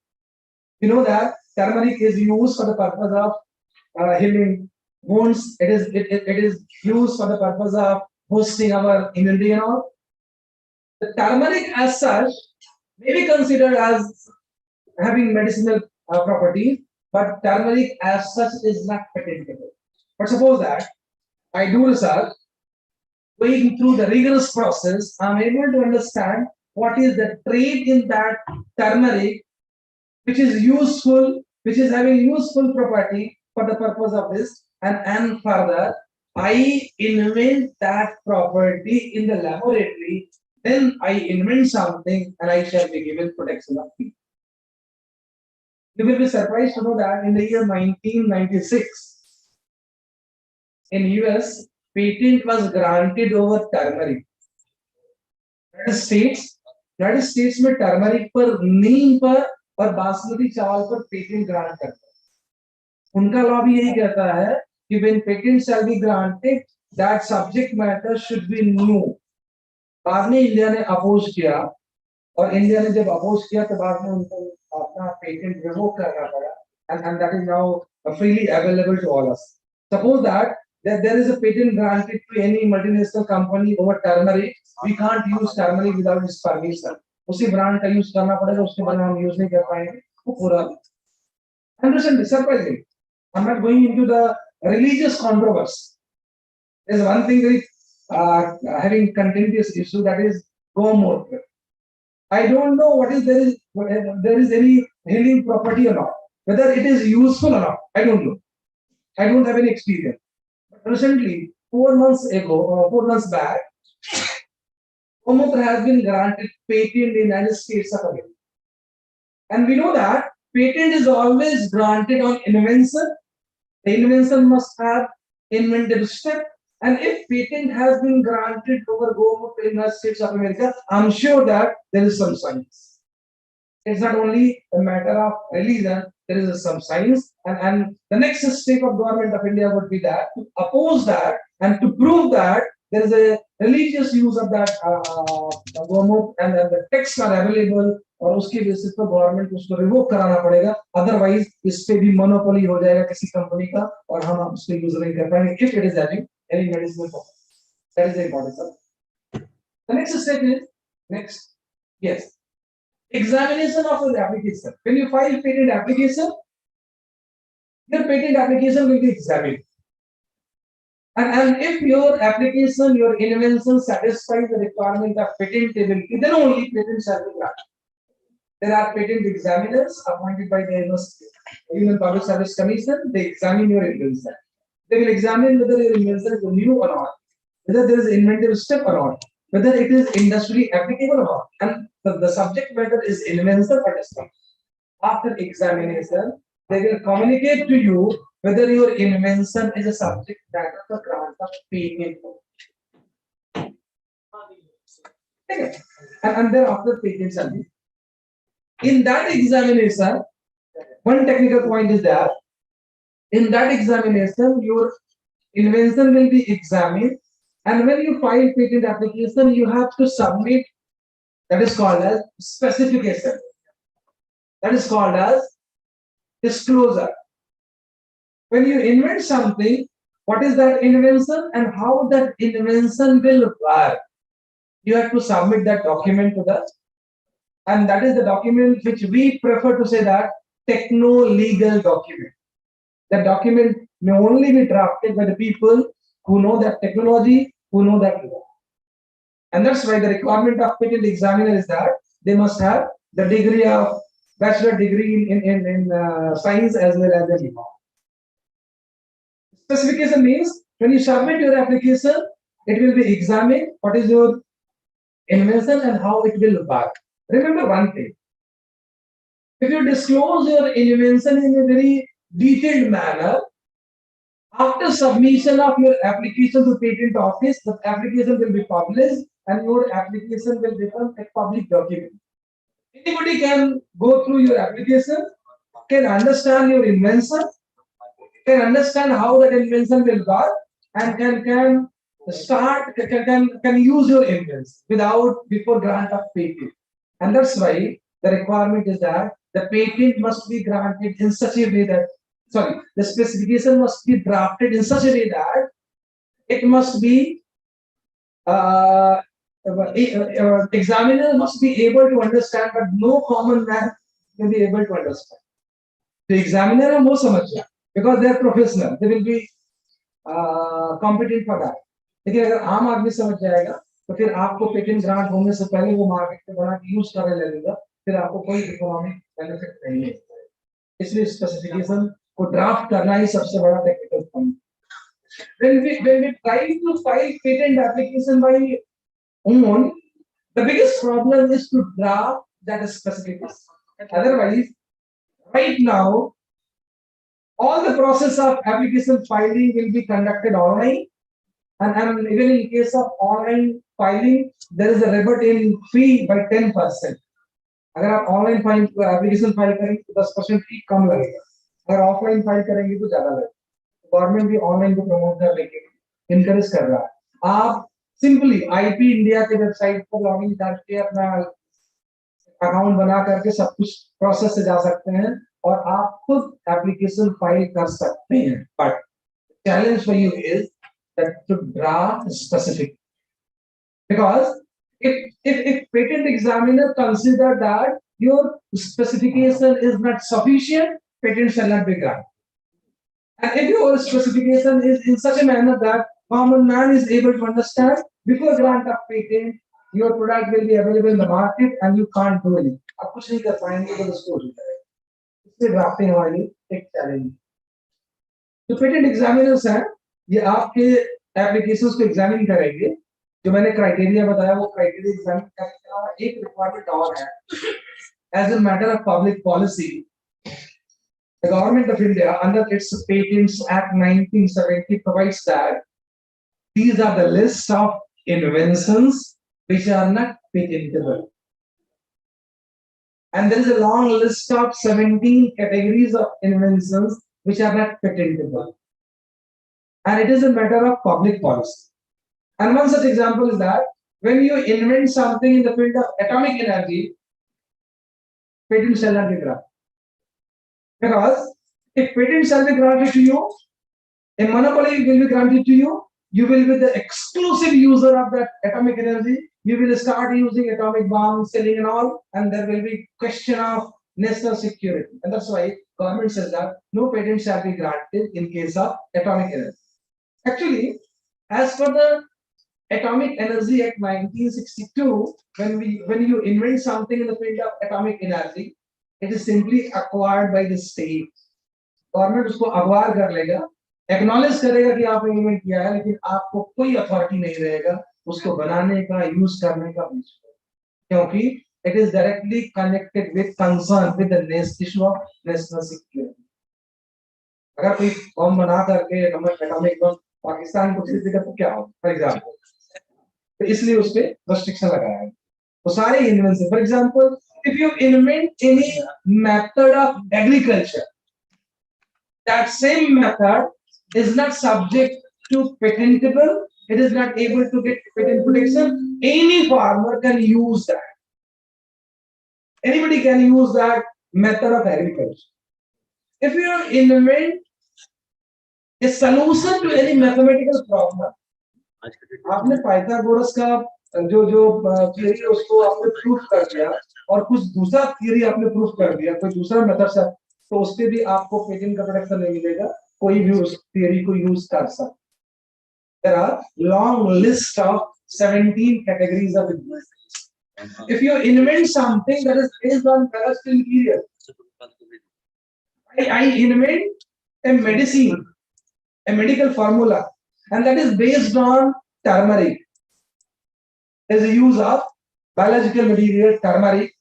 you know that turmeric is used for the purpose of healing wounds. It is used for the purpose of boosting our immunity and all. The turmeric as such may be considered as having medicinal properties, but turmeric as such is not patentable. But suppose that I do research, going through the rigorous process, I am able to understand what is the trait in that turmeric which is useful, which is having useful property for the purpose of this, and further I invent that property in the laboratory, then I invent something and I shall be given protection of people. You will be surprised to know that in the year 1996, in US, patent was granted over turmeric. United States में turmeric पर, नीम पर और बासमती चावल पर patent grant करता है. उनका law भी यही कहता है कि when patent shall be granted, that subject matter should be new. बाद में इंडिया ने अपोज किया, और इंडिया ने जब अपोज किया तो बाद में उनको अपना पेटेंट रिवोक करना पड़ा, and that is now freely available to all us. Suppose that there is a patent granted to any multinational company over turmeric, we can't use turmeric without its permission. उसी brand का use करना पड़ेगा, उसके बाद हम use नहीं कर पाएंगे वो पूरा. Understand? Surprising. I'm not going into the religious controversy. There's one thing with having contentious issue, that is gomotra. I don't know what is there is any healing property or not, whether it is useful or not. I don't know. I don't have any experience. But recently, 4 months back, gomotra has been granted patent in the United States of America. And we know that patent is always granted on invention. The invention must have inventive step. And if patent has been granted over gomotra in the United States of America, I'm sure that there is some science. It's not only a matter of religion, there is some science. And the next step of government of India would be that to oppose that and to prove that there is a religious use of that gomotra and the texts are available, और उसके basis पर government को उसको revoke कराना पड़ेगा, otherwise इस पे भी मोनोपोली हो जाएगा किसी कंपनी का और हम उसको यूज नहीं कर पाएंगे if it is having any medicinal property. That is the important sir. The next step is examination of the application. When you file patent application, your patent application will be examined. And if your application, your invention satisfies the requirement of patentability, then only patent shall be granted. There are patent examiners appointed by the Union Public Service Commission. They examine your invention. They will examine whether your invention is new or not, whether there is an inventive step or not, whether it is industrially applicable or not, and the subject matter is invention or discovery. After examination, they will communicate to you whether your invention is a subject matter for grant of patent. Okay. And thereafter patent shall be. In that examination, one technical point is that in that examination, your invention will be examined, and when you file patent application, you have to submit that is called as specification. That is called as disclosure. When you invent something, what is that invention and how that invention will work? You have to submit that document to the, and that is the document which we prefer to say that techno-legal document. That document may only be drafted by the people who know that technology, who know that law. And that's why the requirement of patent examiner is that they must have the degree of bachelor degree in science as well as the law. Specification means when you submit your application, it will be examined what is your invention and how it will work. Remember one thing. If you disclose your invention in a very detailed manner, after submission of your application to patent office, the application will be published and your application will become a public document. Anybody can go through your application, can understand your invention, can understand how that invention will work, and can use your invention before grant of patent. And that's why the requirement is that the patent must be granted in such a way that, the specification must be drafted in such a way that it must be, examiner must be able to understand, but no common man will be able to understand. The examiner are more samajh, because they are professional, they will be competent for that. लेकिन अगर आम आदमी समझ जाएगा तो फिर आपको patent grant होने से पहले वो मार्केट में बड़ा यूज करने लगेगा, फिर आपको कोई इकोनॉमिक बेनिफिट नहीं है. इसलिए स्पेसिफिकेशन को ड्राफ्ट करना ही सबसे बड़ा technical point. When we try to file patent application by own, the biggest problem is to draft that specification. Otherwise, right now, all the process of application filing will be conducted online, and even in case of online filing, there is a rebate in fee by 10%. अगर आप online file application file करेंगे तो 10% फी कम लगेगा, अगर offline file करेंगे तो ज्यादा लगेगा. गवर्नमेंट भी ऑनलाइन को प्रमोट करने के लिए इनकरेज कर रहा है. आप सिंपली आईपी इंडिया के वेबसाइट पर लॉगिन करके अपना अकाउंट बना करके सब कुछ प्रोसेस से जा सकते हैं और आप खुद एप्लीकेशन फाइल कर सकते हैं. But challenge for you is that to draft specific, because if patent examiner consider that your specification is not sufficient, patent shall not be granted. And if your specification is in such a manner that common man is able to understand, before grant of patent, your product will be available in the market and you can't do anything. आप कुछ नहीं कर पाएंगे तो उसको हो जाएगा. इससे ड्राफ्टिंग हमारे लिए एक चैलेंज. जो पेटेंट एग्जामिनर्स हैं, ये आपके एप्लीकेशंस को एग्जामिन करेंगे. जो मैंने क्राइटेरिया बताया वो क्राइटेरिया एग्जामिन करने के अलावा एक रिक्वायरमेंट और है. As a matter of public policy, the government of India under its Patents Act 1970 provides that these are the list of inventions which are not patentable, and there is a long list of 17 categories of inventions which are not patentable, and it is a matter of public policy. And one such example is that when you invent something in the field of atomic energy, patent shall not be granted. Because if patent shall be granted to you, a monopoly will be granted to you, you will be the exclusive user of that atomic energy, you will start using atomic bombs, selling and all, and there will be question of national security. And that's why government says that no patent shall be granted in case of atomic energy. Actually, as per the Atomic Energy Act 1962, when you invent something in the field of atomic energy, it is simply acquired by the state. Government उसको acquire कर लेगा, acknowledge करेगा कि आपने invent किया है, लेकिन आपको कोई authority नहीं रहेगा उसको बनाने का, use करने का, क्योंकि it is directly connected with concern with the issue of national security. अगर कोई बम बना करके atomic bomb पाकिस्तान को खरीद देगा तो क्या होगा, for example, तो इसलिए उस पे restriction लगाया है. तो सारे invention, for example, if you invent any method of agriculture, that same method is not subject to patentable, it is not able to get patent protection. Any farmer can use that. Anybody can use that method of agriculture. If you invent a solution to any mathematical problem, आपने Pythagoras का जो theory उसको आपने proof कर दिया और कुछ दूसरा थियरी आपने प्रूफ कर दिया, कोई दूसरा मेथड से, तो उसके भी आपको पेटेंट का प्रोटेक्शन नहीं मिलेगा, कोई भी उस थियरी को यूज कर सकता. There are long list of 17 categories of inventions. If you invent something that is based on terrestrial material, I invent a medicine, a medical formula, and that is based on turmeric. There is a use of biological material, turmeric,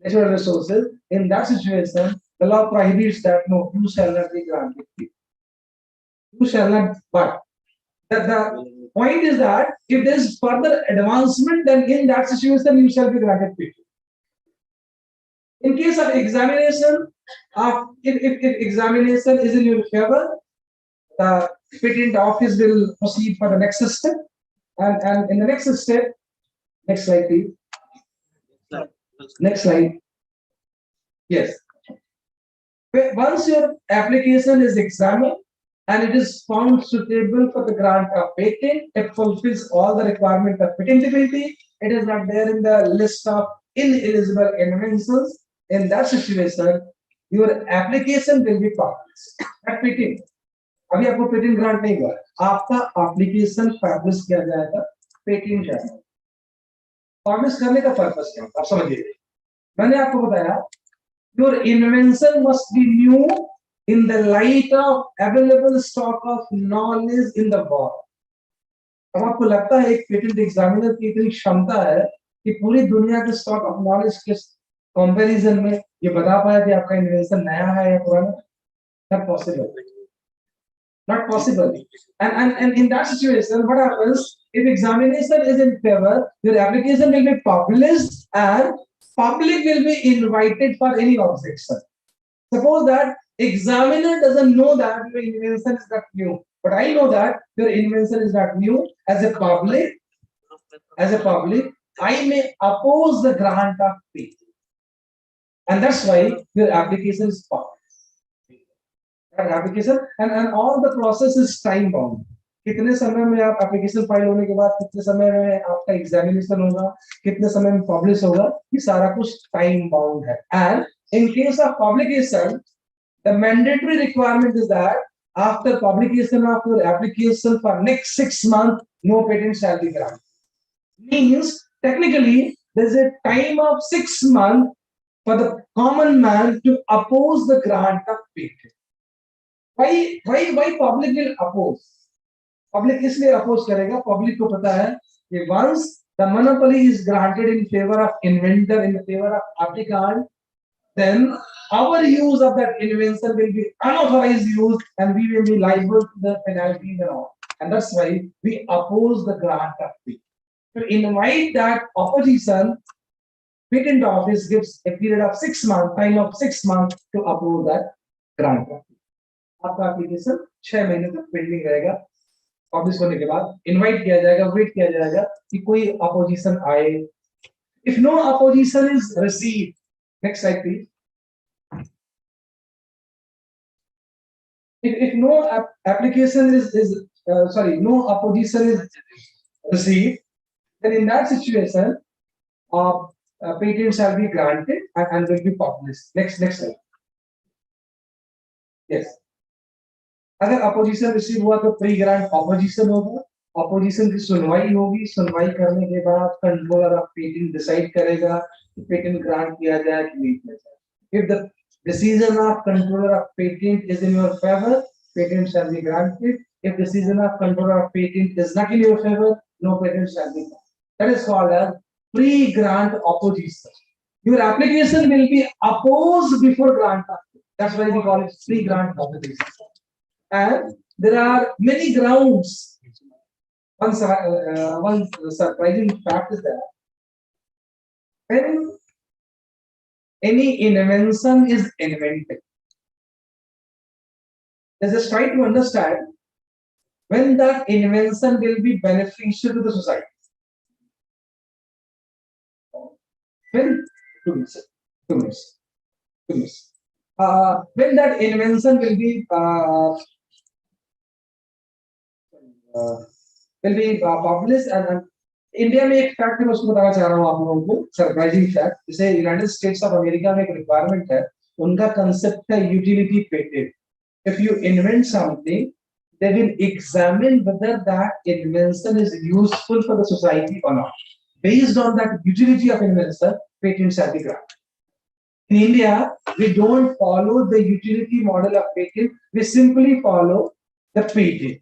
natural resources. In that situation, the law prohibits that no, you shall not be granted. You shall not. But the point is that if there is further advancement, then in that situation you shall be granted patent. In case of examination, if examination is in your favor, the patent office will proceed for the next step, and in the next step, next slide please. Next slide. Yes. Once your application is examined and it is found suitable for the grant of patent, it fulfills all the requirements of patentability. It is not there in the list of ineligible inventions. In that situation, your application will be published. That patent. अभी आपको patent grant नहीं हुआ, आपका application publish किया जाएगा patent जाएगा. Publish करने का पर्पस क्या है आप समझिए. मैंने आपको बताया your invention must be new in the light of available stock of knowledge in the world. अब आपको लगता है एक पेटेंट एग्जामिनर की इतनी क्षमता है कि पूरी दुनिया के स्टॉक ऑफ नॉलेज के कंपैरिजन में ये बता पाया कि आपका इन्वेंशन नया है या पुराना. Not possible. Not possible. And in that situation, what happens if examination is in favor, your application will be published and public will be invited for any objection. Suppose that examiner doesn't know that your invention is not new, but I know that your invention is not new. As a public, I may oppose the grant of patent, and that's why your application is published. Application and all the process is time bound. कितने समय में आप application file होने के बाद कितने समय में आपका एग्जामिनेशन होगा, कितने समय में पब्लिश होगा, ये सारा कुछ टाइम बाउंड है. And in case of publication, the mandatory requirement is that after publication of your application for next 6 months, no patent shall be granted. Means technically there is a time of 6 months for the common man to oppose the grant of patent. Why public will oppose? Public इसलिए oppose करेगा, public को पता है कि once the monopoly is granted in favor of inventor, in favor of applicant, then our use of that invention will be unauthorized use and we will be liable to the penalties and all. And that's why we oppose the grant of patent. To invite that opposition, patent office gives a period of 6 months, time of 6 months to oppose that grant. आपका application 6 महीने तक pending रहेगा. Publish होने के बाद invite किया जाएगा, wait किया जाएगा कि कोई अपोजिशन आए. If no opposition is received, next slide please. If no application no opposition is received, then in that situation, patents shall be granted and will be published. Next slide. Yes. अगर opposition receive हुआ तो pre grant opposition होगा, opposition की सुनवाई होगी, सुनवाई करने के बाद कंट्रोलर ऑफ पेटेंट डिसाइड करेगा कि पेटेंट ग्रांट किया जाए कि नहीं किया जाए। If the decision of controller of patent is in your favor, patent shall be granted. If decision of controller of patent is not in your favor, no patent shall be granted. That is called as pre-grant opposition. Your application will be opposed before grant. That's why we call it pre-grant opposition. And there are many grounds. One surprising fact is that when any invention is invented, let's just try to understand when that invention will be beneficial to the society. When when that invention will be published, and India में एक fact मैं उसको बताना चाह रहा हूँ आप लोगों को, सरप्राइजिंग फैक्ट। जैसे यूनाइटेड स्टेट्स ऑफ अमेरिका में एक रिक्वायरमेंट है, उनका कंसेप्ट है utility patent. If you invent something, they will examine whether that invention is useful for the society or not. Based on that utility of invention, patents shall be granted. In India, we don't follow the utility model of patent, we simply follow the patent.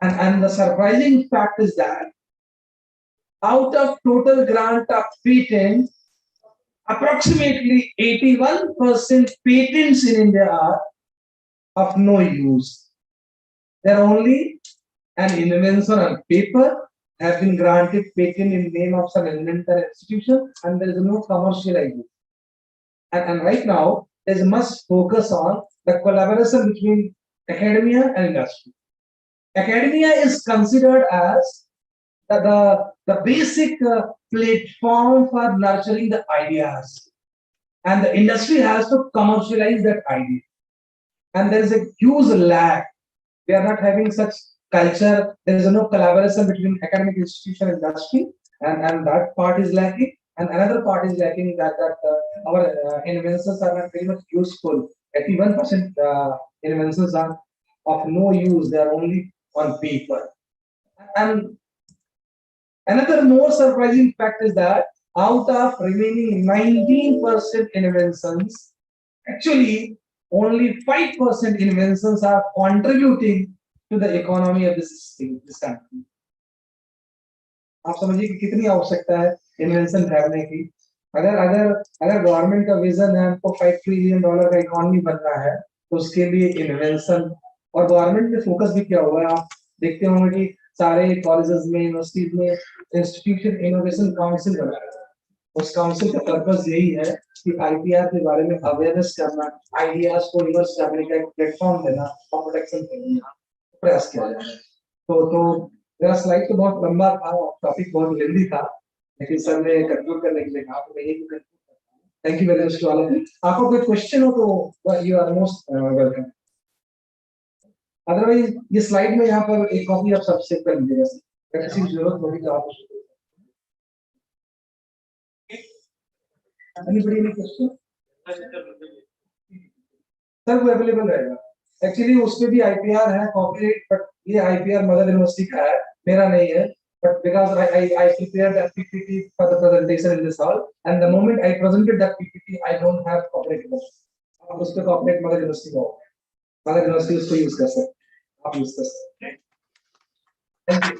And the surprising fact is that out of total grant of patent, approximately 81% patents in India are of no use. They are only an invention on paper, have been granted patent in name of some inventor institution, and there is no commercialization. And right now, there is much focus on the collaboration between academia and industry. Academia is considered as the basic platform for nurturing the ideas, and the industry has to commercialize that idea. And there is a huge lag. We are not having such culture. There is no collaboration between academic institution and industry, and that part is lacking. And another part is lacking, that our inventions are not very much useful. 81% inventions are of no use. They are only on paper. And another more surprising fact is that out of remaining 19% inventions, actually only 5% inventions are contributing to the economy of this country. आप समझिए कि कितनी आवश्यकता है invention करने की। अगर government का विजन है हमको $5 ट्रिलियन का इकोनॉमी बनना है, तो उसके लिए इन्वेंशन, और गवर्नमेंट ने फोकस भी किया हुआ है। आप देखते होंगे कि सारे कॉलेजेस में, यूनिवर्सिटीज में इंस्टीट्यूशन इनोवेशन काउंसिल बनाया है। उस काउंसिल का पर्पस यही है कि आईपीआर के बारे में अवेयरनेस करना, आइडियाज को रिवर्स करने का एक प्लेटफॉर्म देना और प्रोटेक्शन करने का प्रयास किया जाए। तो मेरा स्लाइड तो बहुत लंबा था, टॉपिक बहुत लेंदी था, लेकिन सर ने कंक्लूड करने के लिए कहा, तो मैं यही कंक्लूड करता हूं। Thank you very much to all of you. आपको कोई क्वेश्चन हो तो you are most welcome. Otherwise ये स्लाइड में यहाँ पर एक कॉपी आप सब सेव कर लीजिएगा, अगर किसी की जरूरत होगी तो आप सर वो अवेलेबल रहेगा। एक्चुअली उसमें भी आईपीआर है, कॉपीराइट, बट ये आईपीआर मगध यूनिवर्सिटी का है, मेरा नहीं है। But because I prepared that PPT for the presentation in this hall, and the moment I presented that PPT, I don't have copyright. आप उस पे कॉपीराइट मगध यूनिवर्सिटी का, मगध यूनिवर्सिटी उसको यूज कर सकते, आप यूज कर सकते। Thank you.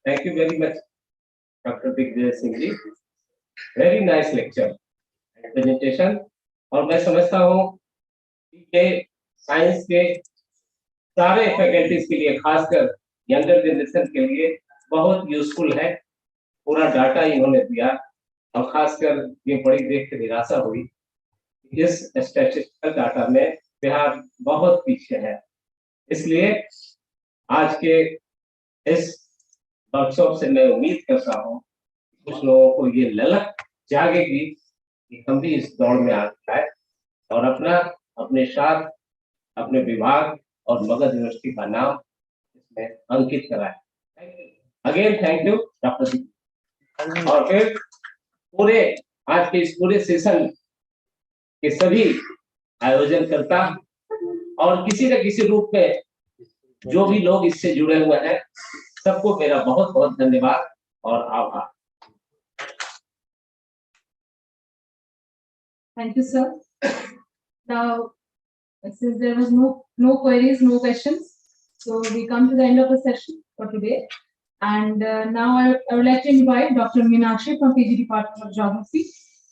Thank you very much, Dr. Digvijay Singh ji. Very nice lecture and presentation. और मैं समझता हूँ कि साइंस के सारे फैकल्टीज के लिए, खासकर यंगर जनरेशन के लिए बहुत यूजफुल है। पूरा डाटा इन्होंने दिया, और खासकर ये बड़ी देख के निराशा हुई, इस स्टैटिस्टिकल डाटा में बिहार बहुत पीछे है। इसलिए आज के इस वर्कशॉप से मैं उम्मीद करता हूँ कुछ लोगों को ये ललक जागेगी कि हम भी इस दौड़ में आ जाए और अपने साथ अपने विभाग और मगध यूनिवर्सिटी का नाम इसमें अंकित कराया। अगेन थैंक यू डॉक्टर जी। और फिर पूरे आज के इस पूरे सेशन के सभी आयोजनकर्ता और किसी न किसी रूप में जो भी लोग इससे जुड़े हुए हैं, सबको मेरा बहुत बहुत धन्यवाद और आभार। Thank you, sir. Now, since there was no queries, no questions, so we come to the end of the session for today. And now I would like to invite Dr. Meenakshi from PG Department of Geography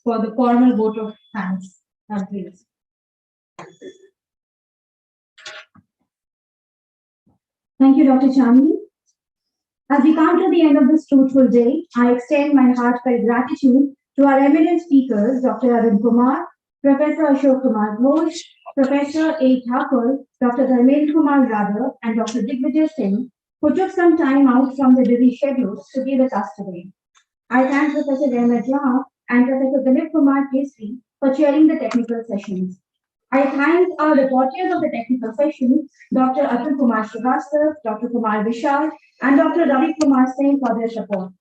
for the formal vote of thanks. Please. Thank you, Dr. Chandni. As we come to the end of this fruitful day, I extend my heartfelt gratitude to our eminent speakers, Dr. Arun Kumar, Professor Ashok Kumar Ghosh, Professor A. Thakur, Dr. Dharmendra Kumar Radha, and Dr. Digvijay Singh, who took some time out from their busy schedules to be with us today. I thank Professor Jayamit Jha and Professor Dilip Kumar Kesri for chairing the technical sessions. I thank our reporters of the technical session, Dr. Atul Kumar Srivastava, Dr. Kumar Vishal, and Dr. Ravi Kumar Singh for their support.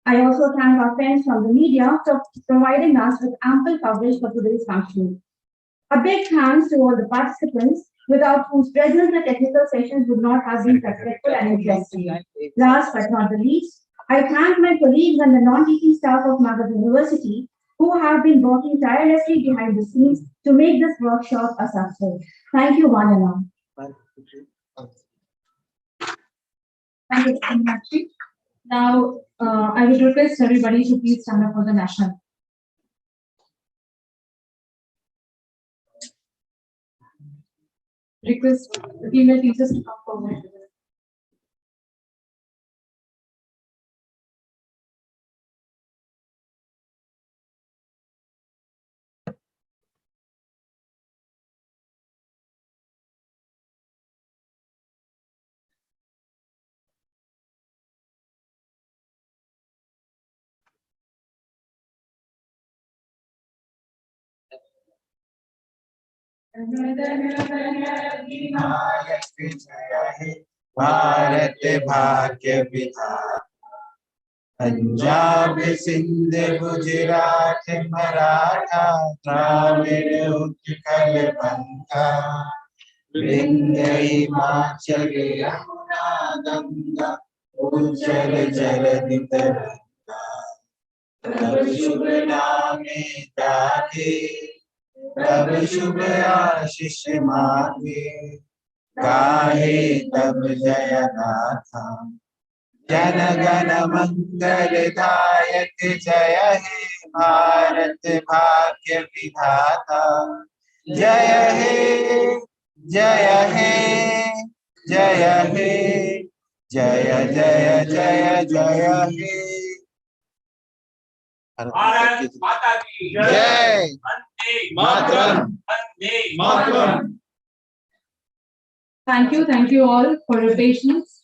I also thank our friends from the media for providing us with ample coverage for today's function. A big thanks to all the participants, without whose presence the technical sessions would not have been successful and interesting. Last but not the least, I thank my colleagues and the non-teaching staff of Magadh University who have been working tirelessly behind the scenes to make this workshop a success. Thank you, one and all. Thank you, Meenakshi. Now, I would request everybody to please stand up for the national. Request the female teachers to come forward. Bharat भाग्य विधाता, पंजाब सिंध गुजरात मराठा द्राविड़ उत्कल बंगा, विंध्य हिमाचल यमुना गंगा उज्जल जलधि तरंगा। तब शुभ नामे जागे, तब शुभ आशीष मांगे, गाहे तब जय गाथा। जन गण मंगल दायक जय हे भारत भाग्य विधाता। जय हे जय हे जय हे जय जय जय जय हे। भारत माता की जय। मातरम। मातरम। Thank you all for your patience.